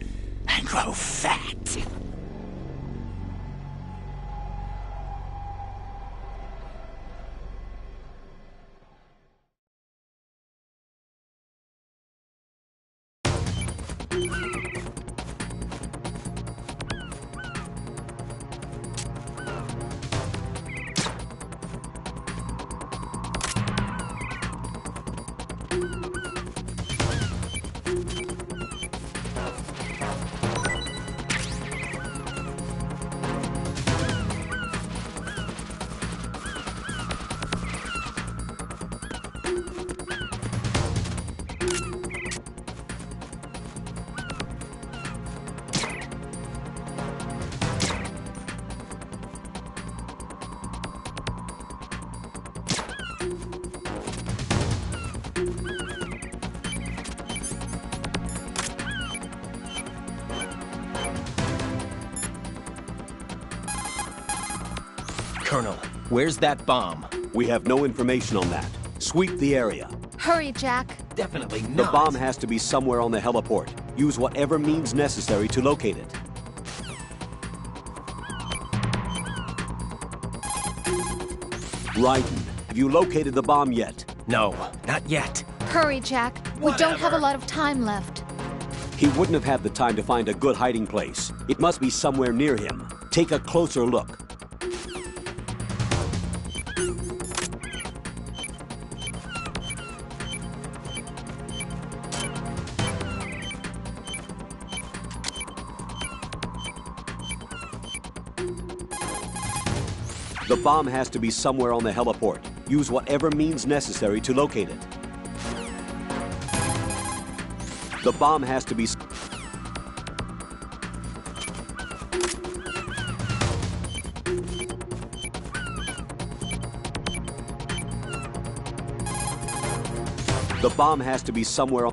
and grow fat. Colonel, where's that bomb? We have no information on that. Sweep the area. Hurry, Jack. Definitely The not. bomb has to be somewhere on the heliport. Use whatever means necessary to locate it. Raiden, have you located the bomb yet? No, not yet. Hurry, Jack. We don't have a lot of time left. He wouldn't have had the time to find a good hiding place. It must be somewhere near him. Take a closer look. The bomb has to be somewhere on the heliport. Use whatever means necessary to locate it. The bomb has to be... The bomb has to be somewhere...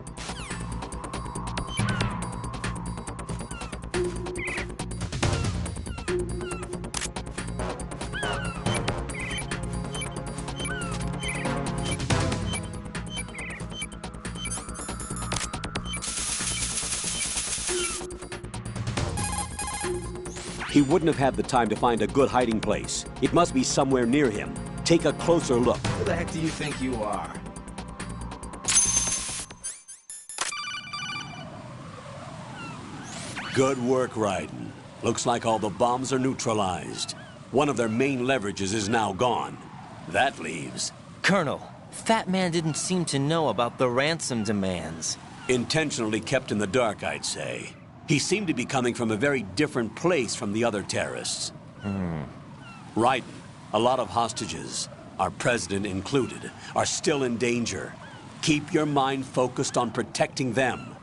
He wouldn't have had the time to find a good hiding place. It must be somewhere near him. Take a closer look. Who the heck do you think you are? Good work, Raiden. Looks like all the bombs are neutralized. One of their main leverages is now gone. That leaves... Colonel, Fat Man didn't seem to know about the ransom demands. Intentionally kept in the dark, I'd say. He seemed to be coming from a very different place from the other terrorists. Raiden, a lot of hostages, our president included, are still in danger. Keep your mind focused on protecting them.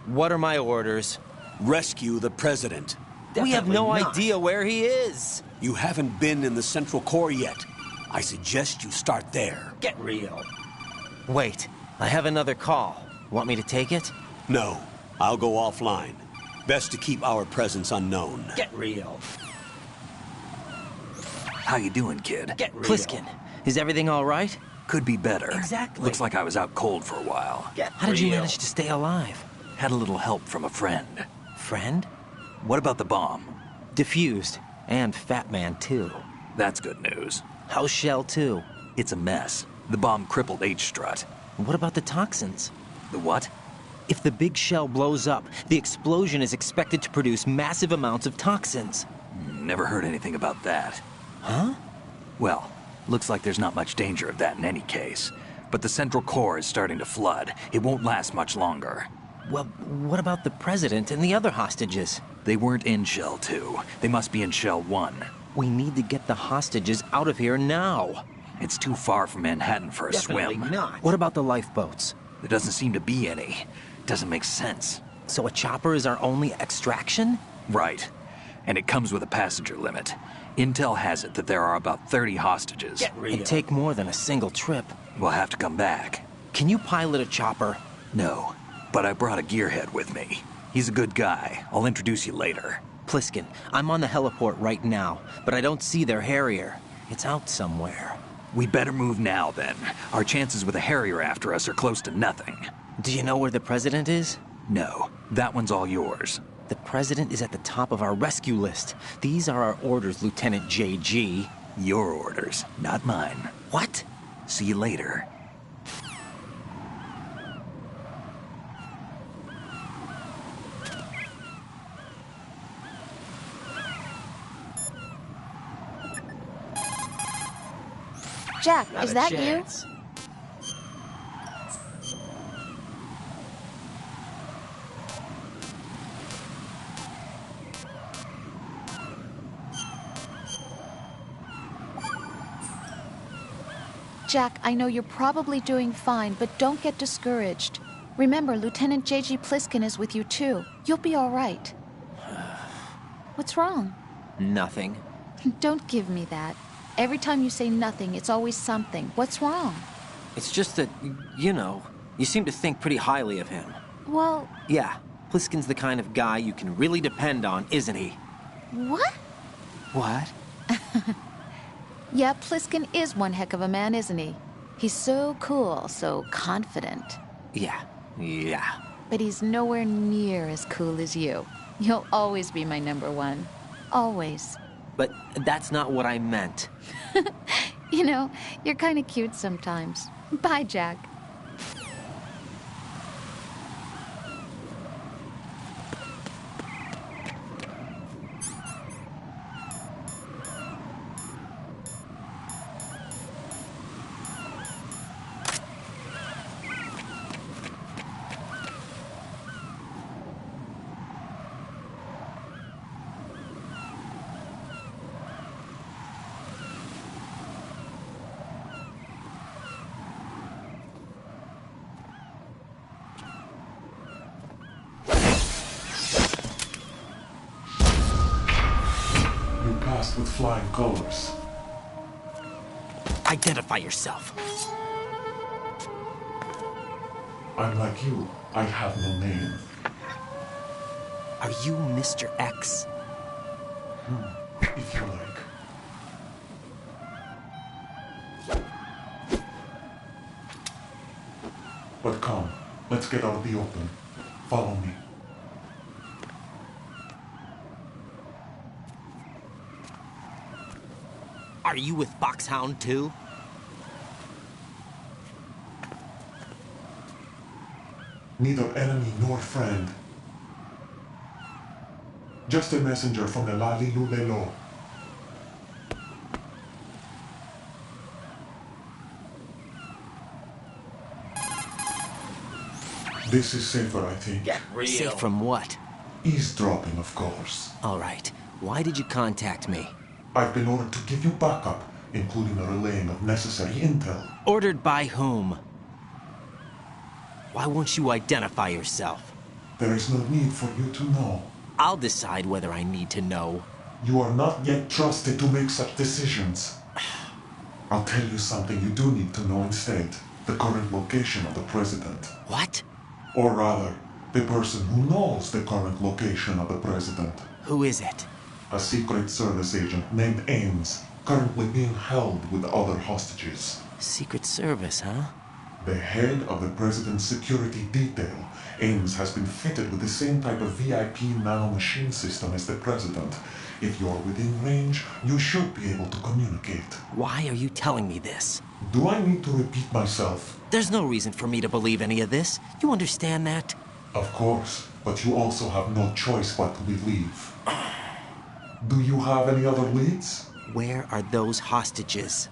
What are my orders? Rescue the president. We have no idea where he is. You haven't been in the Central Core yet. I suggest you start there. Get real. Wait, I have another call. Want me to take it? No, I'll go offline. Best to keep our presence unknown. Get real. How you doing, kid? Get real. Pliskin, is everything all right? Could be better. Exactly. Looks like I was out cold for a while. How did you manage to stay alive? Had a little help from a friend. Friend? What about the bomb? Diffused. And Fat Man, too. That's good news. How's Shell, too? It's a mess. The bomb crippled H-Strut. What about the toxins? The what? If the big shell blows up, the explosion is expected to produce massive amounts of toxins. Never heard anything about that. Huh? Well, looks like there's not much danger of that in any case. But the Central Core is starting to flood. It won't last much longer. Well, what about the president and the other hostages? They weren't in Shell 2. They must be in Shell 1. We need to get the hostages out of here now. It's too far from Manhattan for a Definitely swim. not. What about the lifeboats? There doesn't seem to be any. Doesn't make sense. So a chopper is our only extraction? Right. And it comes with a passenger limit. Intel has it that there are about 30 hostages. Get real. It'd take more than a single trip. We'll have to come back. Can you pilot a chopper? No, but I brought a gearhead with me. He's a good guy. I'll introduce you later. Pliskin, I'm on the heliport right now, but I don't see their Harrier. It's out somewhere. We'd better move now, then. Our chances with a Harrier after us are close to nothing. Do you know where the president is? No, that one's all yours. The president is at the top of our rescue list. These are our orders, Lieutenant JG. Your orders, not mine. What? See you later. Jack, is that you? Jack, I know you're probably doing fine, but don't get discouraged. Remember, Lieutenant J.G. Pliskin is with you too. You'll be all right. What's wrong? Nothing. Don't give me that. Every time you say nothing, it's always something. What's wrong? It's just that, you know, you seem to think pretty highly of him. Well... Yeah, Pliskin's the kind of guy you can really depend on, isn't he? What? What? Yeah, Pliskin is one heck of a man, isn't he? He's so cool, so confident. Yeah. But he's nowhere near as cool as you. You'll always be my number one. Always. But that's not what I meant. You know, you're kind of cute sometimes. Bye, Jack. With flying colors. Identify yourself. I'm like you. I have no name. Are you Mr. X? If you like. But come, let's get out of the open. Follow me. Are you with Foxhound too? Neither enemy nor friend. Just a messenger from the Lali Lulelo. This is safer, I think. Get real. Safe from what? Eavesdropping, of course. All right. Why did you contact me? I've been ordered to give you backup, including the relaying of necessary intel. Ordered by whom? Why won't you identify yourself? There is no need for you to know. I'll decide whether I need to know. You are not yet trusted to make such decisions. I'll tell you something you do need to know instead. The current location of the president. What? Or rather, the person who knows the current location of the president. Who is it? A Secret Service agent named Ames, currently being held with other hostages. Secret Service, huh? The head of the president's security detail, Ames has been fitted with the same type of VIP nanomachine system as the president. If you're within range, you should be able to communicate. Why are you telling me this? Do I need to repeat myself? There's no reason for me to believe any of this. You understand that? Of course, but you also have no choice but to believe. Do you have any other leads? Where are those hostages?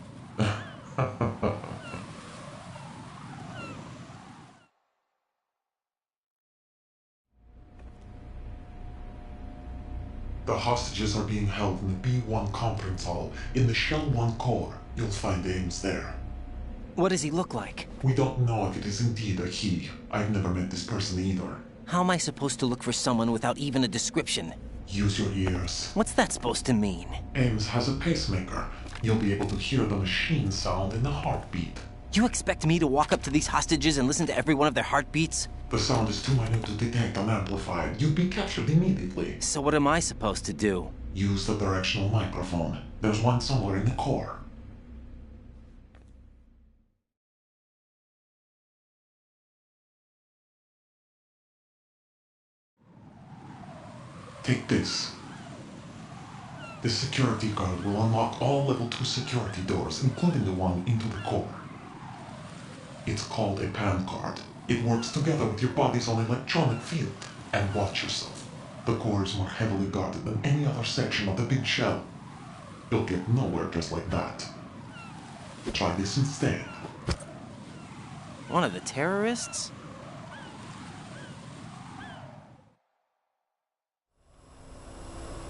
The hostages are being held in the B1 conference hall in the Shell 1 core. You'll find Ames there. What does he look like? We don't know if it is indeed a he. I've never met this person either. How am I supposed to look for someone without even a description? Use your ears. What's that supposed to mean? Ames has a pacemaker. You'll be able to hear the machine sound in the heartbeat. You expect me to walk up to these hostages and listen to every one of their heartbeats? The sound is too minute to detect unamplified. You'd be captured immediately. So what am I supposed to do? Use the directional microphone. There's one somewhere in the core. Take this. This security card will unlock all level 2 security doors, including the one into the core. It's called a PAN card. It works together with your body's own electronic field. And watch yourself. The core is more heavily guarded than any other section of the big shell. You'll get nowhere just like that. Try this instead. One of the terrorists?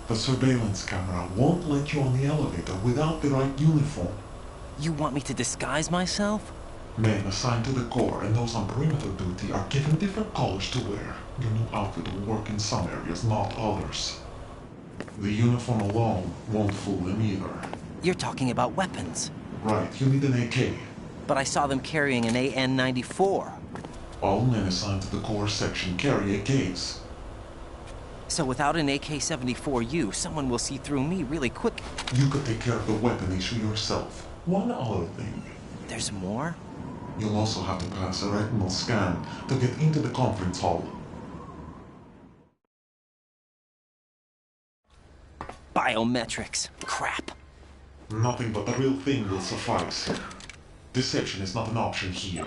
The surveillance camera won't let you on the elevator without the right uniform. You want me to disguise myself? Men assigned to the core and those on perimeter duty are given different colors to wear. Your new outfit will work in some areas, not others. The uniform alone won't fool them either. You're talking about weapons. Right, you need an AK. But I saw them carrying an AN-94. All men assigned to the core section carry AKs. So without an AK-74U, someone will see through me really quick. You could take care of the weapon issue yourself. One other thing. There's more? You'll also have to pass a retinal scan to get into the conference hall. Biometrics. Crap. Nothing but the real thing will suffice. Deception is not an option here.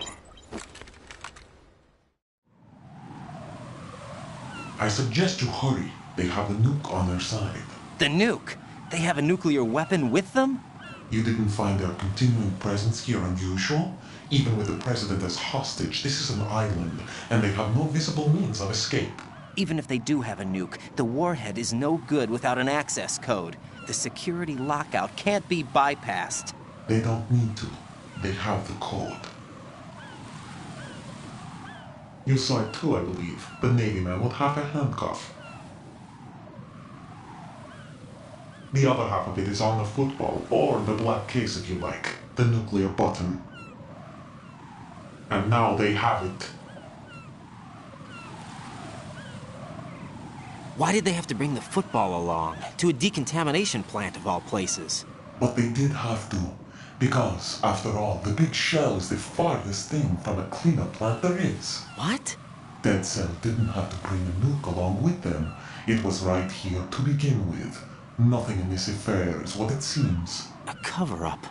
I suggest you hurry. They have the nuke on their side. The nuke? They have a nuclear weapon with them? You didn't find their continuing presence here unusual? Even with the president as hostage, this is an island, and they have no visible means of escape. Even if they do have a nuke, the warhead is no good without an access code. The security lockout can't be bypassed. They don't need to. They have the code. You saw it too, I believe. The Navy man would have a handcuff. The other half of it is on the football, or the black case if you like. The nuclear button. And now they have it. Why did they have to bring the football along? To a decontamination plant of all places. But they did have to. Because, after all, the big shell is the farthest thing from a cleanup plant there is. What? Dead Cell didn't have to bring a nuke along with them. It was right here to begin with. Nothing in this affair is what it seems. A cover-up?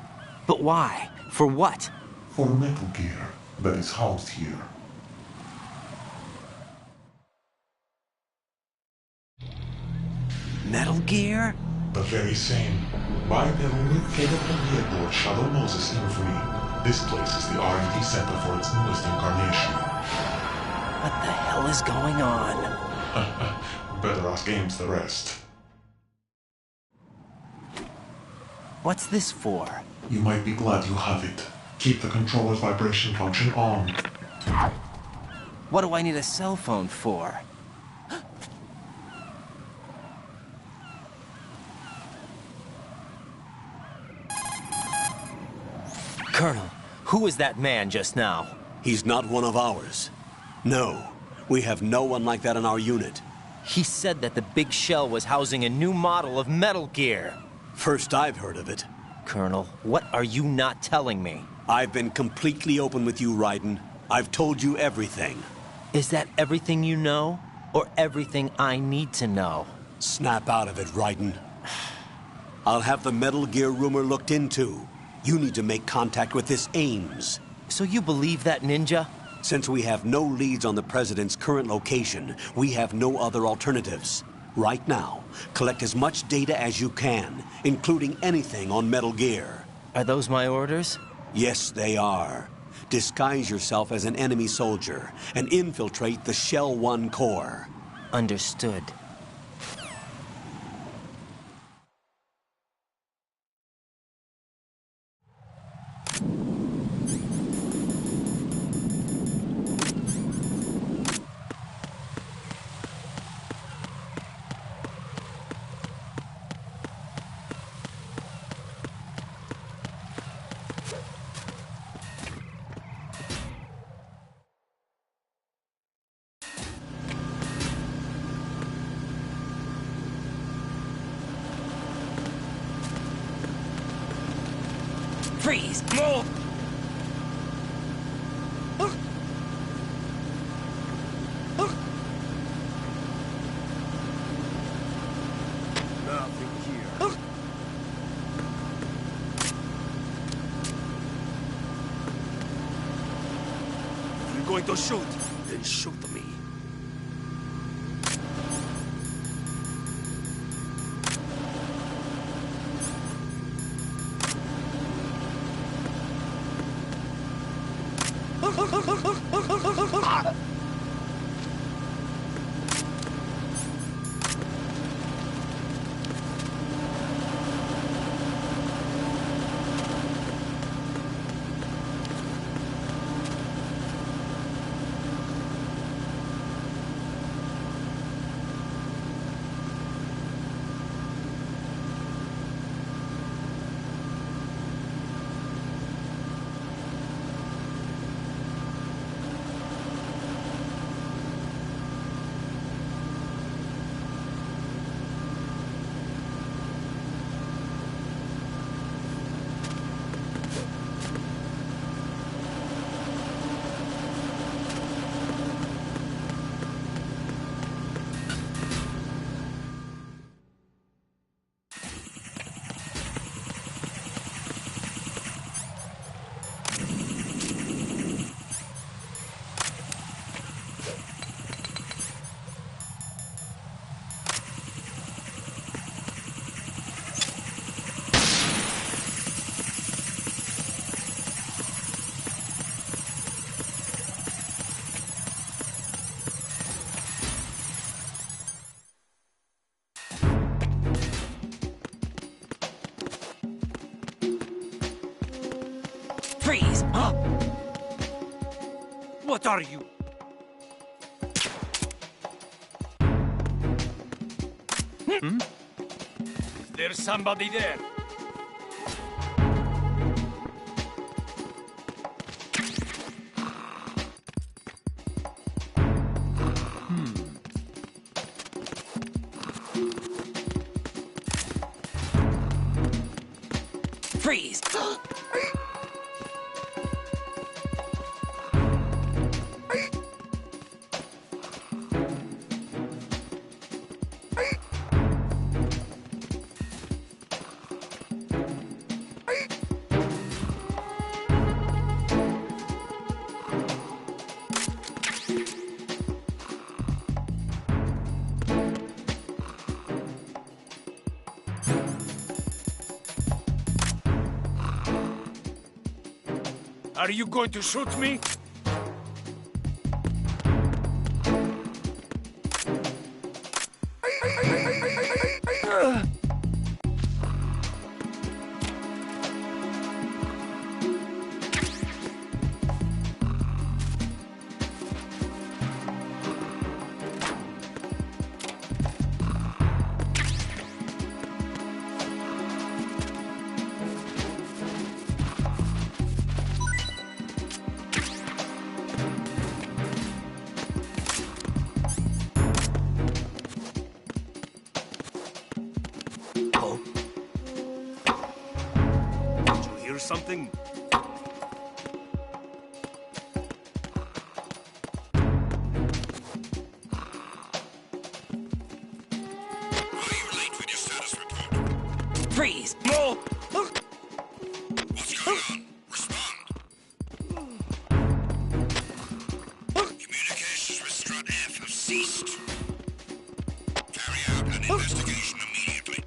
But why? For what? For Metal Gear that is housed here. Metal Gear? The very same. Bipedal nuke-capable vehicle Shadow Moses Infamy. This place is the R&D center for its newest incarnation. What the hell is going on? Better ask Ames the rest. What's this for? You might be glad you have it. Keep the controller's vibration function on. What do I need a cell phone for? Colonel, who was that man just now? He's not one of ours. No, we have no one like that in our unit. He said that the big shell was housing a new model of Metal Gear. First I've heard of it. Colonel, what are you not telling me? I've been completely open with you, Raiden. I've told you everything. Is that everything you know? Or everything I need to know? Snap out of it, Raiden. I'll have the Metal Gear rumor looked into. You need to make contact with this Ames. So you believe that ninja? Since we have no leads on the President's current location, we have no other alternatives. Right now, collect as much data as you can, including anything on Metal Gear. Are those my orders? Yes, they are. Disguise yourself as an enemy soldier and infiltrate the Shell 1 core. Understood. Freeze! Move! Nothing here. If you're going to shoot, then shoot me. Huh? What are you? Hmm? Is there somebody there? Freeze! Are you going to shoot me? Something? Freeze! No! What's going on? Respond. Communications with Strut F have ceased. Carry out an investigation immediately.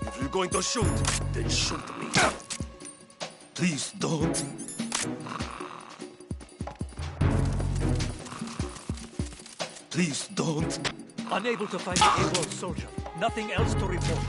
If you're going to shoot, then shoot me. Please don't. Please don't. Unable to find the able soldier. Nothing else to report.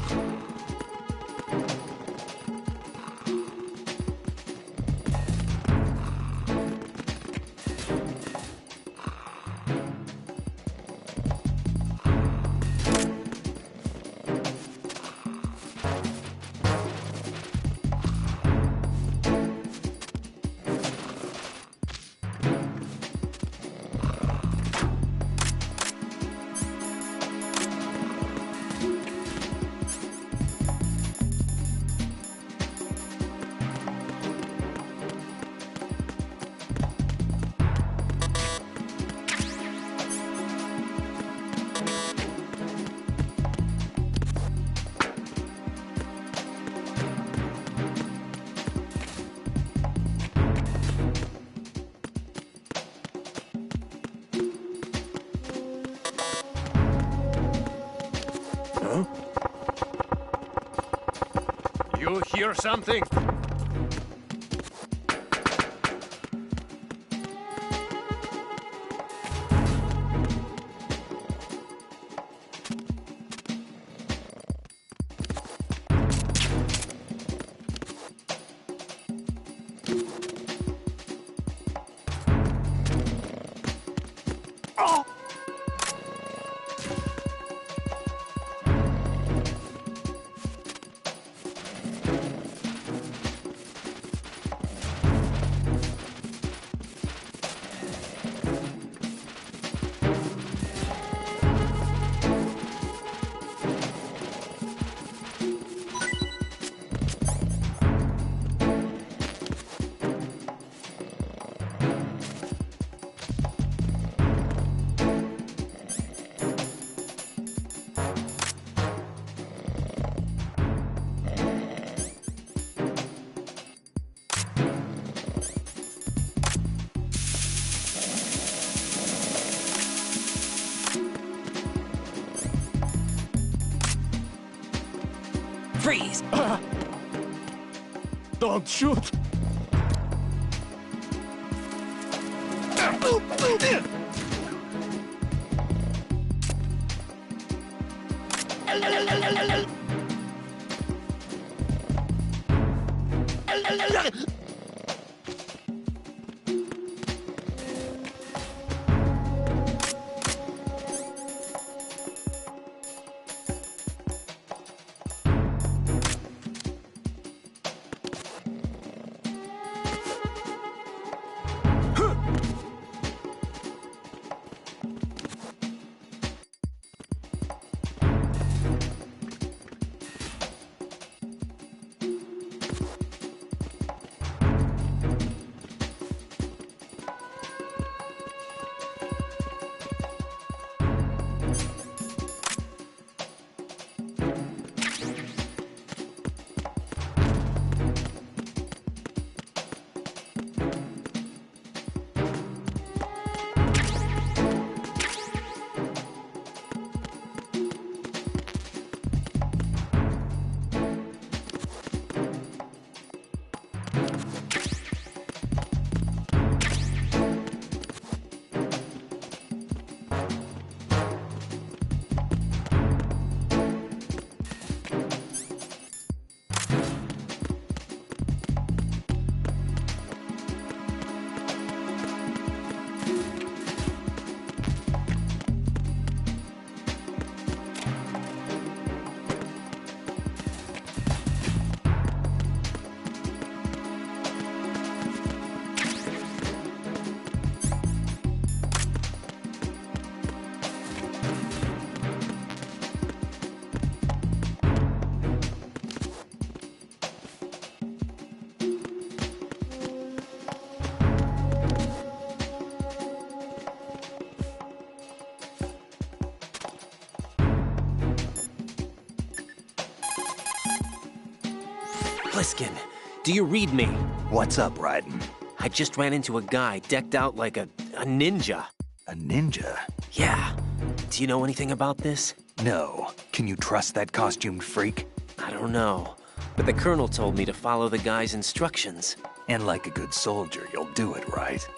You hear something? Freeze! Don't shoot! Pliskin, do you read me? What's up, Raiden? I just ran into a guy decked out like a ninja. A ninja? Yeah. Do you know anything about this? No. Can you trust that costumed freak? I don't know. But the colonel told me to follow the guy's instructions. And like a good soldier, you'll do it, right?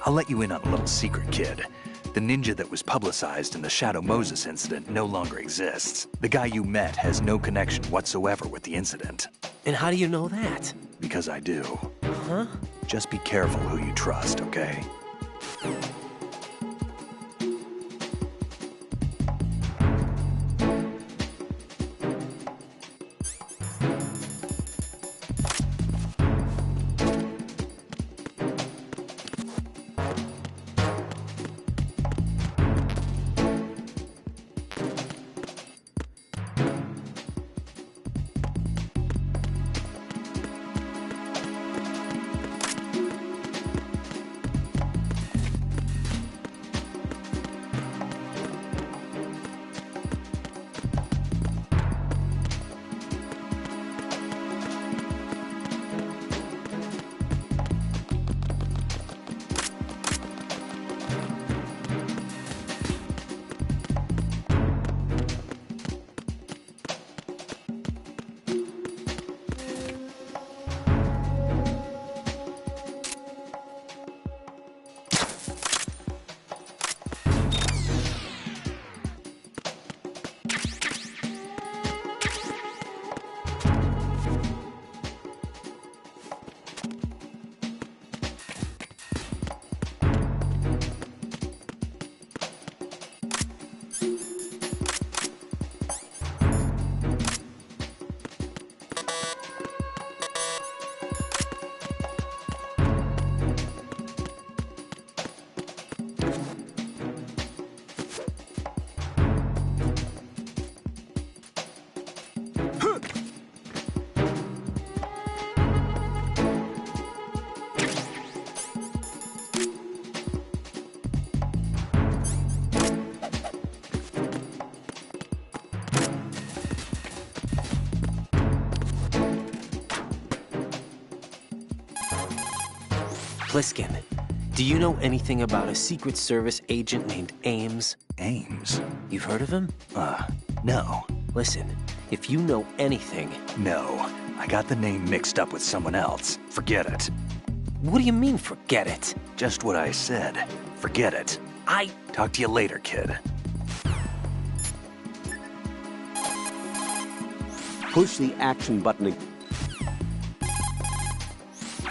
I'll let you in on a little secret, kid. The ninja that was publicized in the Shadow Moses incident no longer exists. The guy you met has no connection whatsoever with the incident. And how do you know that? Because I do. Huh? Just be careful who you trust, okay? Pliskin, do you know anything about a Secret Service agent named Ames? Ames? You've heard of him? No. Listen, if you know anything... No. I got the name mixed up with someone else. Forget it. What do you mean, forget it? Just what I said. Forget it. Talk to you later, kid. Push the action button.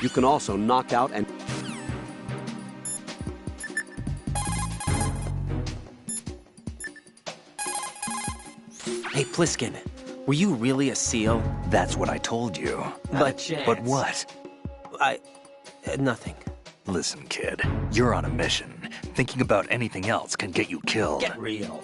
You can also knock out and... Hey, Pliskin, were you really a SEAL? That's what I told you. But what? Nothing. Listen, kid, you're on a mission. Thinking about anything else can get you killed. Get real.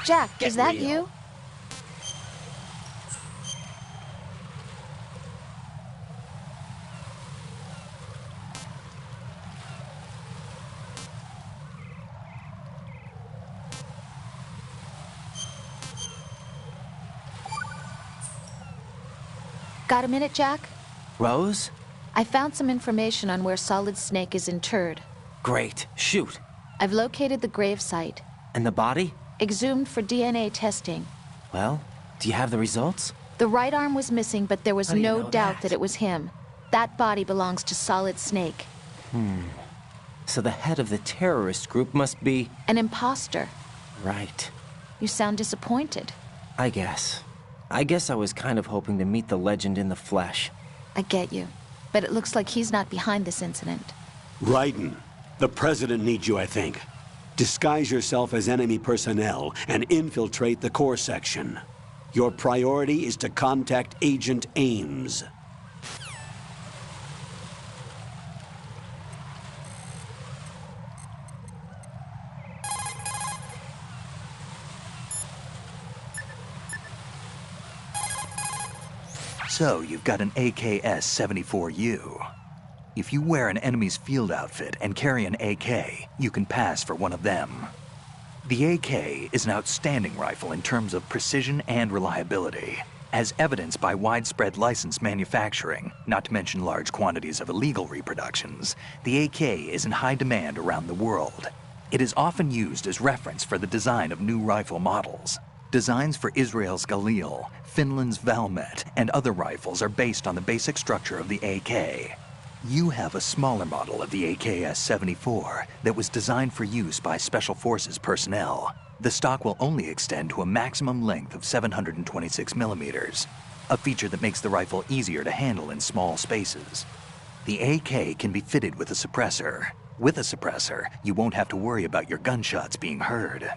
Jack, is that you? Got a minute, Jack? Rose? I found some information on where Solid Snake is interred. Great. Shoot. I've located the gravesite. And the body? Exhumed for DNA testing. Well, do you have the results? The right arm was missing, but there was How do you no know doubt that it was him. That body belongs to Solid Snake. So the head of the terrorist group must be... An imposter. Right. You sound disappointed. I guess I was kind of hoping to meet the legend in the flesh. I get you. But it looks like he's not behind this incident. Raiden, the president needs you, I think. Disguise yourself as enemy personnel and infiltrate the core section. Your priority is to contact Agent Ames. So, you've got an AKS-74U. If you wear an enemy's field outfit and carry an AK, you can pass for one of them. The AK is an outstanding rifle in terms of precision and reliability, as evidenced by widespread licensed manufacturing, not to mention large quantities of illegal reproductions. The AK is in high demand around the world. It is often used as reference for the design of new rifle models. Designs for Israel's Galil, Finland's Valmet, and other rifles are based on the basic structure of the AK. You have a smaller model of the AKS-74 that was designed for use by Special Forces personnel. The stock will only extend to a maximum length of 726 millimeters, a feature that makes the rifle easier to handle in small spaces. The AK can be fitted with a suppressor. With a suppressor, you won't have to worry about your gunshots being heard.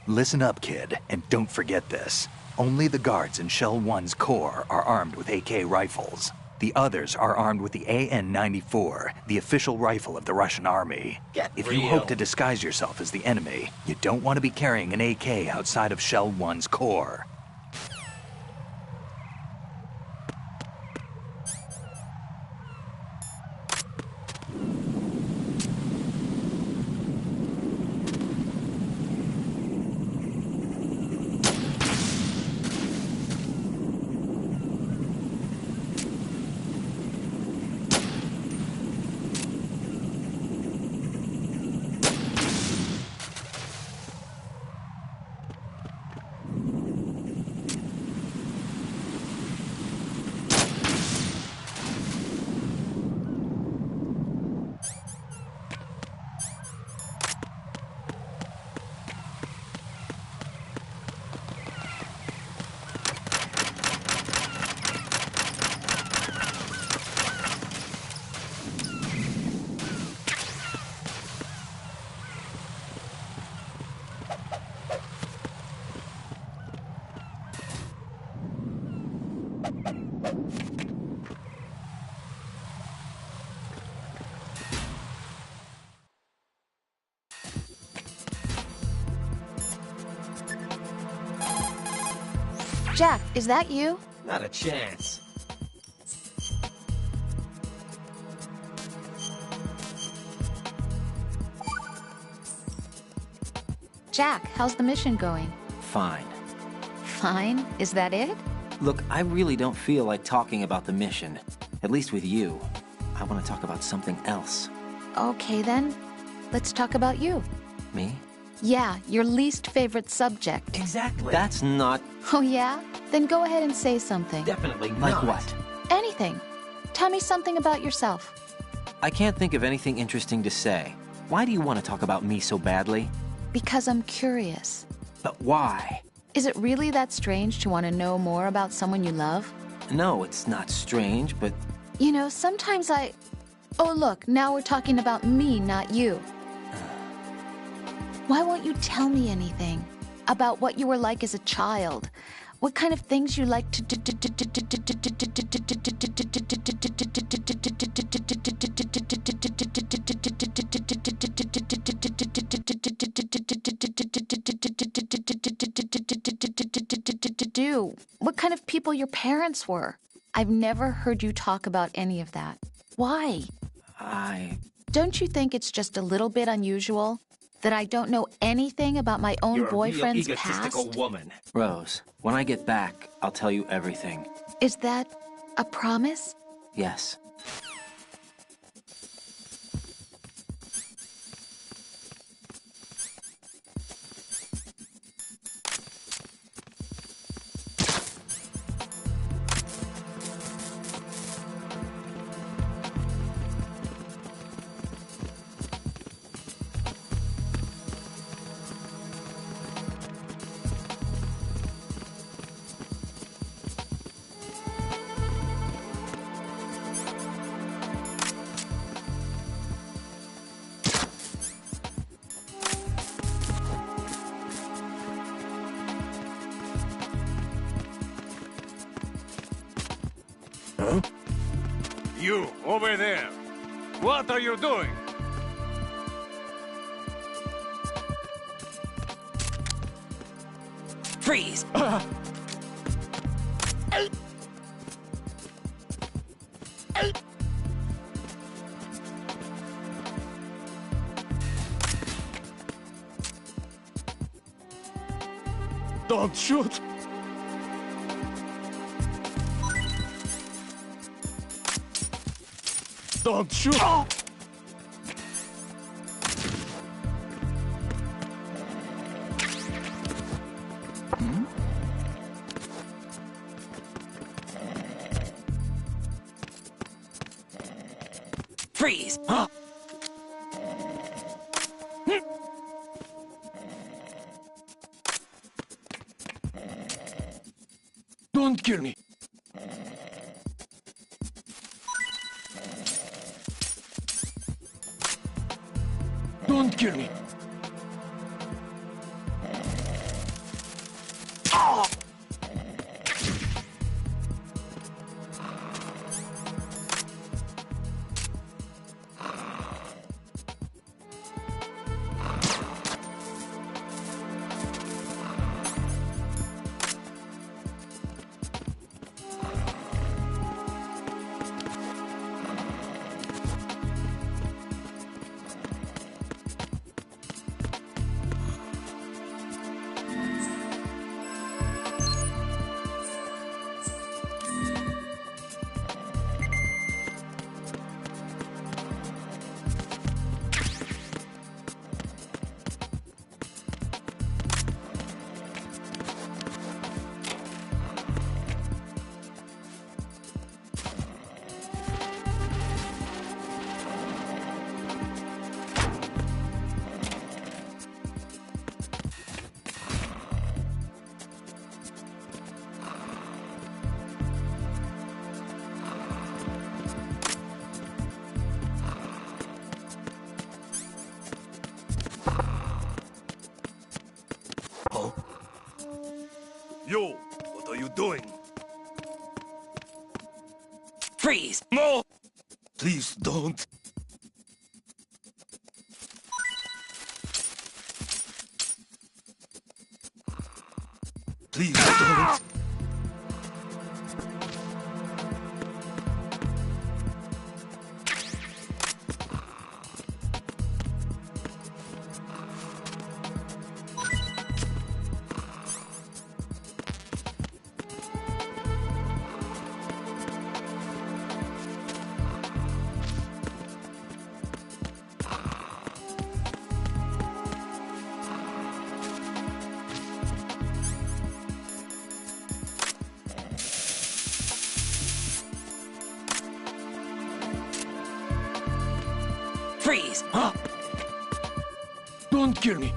Listen up, kid, and don't forget this. Only the guards in Shell 1's core are armed with AK rifles. The others are armed with the AN-94, the official rifle of the Russian army. If you hope to disguise yourself as the enemy, you don't want to be carrying an AK outside of Shell 1's core. Jack, is that you? Not a chance. Jack, how's the mission going? Fine. Fine? Is that it? Look, I really don't feel like talking about the mission. At least with you. I want to talk about something else. Okay then. Let's talk about you. Me? Yeah, your least favorite subject. Exactly. That's not... Oh yeah? Then go ahead and say something. Definitely not. Like what? Anything. Tell me something about yourself. I can't think of anything interesting to say. Why do you want to talk about me so badly? Because I'm curious. But why? Is it really that strange to want to know more about someone you love? No, it's not strange, but... You know, sometimes I... Oh, look, now we're talking about me, not you. Why won't you tell me anything? About what you were like as a child? What kind of things you like to do? What kind of people your parents were? I've never heard you talk about any of that. Why? Don't you think it's just a little bit unusual that I don't know anything about my own boyfriend's past? You're a real egotistical woman. Rose, when I get back, I'll tell you everything. Is that a promise? Yes. Huh? You, over there. What are you doing? Freeze! Don't shoot! Don't shoot! Oh. Freeze! Don't kill me! Don't kill me! Oh. You, what are you doing? Freeze! No! Please don't. Please don't. Freeze! Huh? Don't kill me.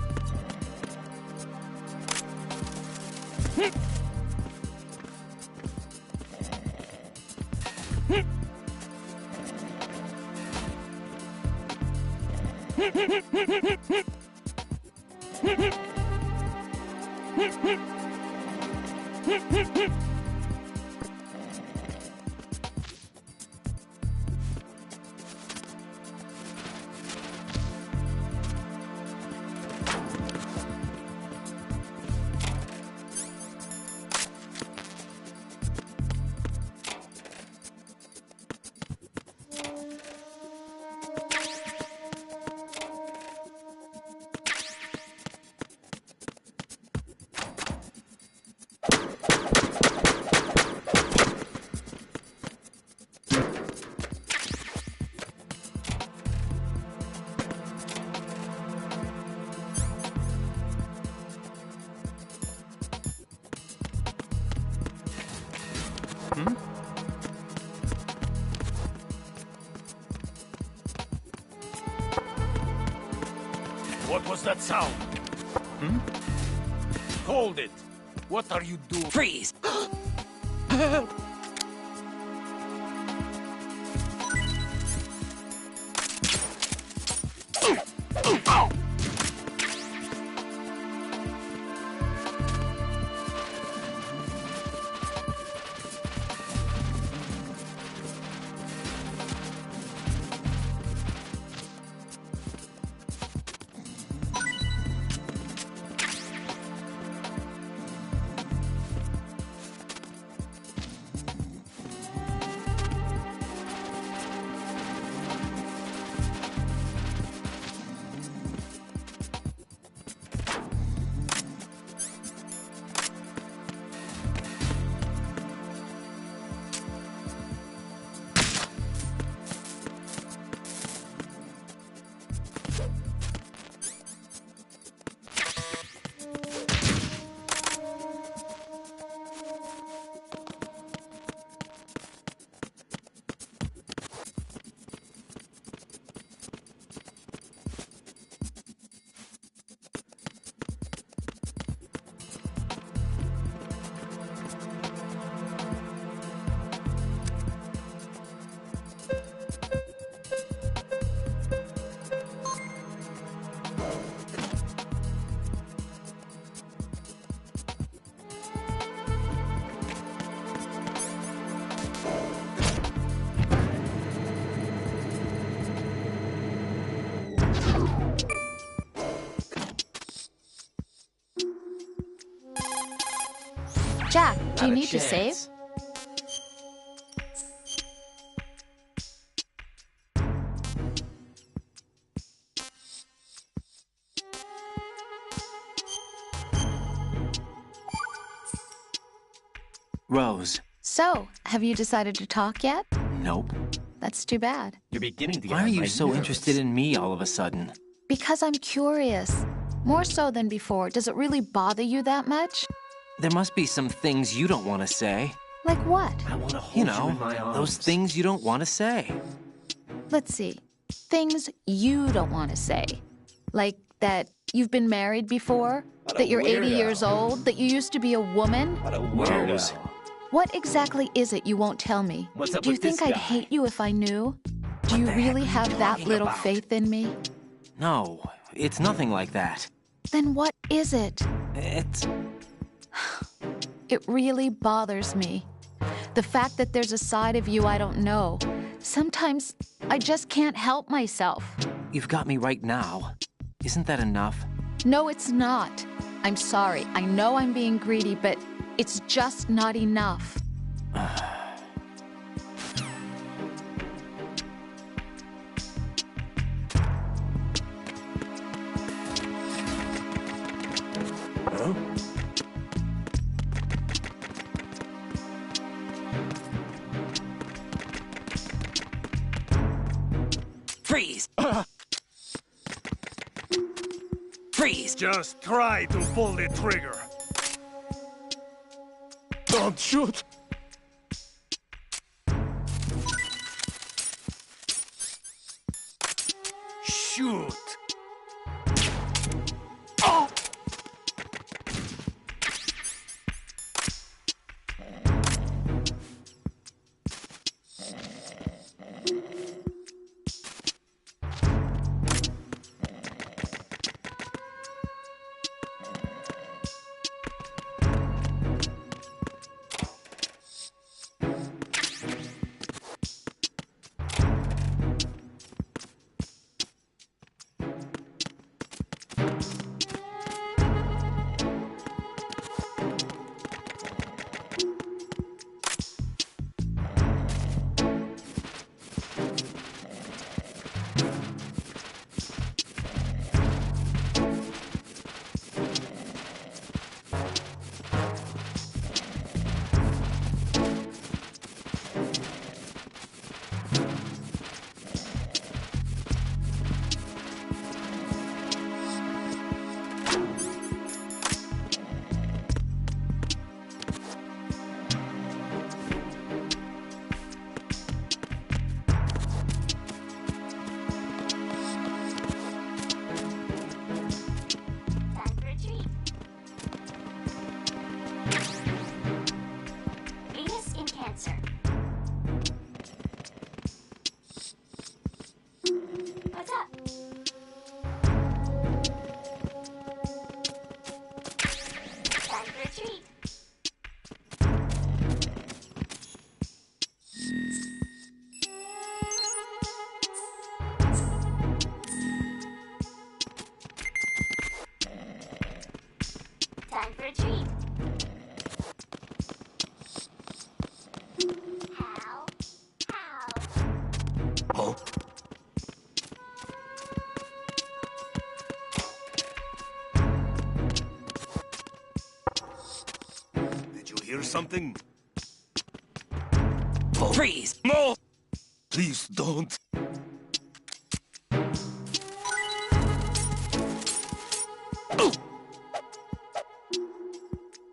What was that sound? Hmm? Hold it! What are you doing? Freeze! Help! Ow! Jack, do you need to save? Rose. So, have you decided to talk yet? Nope. That's too bad. You're beginning to get Why are you so interested in me all of a sudden? Because I'm curious. More so than before. Does it really bother you that much? There must be some things you don't want to say. Like what? I want to hold you in my arms. Those things you don't want to say. Let's see. Things you don't want to say. Like that you've been married before? That you're 80 years old? That you used to be a woman? What a weirdo. What exactly is it you won't tell me? What's up Do you with this think I'd guy? hate you if I knew? Do you really have that little faith in me? No, it's nothing like that. Then what is it? It's... It really bothers me. The fact that there's a side of you I don't know. Sometimes I just can't help myself. You've got me right now. Isn't that enough? No, it's not. I'm sorry. I know I'm being greedy, but it's just not enough. Huh? Freeze! Freeze! Just try to pull the trigger. Don't shoot! Hear something? Freeze! No! Please don't.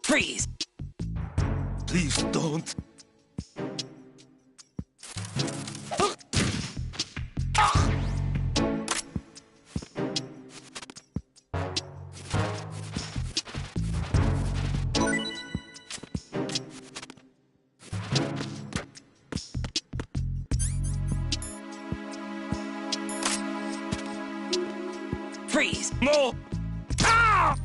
Freeze! Please don't. Freeze! No! Ah!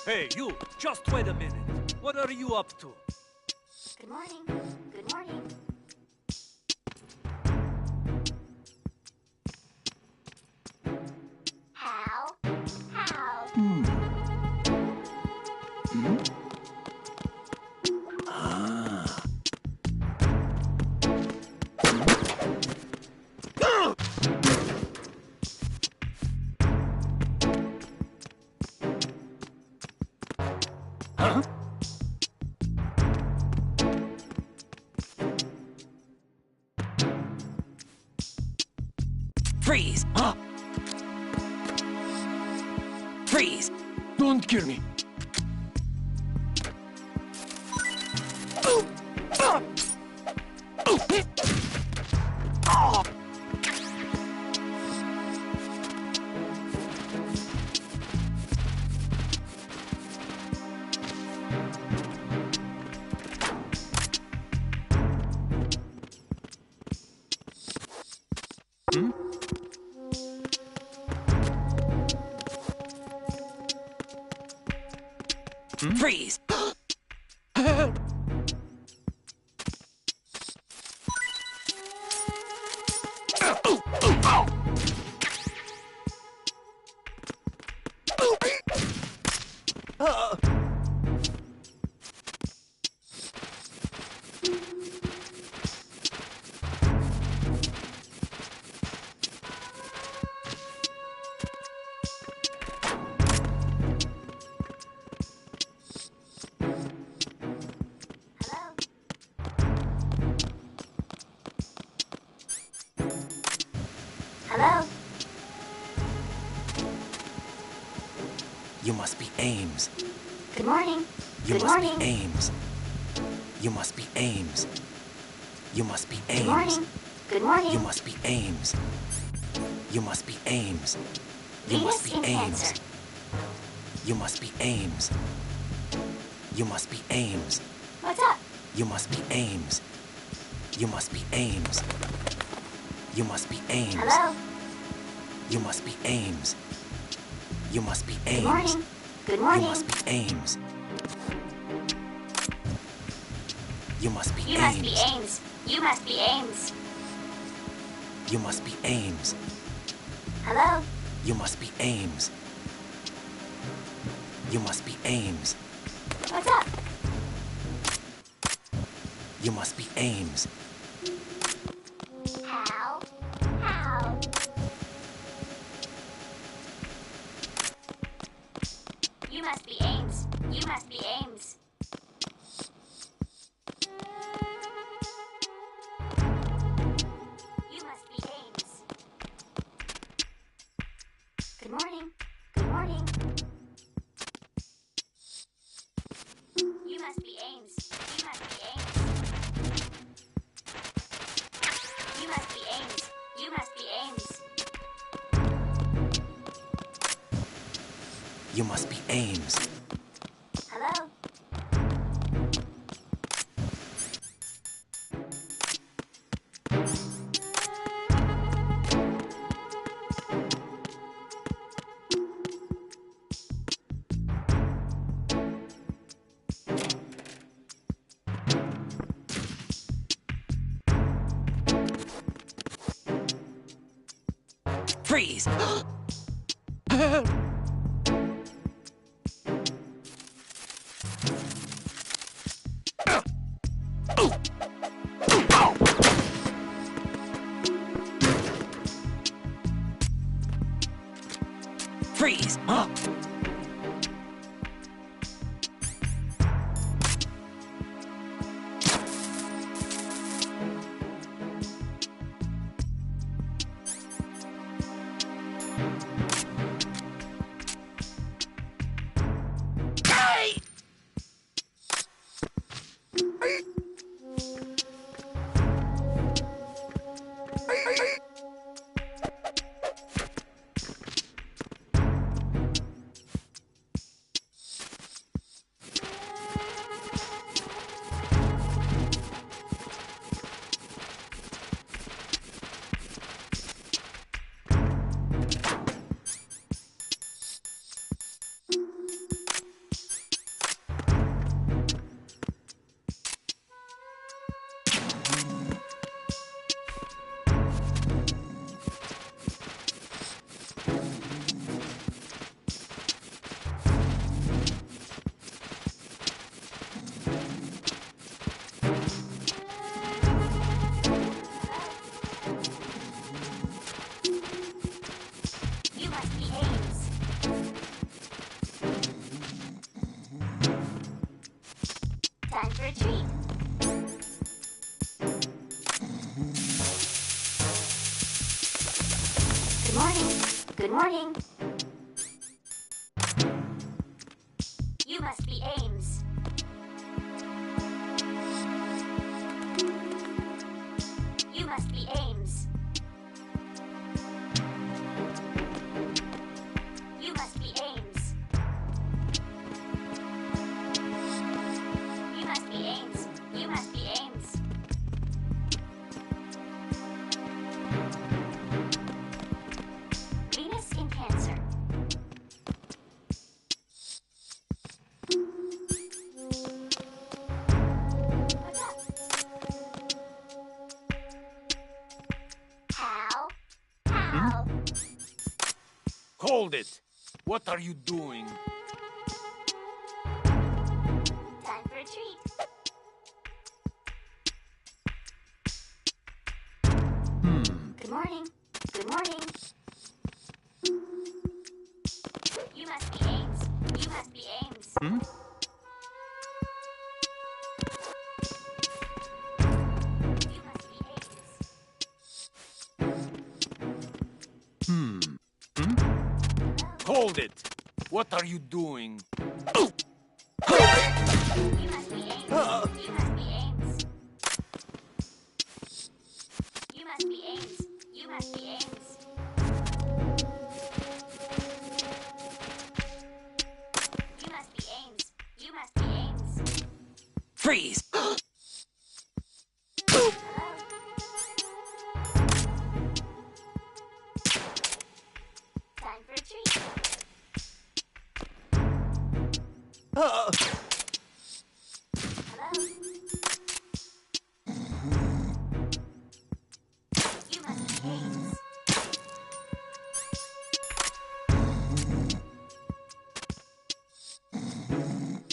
Hey, you! Just wait a minute. What are you up to? Good morning. Good morning. How? Huh? Freeze! Huh? Freeze! Don't kill me. Freeze! Good morning. You Good must morning. be Ames. You must be Ames. You must be Ames. Good morning. Good morning. You must be Ames. You must be Ames. You must be Venus in Ames. Cancer. You must be Ames. You must be Ames. What's up? You must be Ames. You must be Ames. You must be Ames. Hello? You must be Ames. You must be Good Ames. morning. Good You morning. must be Ames. You must be You must be Ames. Ames. You must be Ames. You must be Ames. Hello? You must be Ames. You must be Ames. What's up? You must be Ames. How? How? You must be Ames. You must be Ames. You must be Ames. Good morning. Good morning. You must be Ames. You must be Ames. You must be Ames. You must be Ames. You must be Ames. Hello? Freeze! Freeze! Huh? You must be Ames. Time for a treat. Good morning. Good morning. You must be Ames. You must be Ames. You must be Ames. You must be Ames. You must be Ames. Venus in Cancer. What's up? How? How? Hold it! What are you doing? Time for a treat. Good morning. Good morning. You must be Ames. You must be Ames. Hmm? You must be Ames. Hold it! What are you doing? You must be Ames. You must be Ames. You must be Ames. You must be Ames. You must be Ames. You must be Ames. Freeze! Time for a treat. Uh. Hello? You must be Ames.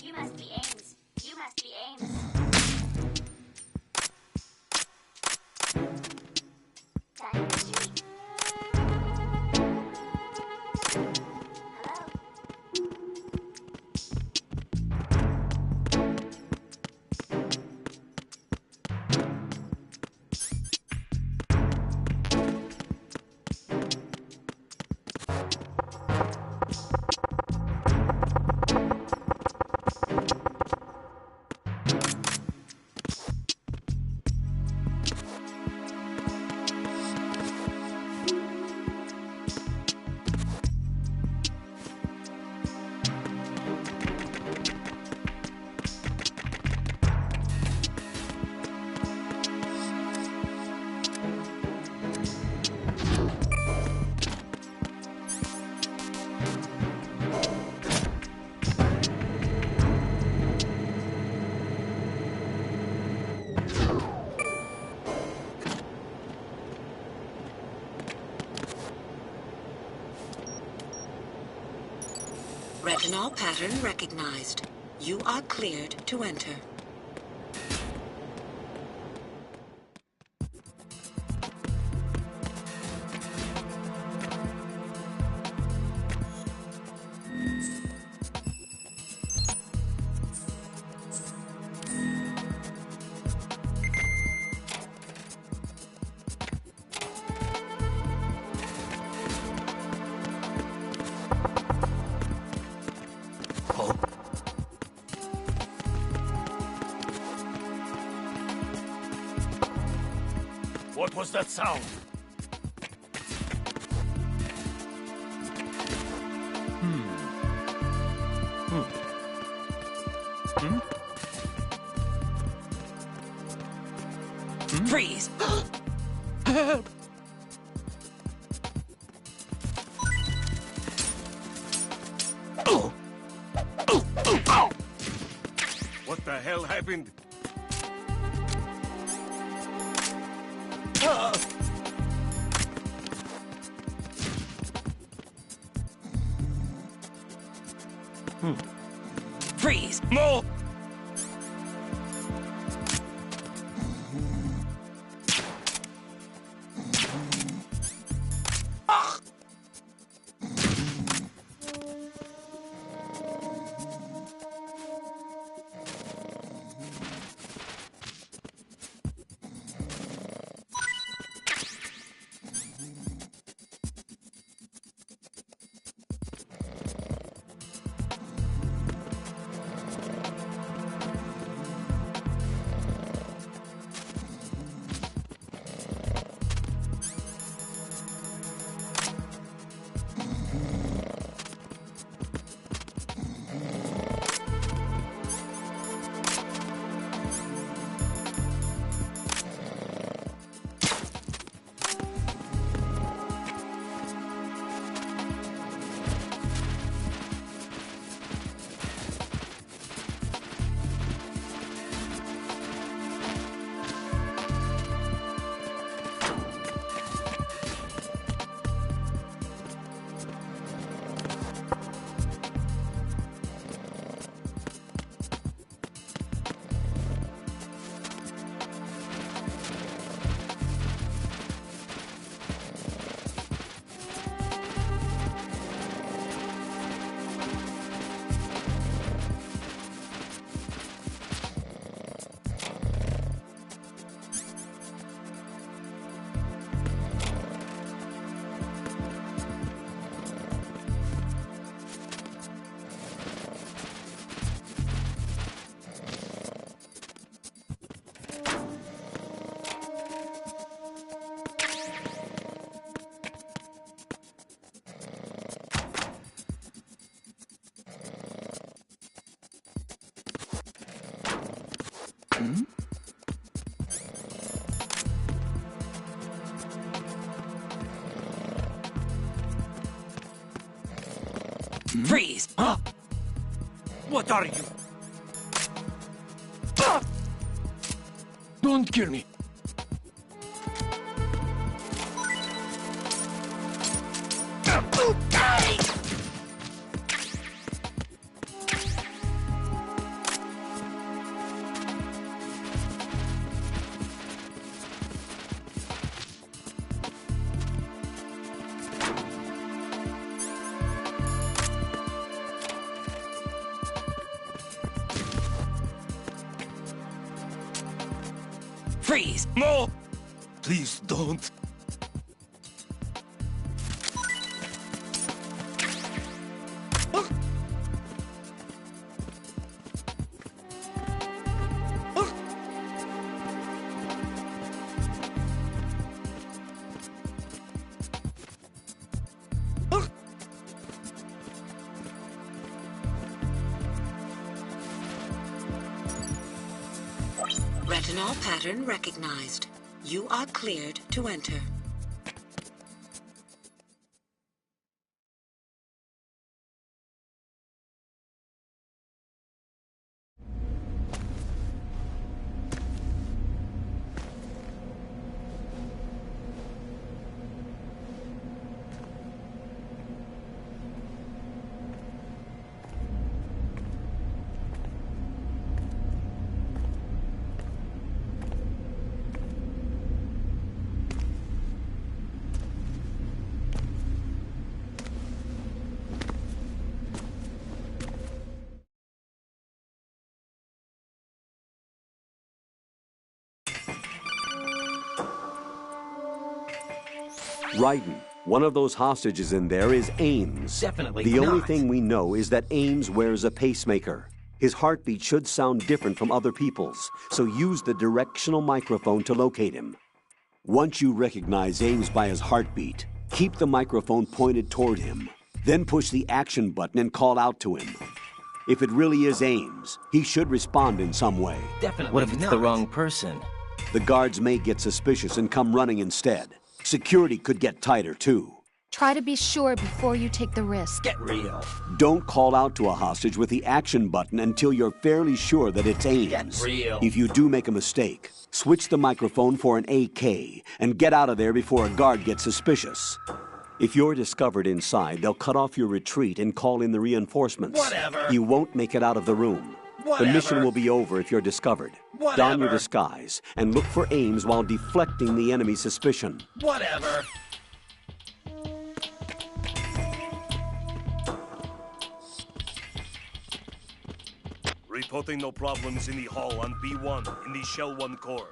You must be Ames. You must be Ames. Time for a treat. Hello? Retinol pattern recognized. You are cleared to enter. What was that sound? Freeze! What the hell happened? Freeze! No! Freeze! Huh? What are you? Don't kill me. Freeze! No! Please don't. Retinol pattern recognized. You are cleared to enter. Raiden, one of those hostages in there is Ames. Definitely The only not. thing we know is that Ames wears a pacemaker. His heartbeat should sound different from other people's, so use the directional microphone to locate him. Once you recognize Ames by his heartbeat, keep the microphone pointed toward him. Then push the action button and call out to him. If it really is Ames, he should respond in some way. Definitely. What if it's the wrong person? The guards may get suspicious and come running instead. Security could get tighter, too. Try to be sure before you take the risk. Get real. Don't call out to a hostage with the action button until you're fairly sure that it's Ames. Get real. If you do make a mistake, switch the microphone for an AK and get out of there before a guard gets suspicious. If you're discovered inside, they'll cut off your retreat and call in the reinforcements. Whatever. You won't make it out of the room. Whatever. The mission will be over if you're discovered. Whatever. Don your disguise and look for Ames while deflecting the enemy's suspicion. Whatever. Reporting no problems in the hall on B1 in the Shell 1 core.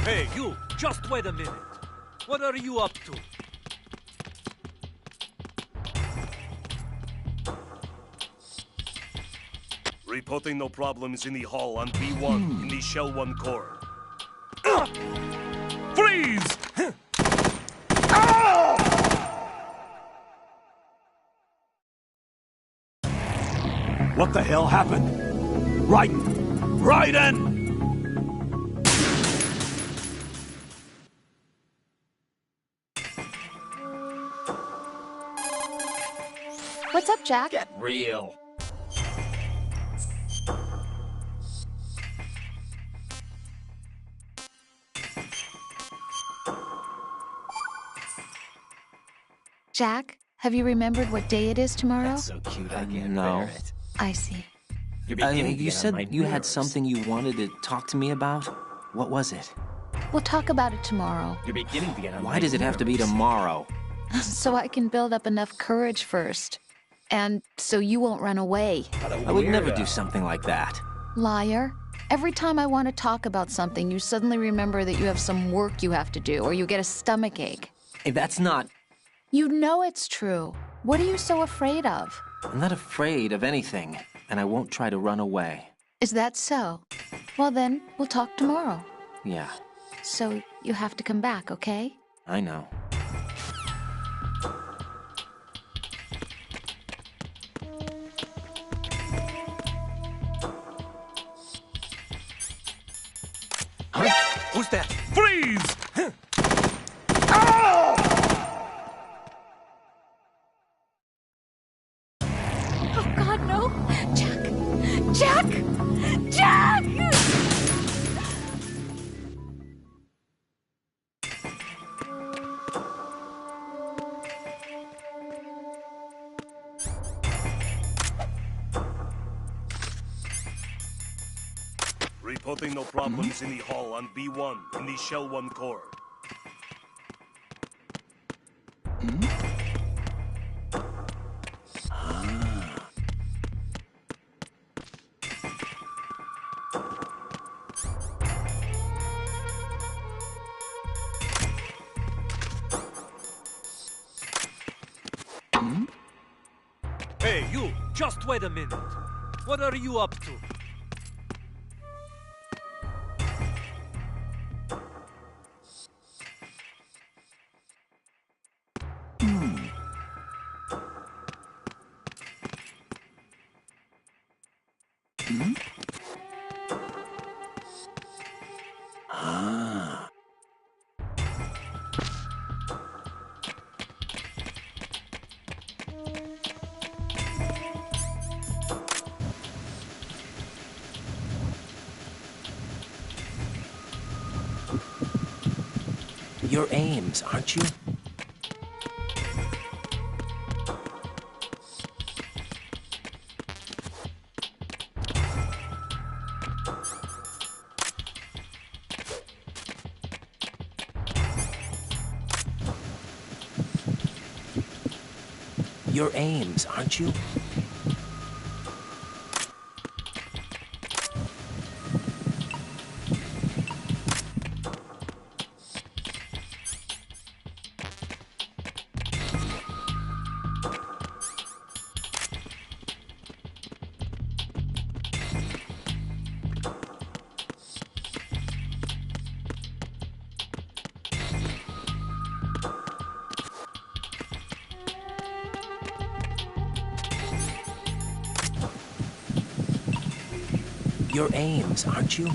Hey, you! Just wait a minute. What are you up to? Reporting no problems in the hall on B1 in the Shell 1 core. Freeze! What the hell happened? Raiden! Raiden! What's up, Jack? Get real. Jack, have you remembered what day it is tomorrow? That's so cute, I can't no. bear it. I see. You said you had something you wanted to talk to me about? What was it? We'll talk about it tomorrow. You're beginning to get on Why my does it have to be nerves. tomorrow? So I can build up enough courage first. And so you won't run away. I would never do something like that. Liar. Every time I want to talk about something, you suddenly remember that you have some work you have to do, or you get a stomach ache. Hey, that's not... You know it's true. What are you so afraid of? I'm not afraid of anything, and I won't try to run away. Is that so? Well then, we'll talk tomorrow. Yeah, So you have to come back, okay? I know. that! Freeze! Oh, God, no! Jack! Jack! Jack! Reporting no problems in the hall on B1 in the Shell 1 core. Hey, you! Just wait a minute. What are you up to? You're Ames, aren't you? You're Ames, aren't you? You're Ames, aren't you?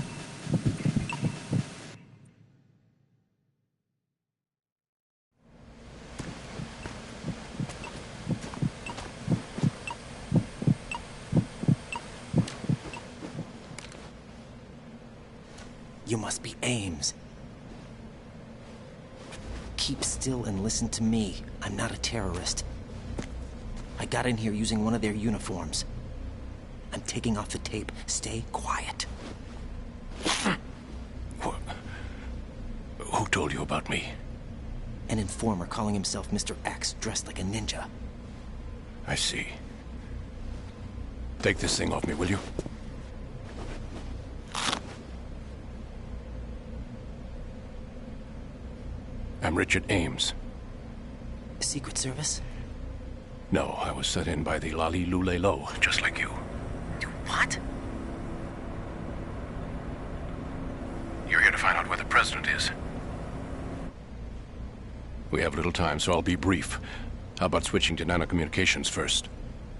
You must be Ames. Keep still and listen to me. I'm not a terrorist. I got in here using one of their uniforms. I'm taking off the tape. Stay quiet. Who told you about me? An informer calling himself Mr. X, dressed like a ninja. I see. Take this thing off me, will you? I'm Richard Ames. Secret Service? No, I was set in by the Lali Lule Lo, just like you. What? You're here to find out where the president is. We have little time, so I'll be brief. How about switching to nanocommunications first?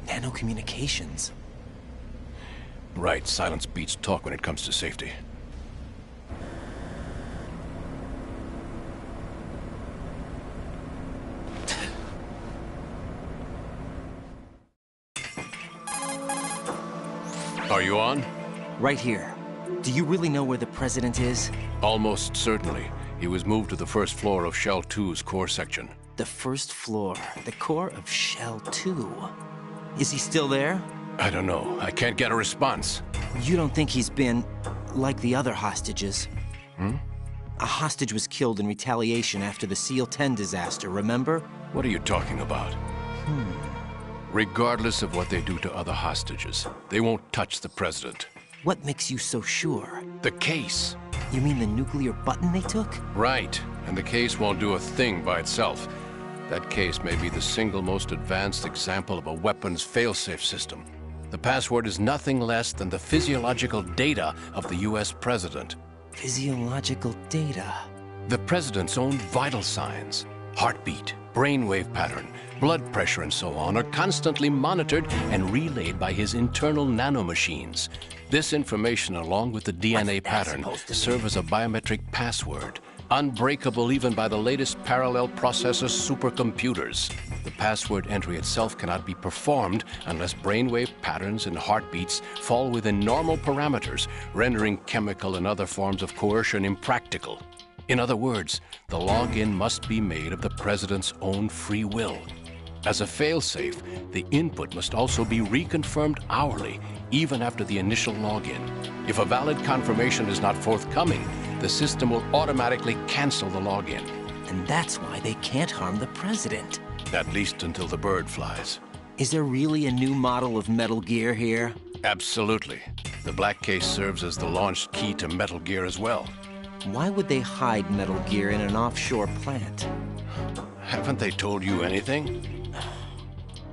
Nanocommunications? Right, silence beats talk when it comes to safety. Are you on? Right here. Do you really know where the president is? Almost certainly. He was moved to the first floor of Shell 2's core section. The first floor, the core of Shell 2. Is he still there? I don't know. I can't get a response. You don't think he's been like the other hostages? A hostage was killed in retaliation after the SEAL 10 disaster, remember? What are you talking about? Regardless of what they do to other hostages, they won't touch the president. What makes you so sure? The case. You mean the nuclear button they took? Right. And the case won't do a thing by itself. That case may be the single most advanced example of a weapons failsafe system. The password is nothing less than the physiological data of the US president. Physiological data? The president's own vital signs, heartbeat, brainwave pattern, blood pressure and so on are constantly monitored and relayed by his internal nanomachines. This information, along with the DNA pattern, serve as a biometric password, unbreakable even by the latest parallel processor supercomputers. The password entry itself cannot be performed unless brainwave patterns and heartbeats fall within normal parameters, rendering chemical and other forms of coercion impractical. In other words, the login must be made of the President's own free will. As a failsafe, the input must also be reconfirmed hourly, even after the initial login. If a valid confirmation is not forthcoming, the system will automatically cancel the login. And that's why they can't harm the President. At least until the bird flies. Is there really a new model of Metal Gear here? Absolutely. The black case serves as the launch key to Metal Gear as well. Why would they hide Metal Gear in an offshore plant? Haven't they told you anything?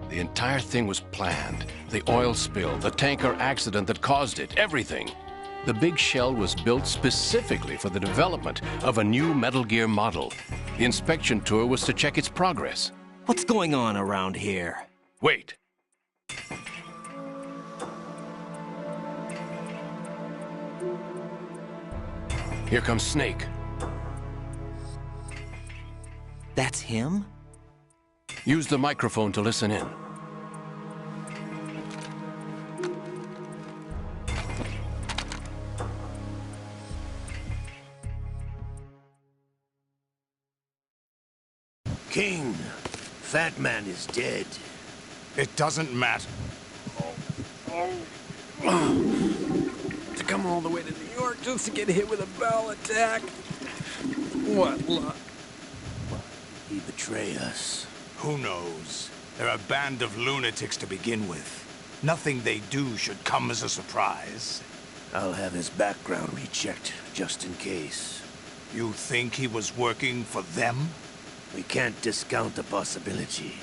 The entire thing was planned. The oil spill, the tanker accident that caused it, everything. The big shell was built specifically for the development of a new Metal Gear model. The inspection tour was to check its progress. What's going on around here? Wait. Here comes Snake. That's him? Use the microphone to listen in. King, Fat Man is dead. It doesn't matter. To come all the way to New York just to get hit with a bowel attack? What luck? He betray us. Who knows? They're a band of lunatics to begin with. Nothing they do should come as a surprise. I'll have his background rechecked, just in case. You think he was working for them? We can't discount the possibility,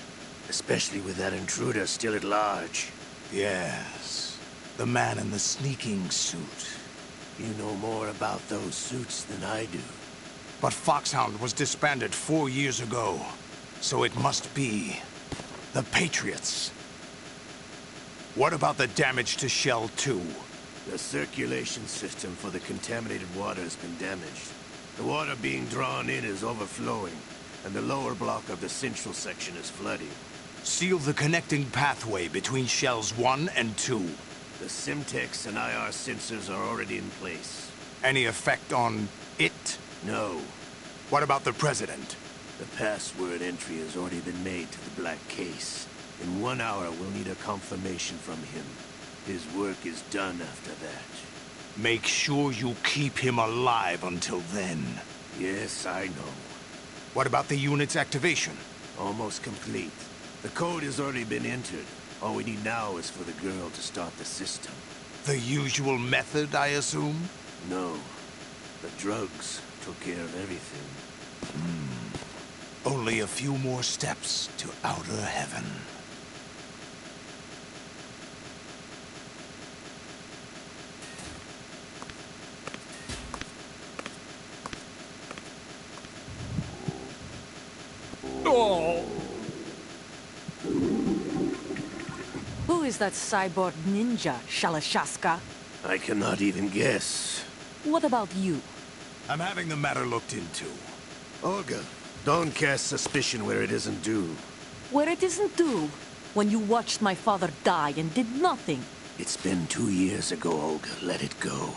especially with that intruder still at large. Yes, the man in the sneaking suit. You know more about those suits than I do. But Foxhound was disbanded 4 years ago, so it must be the Patriots. What about the damage to Shell 2? The circulation system for the contaminated water has been damaged. The water being drawn in is overflowing, and the lower block of the central section is flooding. Seal the connecting pathway between Shells 1 and 2. The Simtex and IR sensors are already in place. Any effect on it? No. What about the President? The password entry has already been made to the black case. In 1 hour, we'll need a confirmation from him. His work is done after that. Make sure you keep him alive until then. Yes, I know. What about the unit's activation? Almost complete. The code has already been entered. All we need now is for the girl to start the system. The usual method, I assume? No. The drugs took care of everything. Only a few more steps to outer heaven. Oh. Who is that cyborg ninja, Shalashaska? I cannot even guess. What about you? I'm having the matter looked into. Olga, don't cast suspicion where it isn't due. Where it isn't due? When you watched my father die and did nothing. It's been 2 years ago, Olga. Let it go.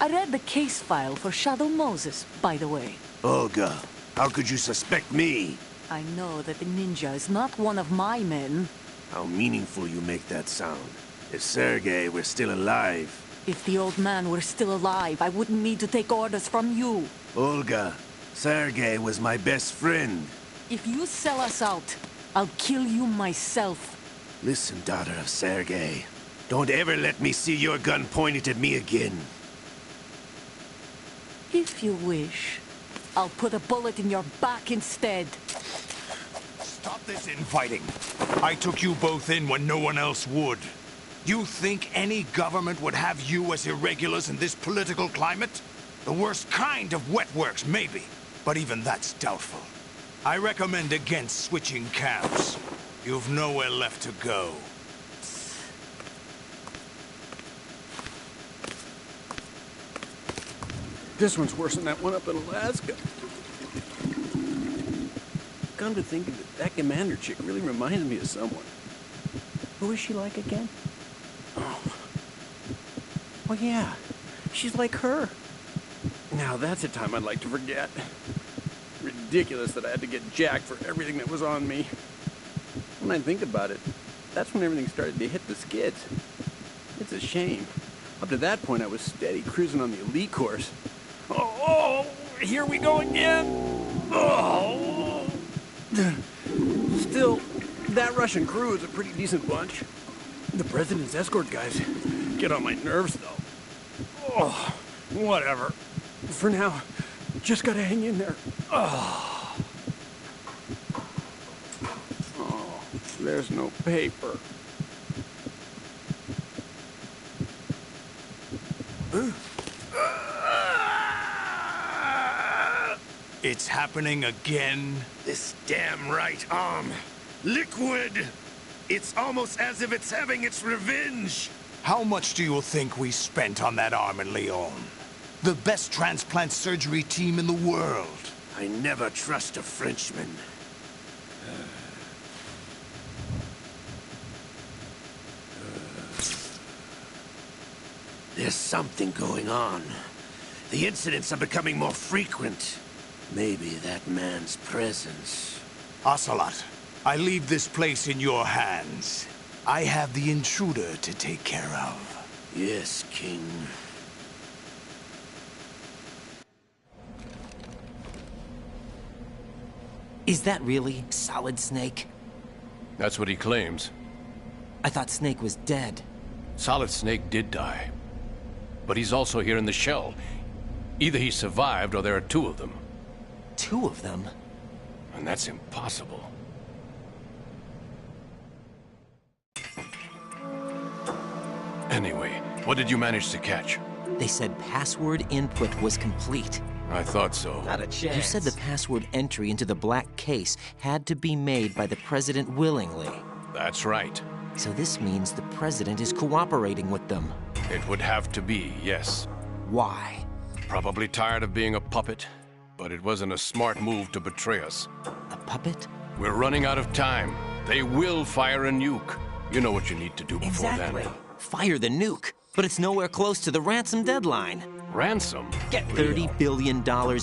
I read the case file for Shadow Moses, by the way. Olga, how could you suspect me? I know that the ninja is not one of my men. How meaningful you make that sound. If Sergei were still alive... If the old man were still alive, I wouldn't need to take orders from you. Olga, Sergei was my best friend. If you sell us out, I'll kill you myself. Listen, daughter of Sergei. Don't ever let me see your gun pointed at me again. If you wish, I'll put a bullet in your back instead. Stop this infighting. I took you both in when no one else would. You think any government would have you as irregulars in this political climate? The worst kind of wet works, maybe. But even that's doubtful. I recommend against switching camps. You've nowhere left to go. This one's worse than that one up in Alaska. Come to think of it, that commander chick really reminds me of someone. Who is she like again? Oh yeah, she's like her. Now that's a time I'd like to forget. Ridiculous that I had to get jacked for everything that was on me. When I think about it, that's when everything started to hit the skids. It's a shame. Up to that point, I was steady cruising on the elite course. Oh, here we go again. Oh. Still, that Russian crew is a pretty decent bunch. The president's escort guys get on my nerves, though. Oh, whatever. For now, just gotta hang in there. Oh, there's no paper. It's happening again. This damn right arm. Liquid! It's almost as if it's having its revenge. How much do you think we spent on that arm in Lyon? The best transplant surgery team in the world. I never trust a Frenchman. There's something going on. The incidents are becoming more frequent. Maybe that man's presence. Ocelot, I leave this place in your hands. I have the intruder to take care of. Yes, King. Is that really Solid Snake? That's what he claims. I thought Snake was dead. Solid Snake did die. But he's also here in the shell. Either he survived or there are two of them. Two of them? And that's impossible. Anyway, what did you manage to catch? They said password input was complete. I thought so. Not a chance. You said the password entry into the black case had to be made by the president willingly. That's right. So this means the president is cooperating with them. It would have to be, yes. Why? Probably tired of being a puppet, but it wasn't a smart move to betray us. A puppet? We're running out of time. They will fire a nuke. You know what you need to do before exactly. then. Fire the nuke, but it's nowhere close to the ransom deadline. Ransom? Get $30 billion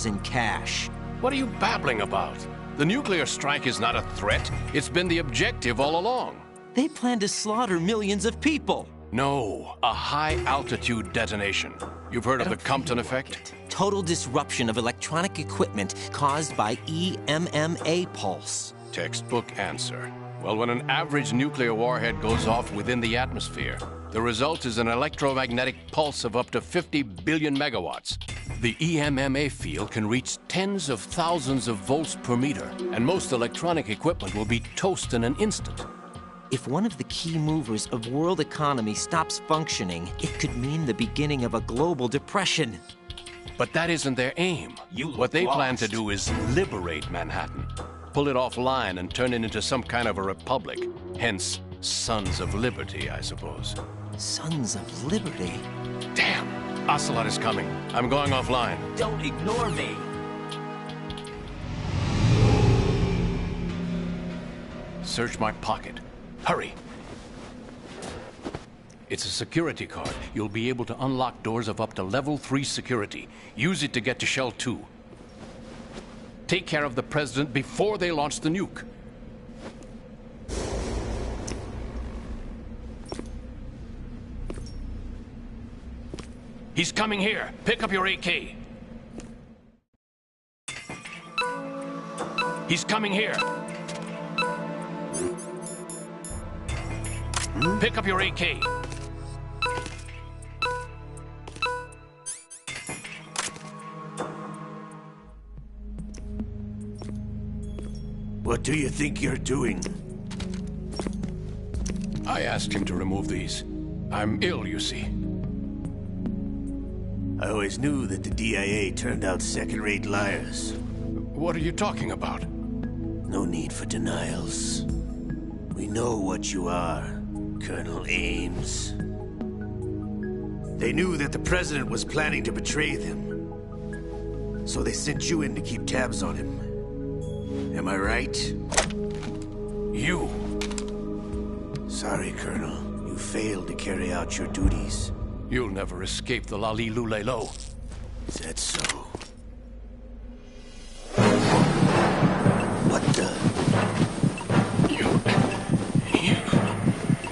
in cash. What are you babbling about? The nuclear strike is not a threat. It's been the objective all along. They plan to slaughter millions of people. No, a high-altitude detonation. You've heard of the Compton effect? Total disruption of electronic equipment caused by EMMA pulse. Textbook answer. Well, when an average nuclear warhead goes off within the atmosphere, the result is an electromagnetic pulse of up to 50 billion megawatts. The EMMA field can reach tens of thousands of volts per meter, and most electronic equipment will be toast in an instant. If one of the key movers of world economy stops functioning, it could mean the beginning of a global depression. But that isn't their aim. What they plan to do is liberate Manhattan. Pull it offline and turn it into some kind of a republic. Hence, Sons of Liberty, I suppose. Sons of Liberty? Damn! Ocelot is coming. I'm going offline. Don't ignore me! Search my pocket. Hurry! It's a security card. You'll be able to unlock doors of up to level 3 security. Use it to get to Shell 2. Take care of the president before they launch the nuke. He's coming here. Pick up your AK. He's coming here. Pick up your AK. What do you think you're doing? I asked him to remove these. I'm ill, you see. I always knew that the DIA turned out second-rate liars. What are you talking about? No need for denials. We know what you are, Colonel Ames. They knew that the president was planning to betray them. So they sent you in to keep tabs on him. Am I right? You! Sorry, Colonel. You failed to carry out your duties. You'll never escape the Lali Lulelo. Is that so? What the?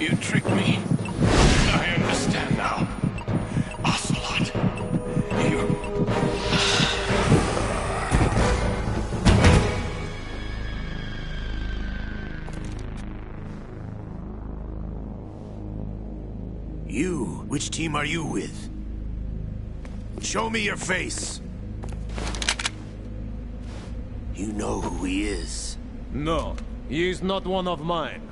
You tricked me. I understand now. Ocelot. You? Which team are you with? Show me your face. You know who he is. No, he is not one of mine.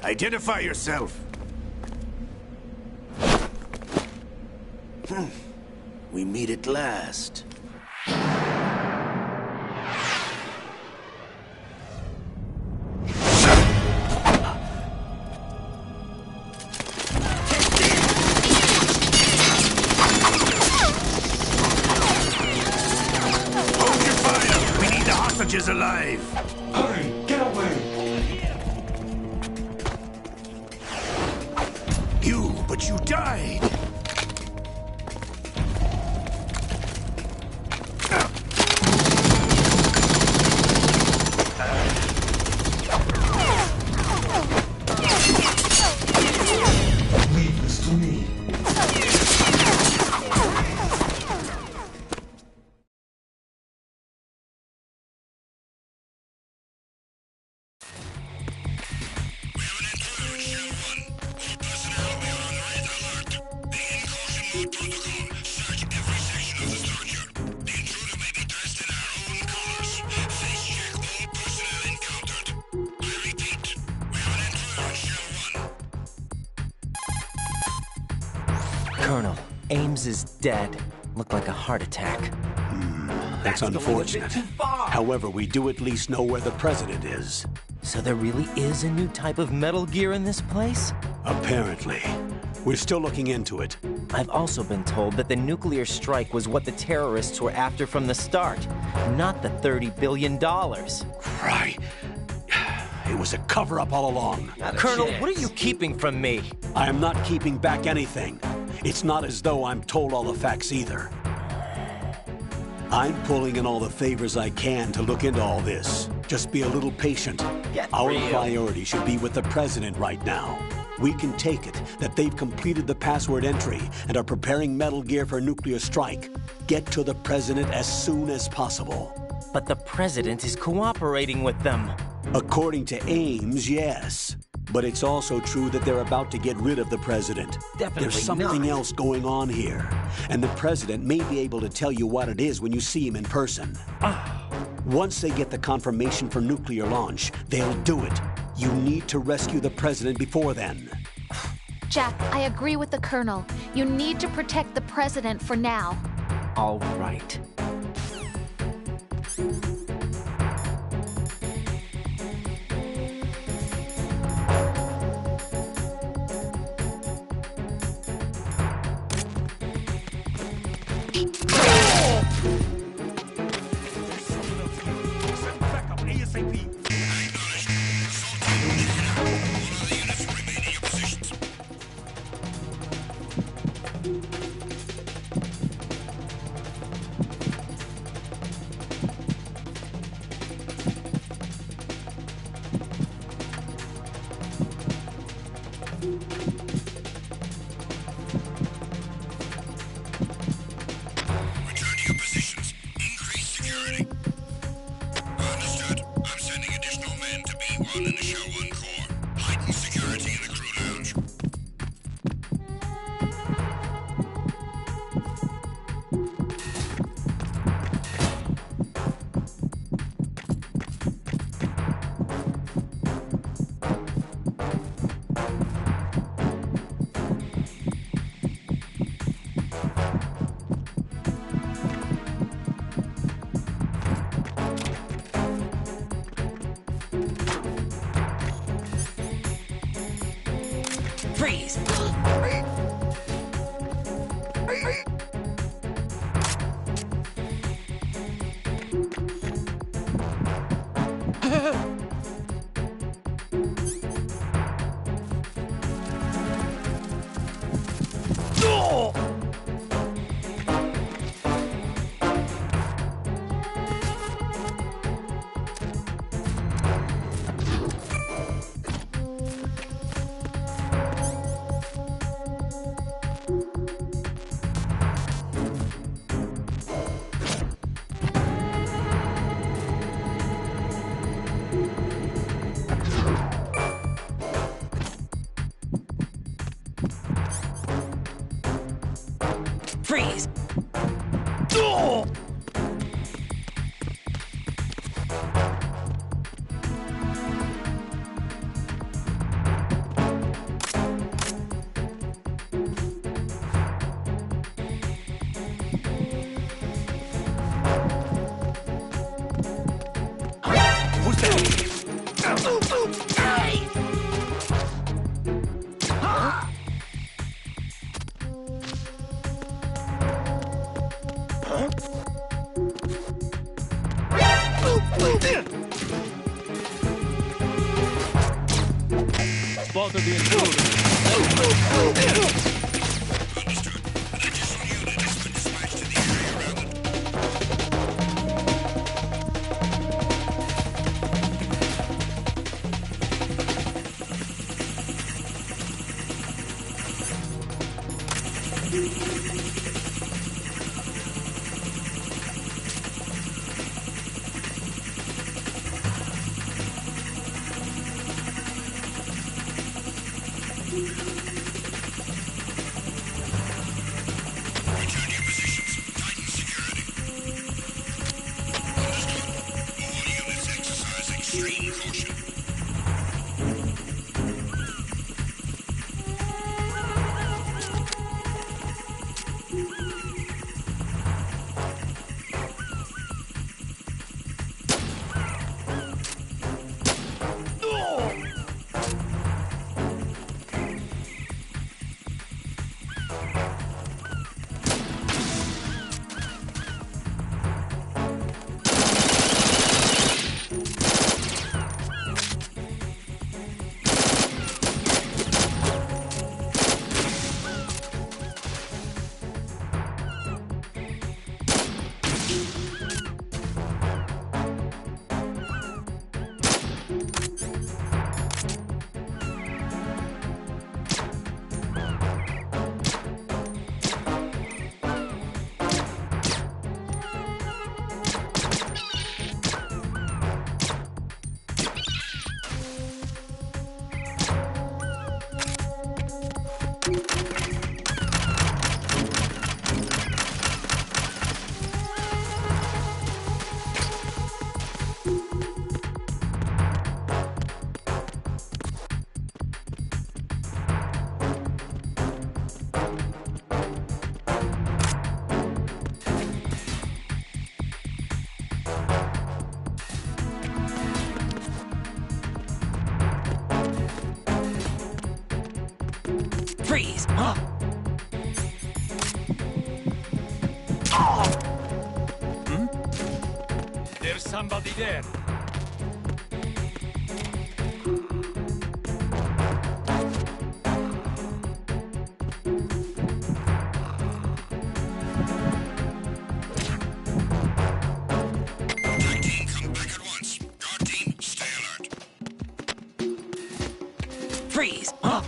Identify yourself. We meet at last. Is alive. Hurry, get away. But you died. Leave this to me. Colonel, Ames is dead. Looked like a heart attack. That's unfortunate. However, we do at least know where the president is. So there really is a new type of Metal Gear in this place? Apparently. We're still looking into it. I've also been told that the nuclear strike was what the terrorists were after from the start, not the $30 billion. Right. It was a cover-up all along. Colonel, what are you keeping from me? I am not keeping back anything. It's not as though I'm told all the facts either. I'm pulling in all the favors I can to look into all this. Just be a little patient. Our priority should be with the president right now. We can take it that they've completed the password entry and are preparing Metal Gear for nuclear strike. Get to the president as soon as possible. But the president is cooperating with them. According to Ames, yes. But it's also true that they're about to get rid of the president. There's something else going on here. And the president may be able to tell you what it is when you see him in person. Once they get the confirmation for nuclear launch, they'll do it. You need to rescue the president before then. Jack, I agree with the Colonel. You need to protect the president for now. All right. Freeze! Freeze! Oh! Who's that? Spotted the intruder. Freeze! Huh? Oh! Hmm? There's somebody there. Freeze! Huh?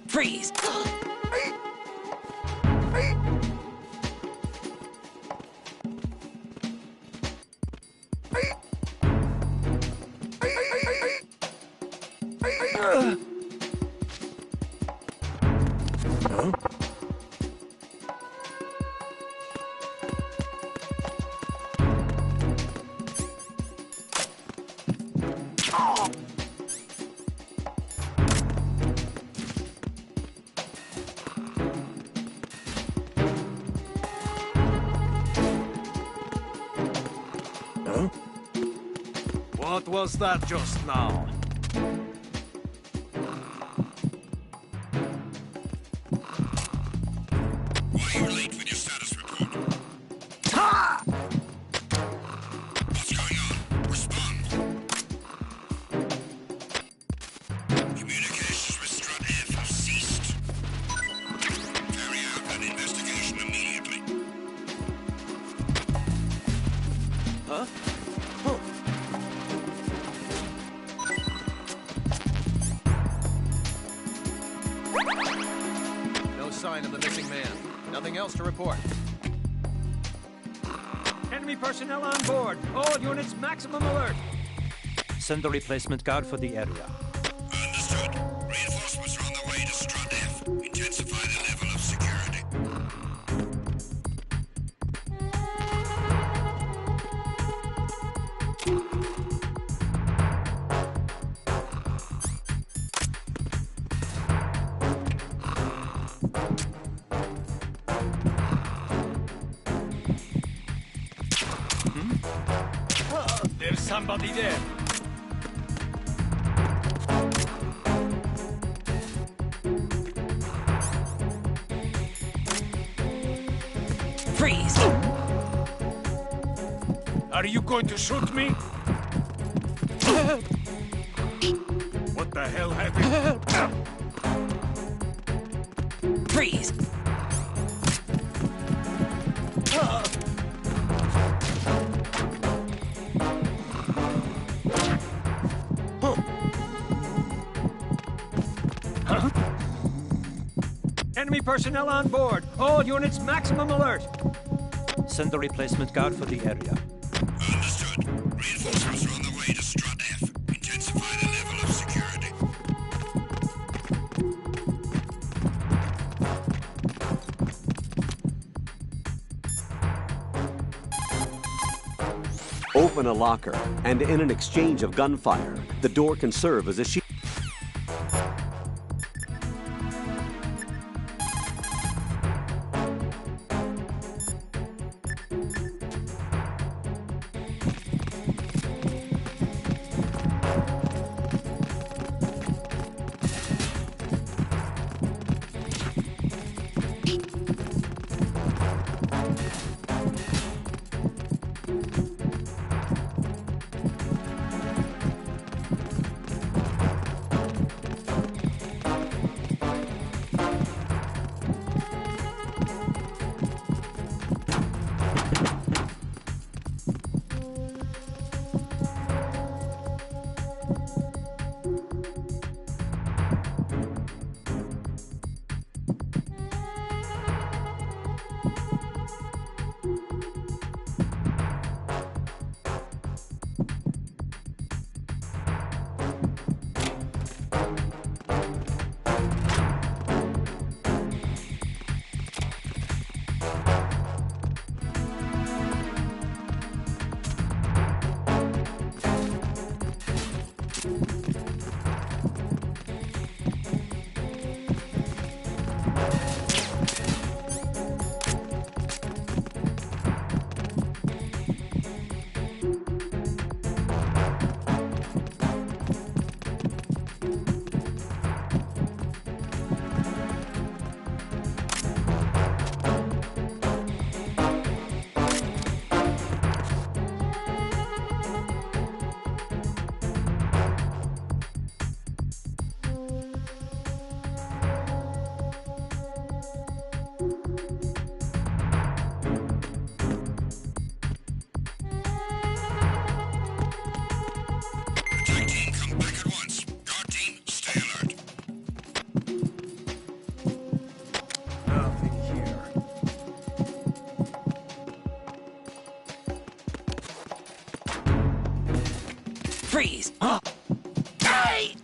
Freeze! What was that just now? Huh? No sign of the missing man. Nothing else to report. Enemy personnel on board. All units, maximum alert. Send the replacement guard for the area. Understood. Reinforcements are on their way to Strut F. Intensify the level of security. There's somebody there. Freeze! Are you going to shoot me? What the hell have you... Freeze! Enemy personnel on board. All units, maximum alert. Send the replacement guard for the area. Understood. Reinforcements are on their way to Strut F. Intensify the level of security. Open a locker, and in an exchange of gunfire, the door can serve as a shield. Freeze! Hey!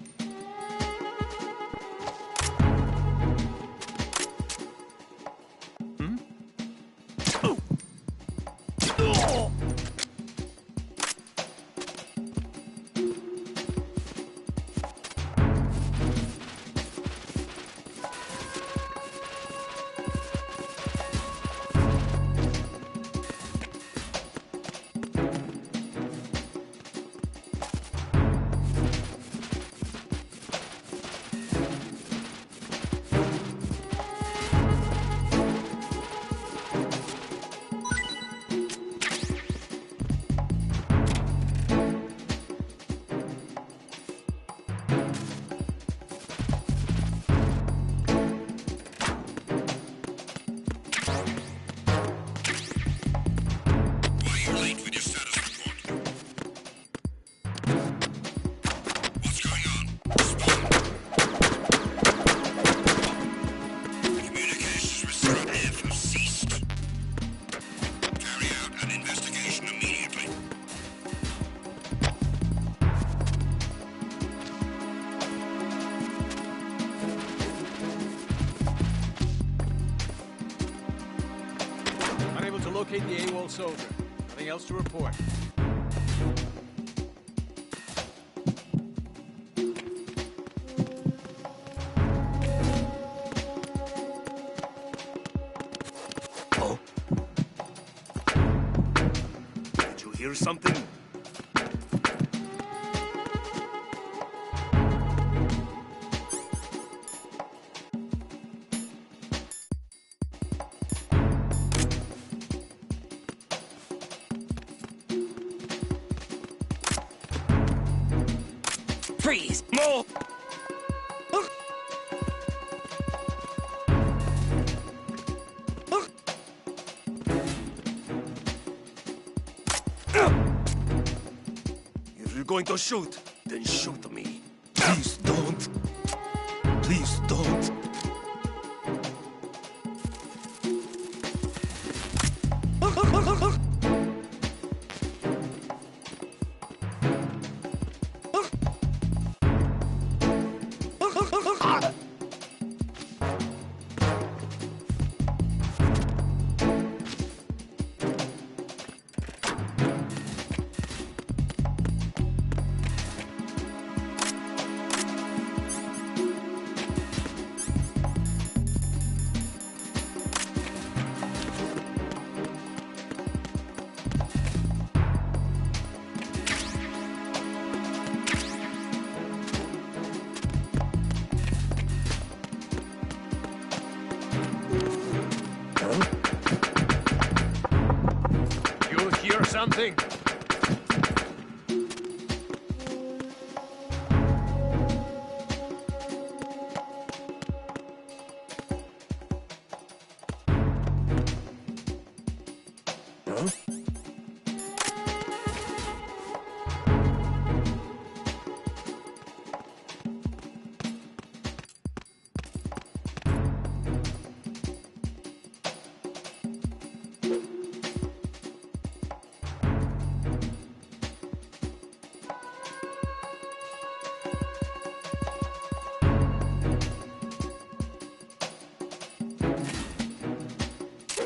Locate the AWOL soldier. Nothing else to report. Did you hear something? Freeze! No! If you're going to shoot, then shoot me. Please don't. Please don't. You hear something?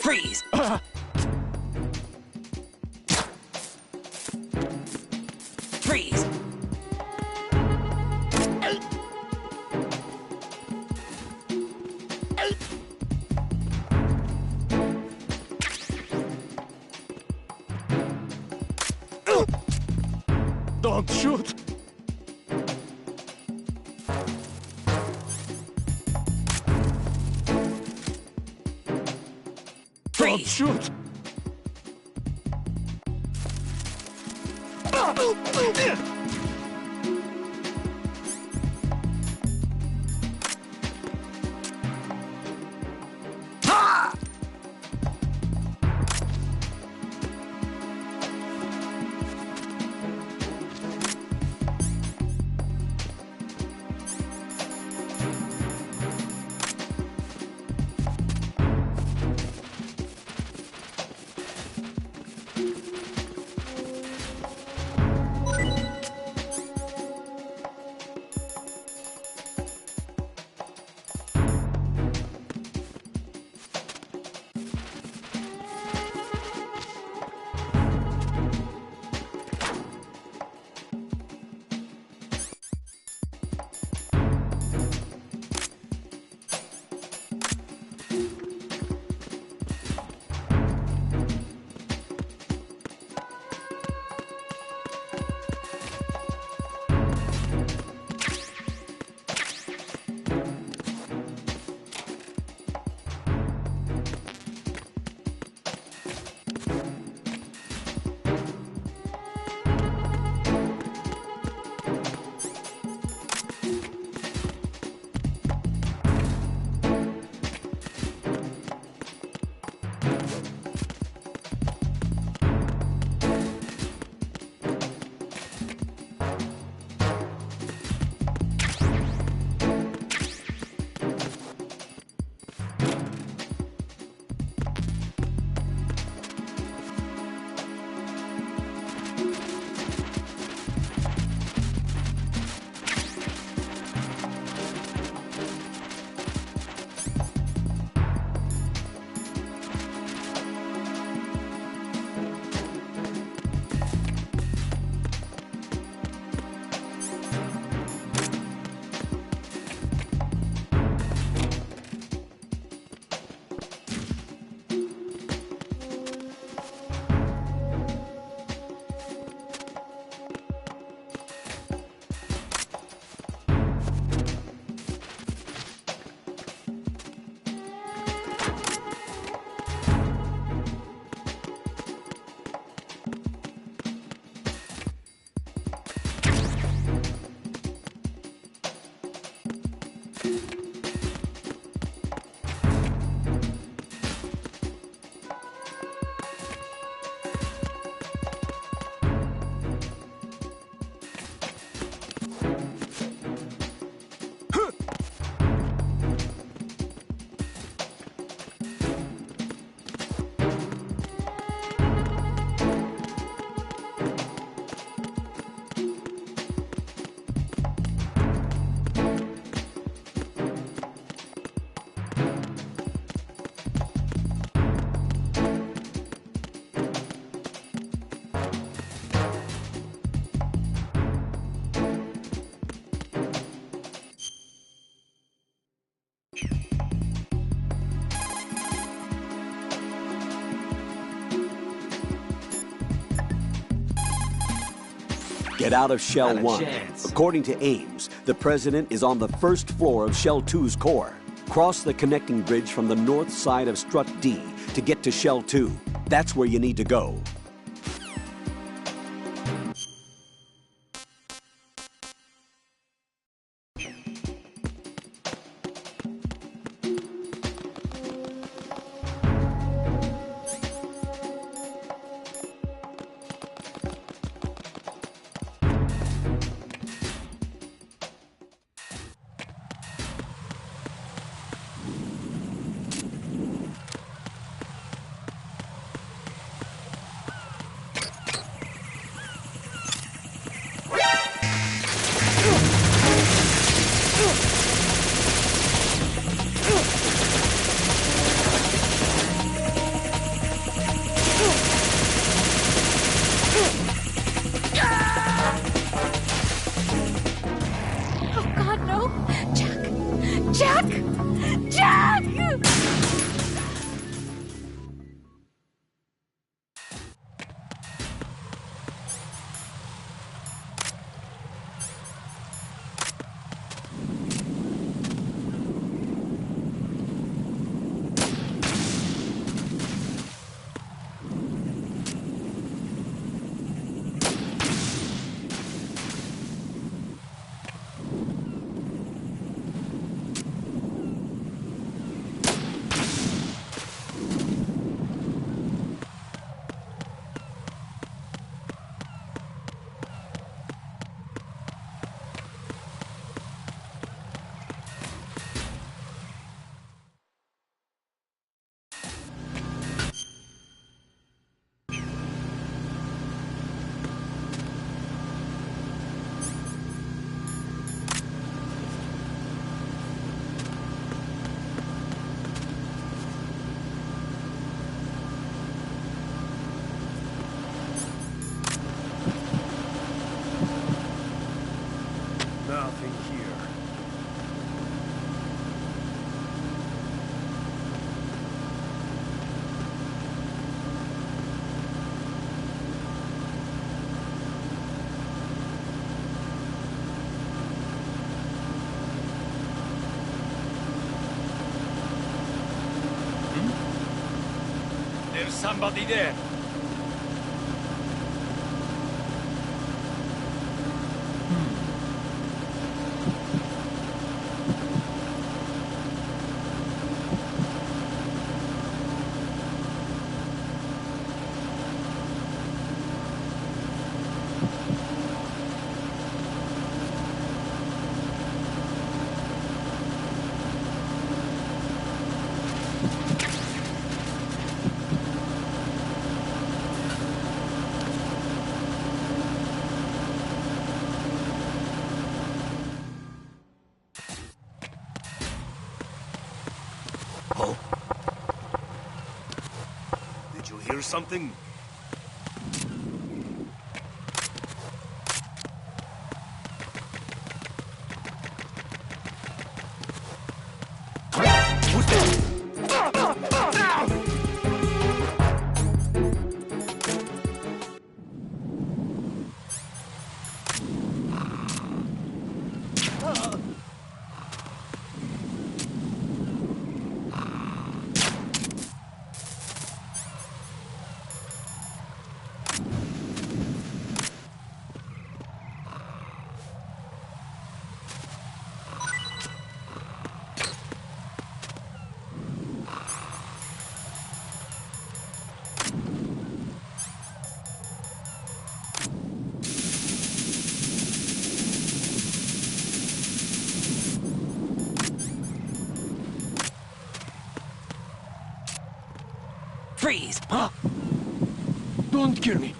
Freeze! Freeze! Don't shoot! Don't shoot! Get out of Shell Not a 1. chance. According to Ames, the President is on the first floor of Shell 2's core. Cross the connecting bridge from the north side of Strut D to get to Shell 2. That's where you need to go. Oh God, no! Jack! Jack! Jack! Nothing here. There's somebody there. Oh? Did you hear something? Who's that? Freeze! Don't kill me.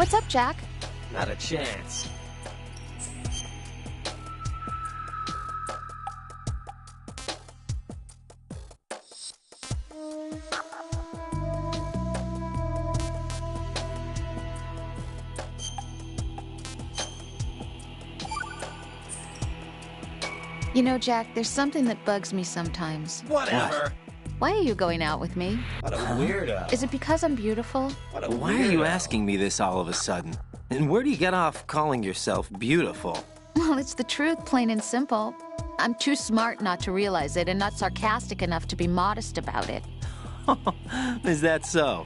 What's up, Jack? Not a chance. You know, Jack, there's something that bugs me sometimes. Whatever. Why are you going out with me? What a weirdo. Is it because I'm beautiful? What a Why weirdo. are you asking me this all of a sudden? And where do you get off calling yourself beautiful? Well, it's the truth, plain and simple. I'm too smart not to realize it and not sarcastic enough to be modest about it. Is that so?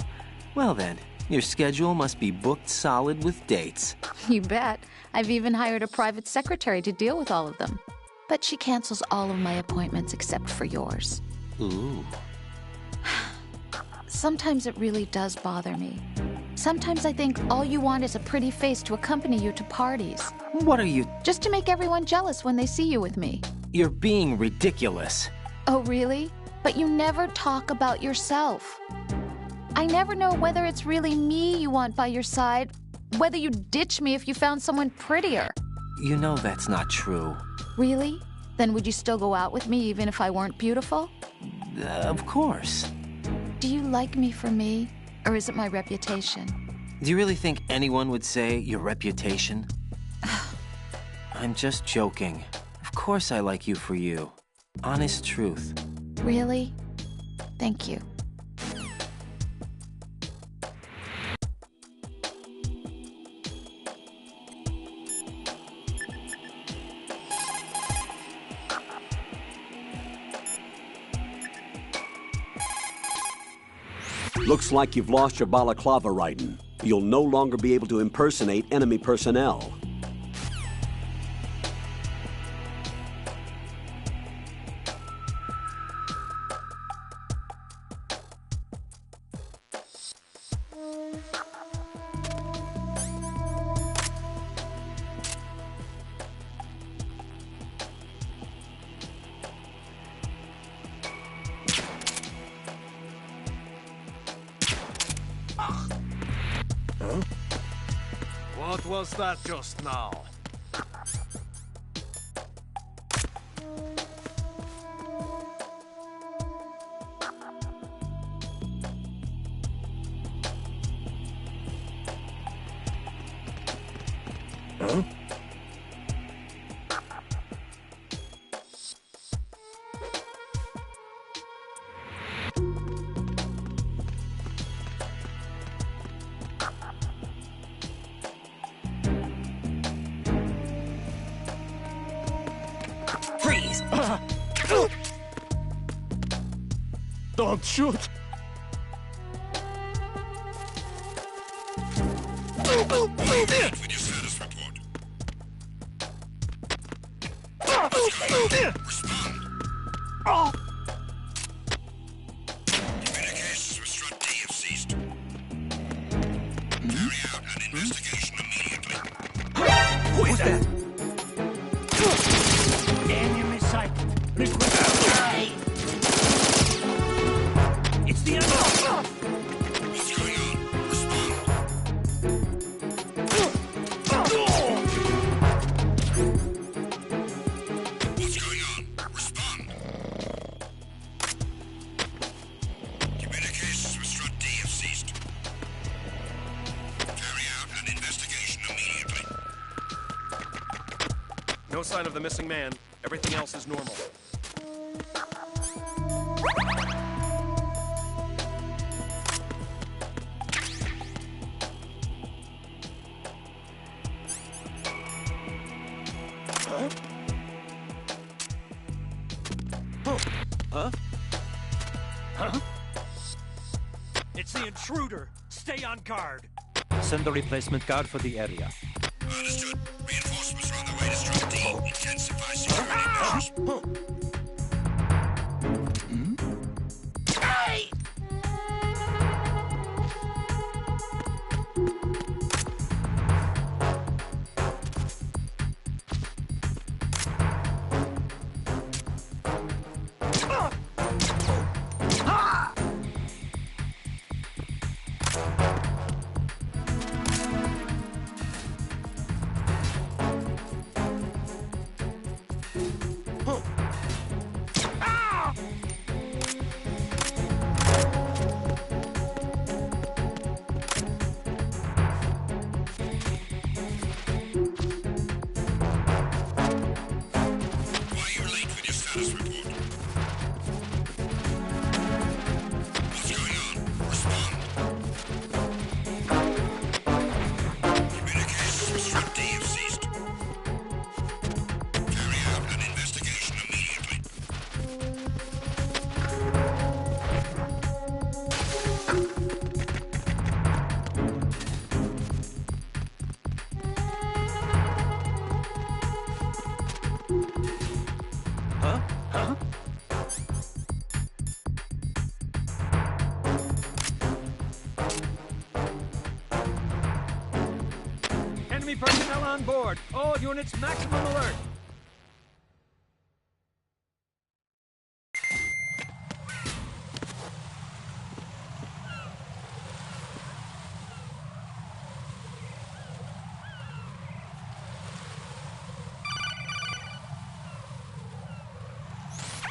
Well then, your schedule must be booked solid with dates. You bet. I've even hired a private secretary to deal with all of them. But she cancels all of my appointments except for yours. Ooh. Sometimes it really does bother me. Sometimes I think all you want is a pretty face to accompany you to parties. What are you... Just to make everyone jealous when they see you with me. You're being ridiculous. Oh, really? But you never talk about yourself. I never know whether it's really me you want by your side, whether you'd ditch me if you found someone prettier. You know that's not true. Really? Then would you still go out with me even if I weren't beautiful? Of course. Do you like me for me, or is it my reputation? Do you really think anyone would say your reputation? I'm just joking. Of course I like you for you. Honest truth. Really? Thank you. Looks like you've lost your balaclava, Raiden. You'll no longer be able to impersonate enemy personnel. What was that just now? Huh? Freeze! Don't shoot! With your status report. Respond. Communications with Strut D have ceased. Carry out an investigation immediately. Who is that? Enemy sighted. It's the enemy. What's going on? Respond. What's going on? Respond. Communications with Strut D have ceased. Carry out an investigation immediately. No sign of the missing man. Everything else is normal. Huh? Huh? It's the intruder. Stay on guard. Send the replacement guard for the area. Understood. Reinforcements are on their way to Strut D. Intensify security measures. Enemy personnel on board. All units, maximum alert.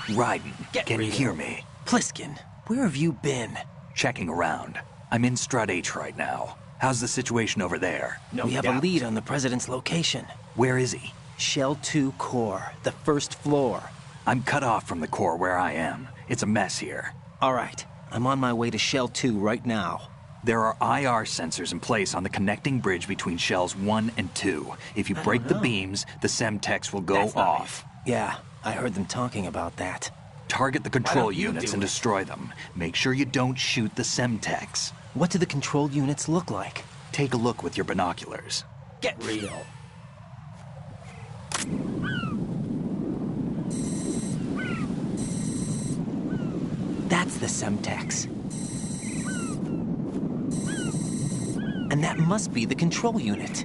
Raiden, can you hear me? Pliskin, where have you been? Checking around. I'm in Strut H right now. How's the situation over there? We have a lead on the President's location. Where is he? Shell 2 core, the first floor. I'm cut off from the core where I am. It's a mess here. All right, I'm on my way to Shell 2 right now. There are IR sensors in place on the connecting bridge between Shells 1 and 2. If you break the beams, the Semtex will go off. Yeah, I heard them talking about that. Target the control units and destroy them. Make sure you don't shoot the Semtex. What do the control units look like? Take a look with your binoculars. Get real. That's the Semtex. And that must be the control unit.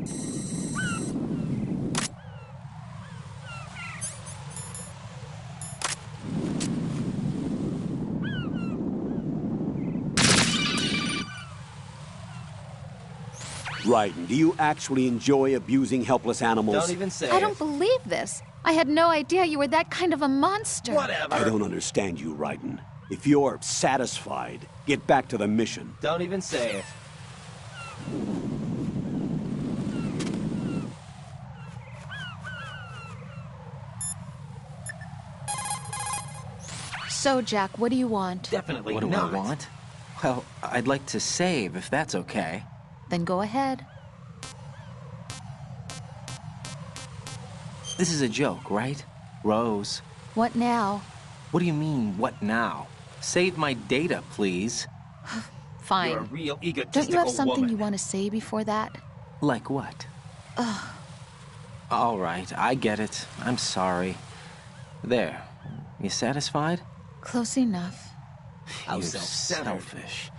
Raiden, do you actually enjoy abusing helpless animals? Don't even say I don't believe this. I had no idea you were that kind of a monster. Whatever. I don't understand you, Raiden. If you're satisfied, get back to the mission. Don't even say it. So, Jack, what do you want? Definitely not. What do I want? Well, I'd like to save, if that's okay. Then go ahead. This is a joke, right? Rose. What now? What do you mean, what now? Save my data, please. Fine. You're a real egotistical Don't you have something woman. you want to say before that? Like what? Ugh. All right, I get it. I'm sorry. There. You satisfied? Close enough. How selfish.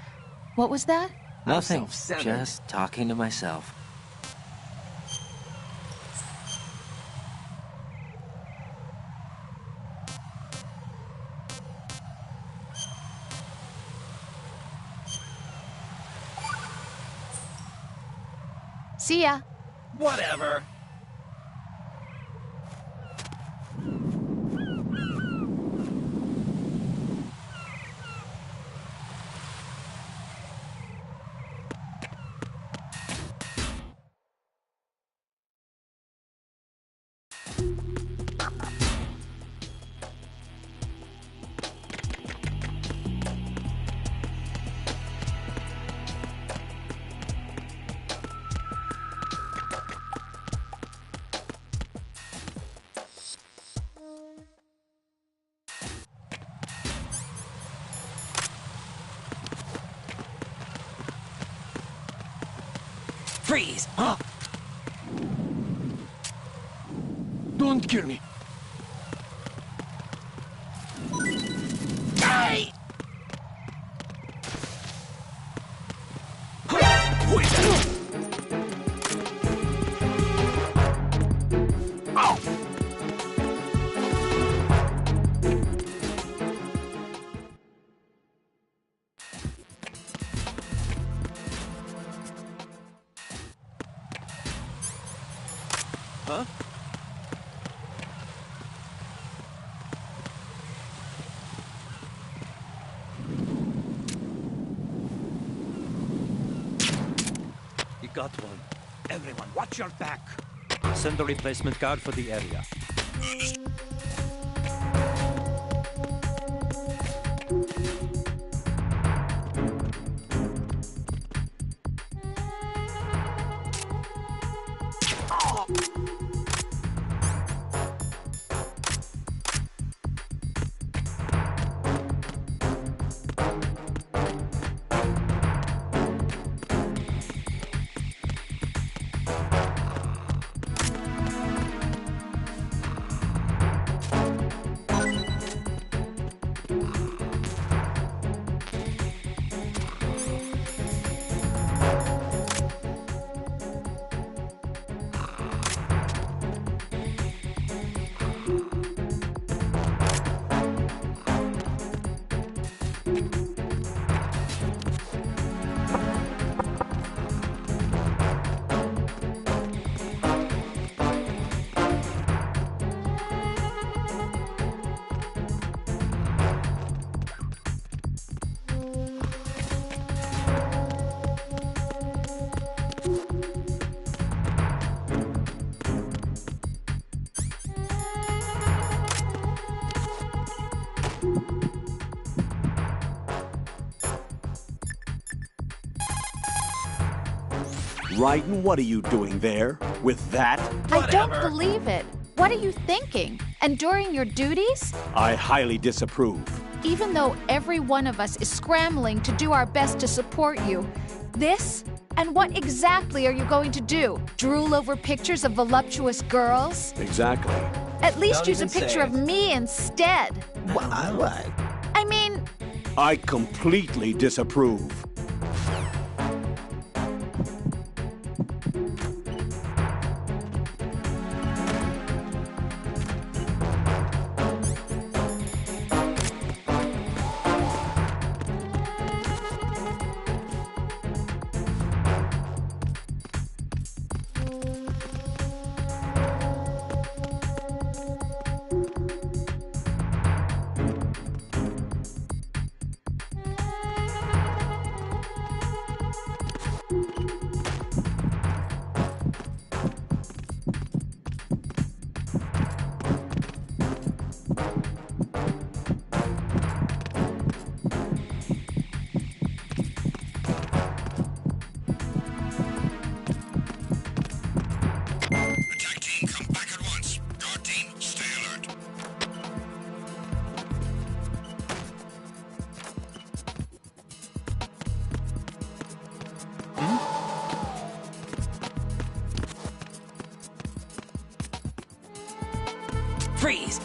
What was that? Nothing. Just talking to myself. See ya. Whatever. Freeze! Huh? Don't kill me. Hey! Huh? You got one. Everyone, watch your back. Send the replacement guard for the area. Raiden, what are you doing there? With that? I don't believe it. What are you thinking? Enduring your duties? I highly disapprove. Even though every one of us is scrambling to do our best to support you, this? And what exactly are you going to do? Drool over pictures of voluptuous girls? Exactly. At least use a picture of me instead. What? I mean... I completely disapprove. Freeze!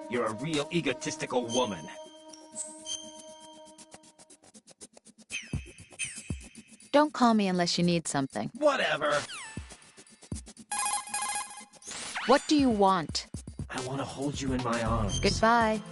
You're a real egotistical woman. Don't call me unless you need something. Whatever. What do you want? I want to hold you in my arms. Goodbye.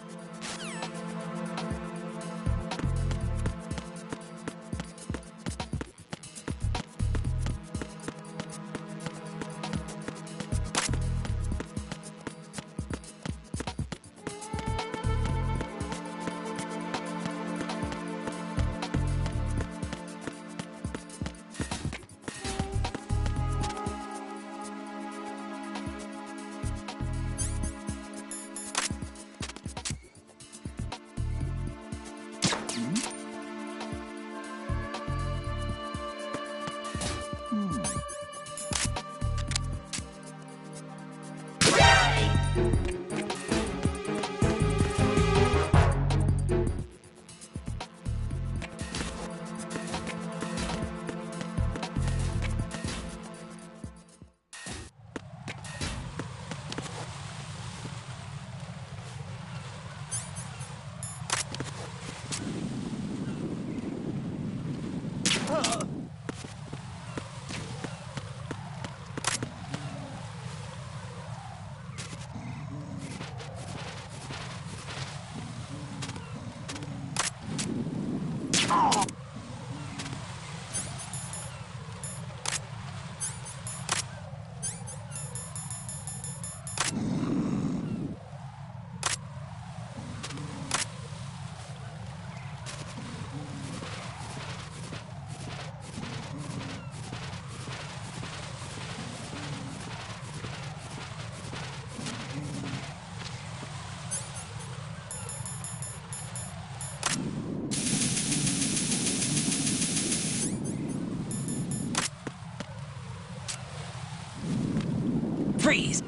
Freeze!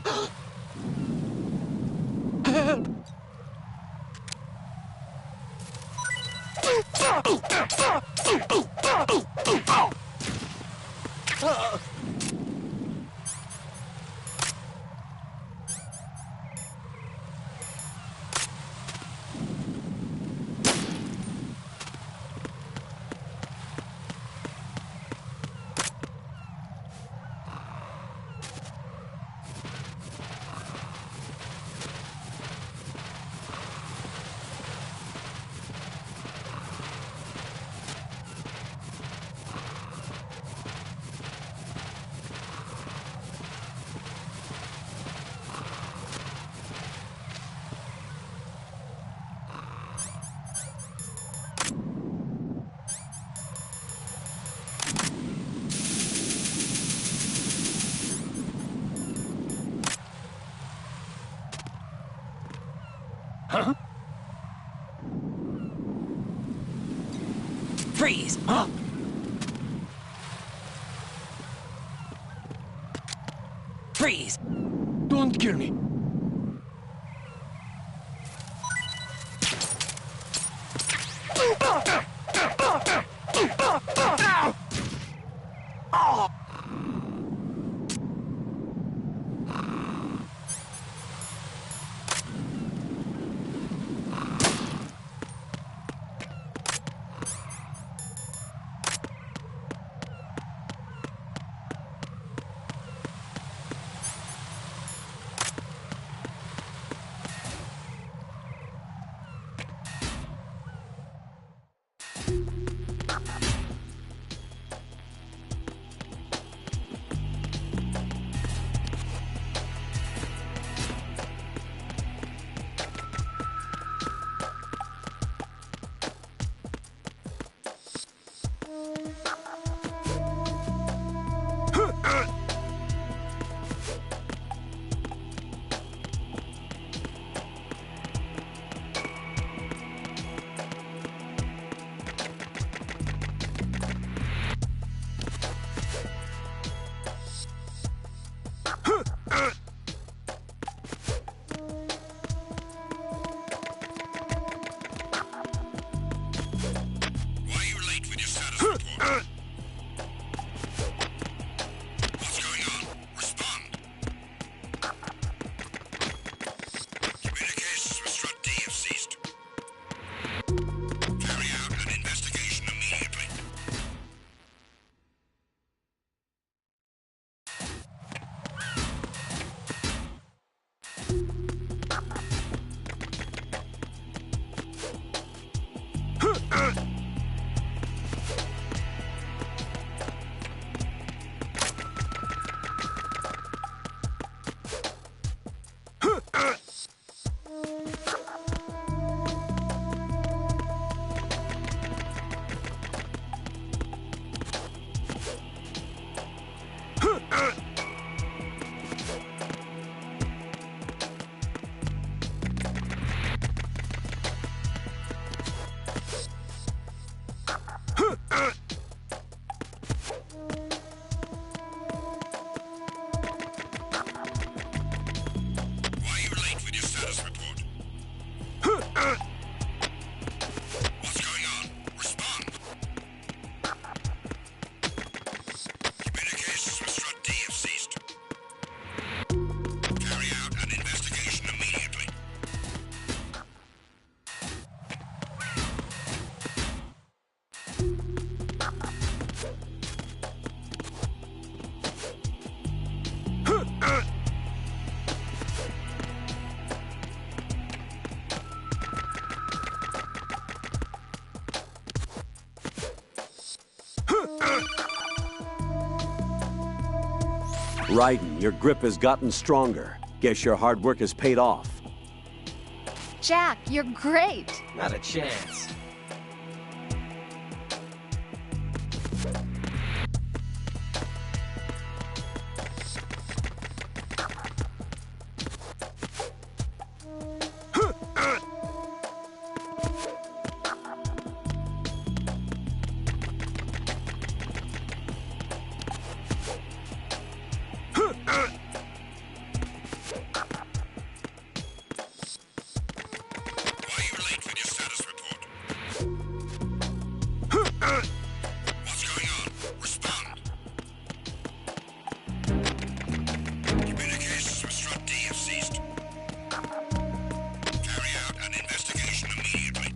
Help! Huh? Freeze! Huh? Freeze! Don't kill me. Raiden, your grip has gotten stronger. Guess your hard work has paid off. Jack, you're great. Not a chance. What's going on? Respond. Communications with Strut D have ceased. Carry out an investigation immediately.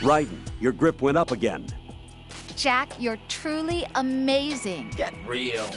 Raiden, your grip went up again. Jack, you're truly amazing. Get real.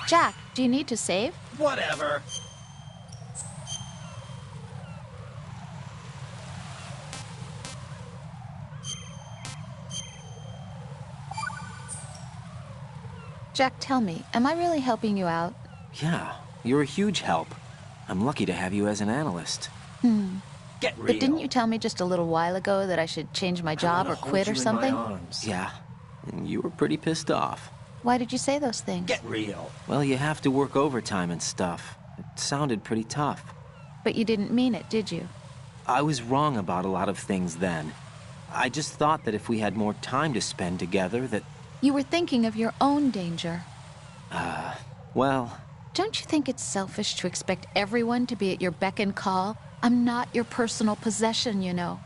Jack, do you need to save? Whatever. Jack, tell me, am I really helping you out? Yeah, you're a huge help. I'm lucky to have you as an analyst. Get real. But didn't you tell me just a little while ago that I should change my job or quit or something? Yeah, and you were pretty pissed off. Why did you say those things? Get real. Well, you have to work overtime and stuff. It sounded pretty tough. But you didn't mean it, did you? I was wrong about a lot of things then. I just thought that if we had more time to spend together, that... You were thinking of your own danger. Well... Don't you think it's selfish to expect everyone to be at your beck and call? I'm not your personal possession, you know.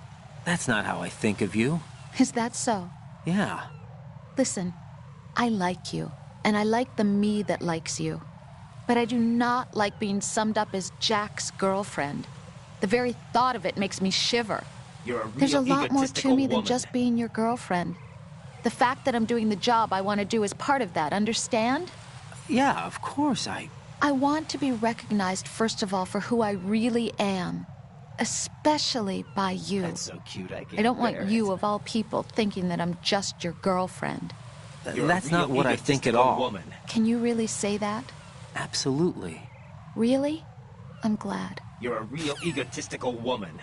That's not how I think of you. Is that so? Yeah. Listen, I like you, and I like the me that likes you. But I do not like being summed up as Jack's girlfriend. The very thought of it makes me shiver. You're a real There's a lot more to me than woman. just being your girlfriend. The fact that I'm doing the job I want to do is part of that, understand? Yeah, of course, I want to be recognized, first of all, for who I really am. Especially by you. That's so cute, I don't want you, of all people, thinking that I'm just your girlfriend. That's not what I think at all. Woman. Can you really say that? Absolutely. Really? I'm glad. You're a real egotistical woman.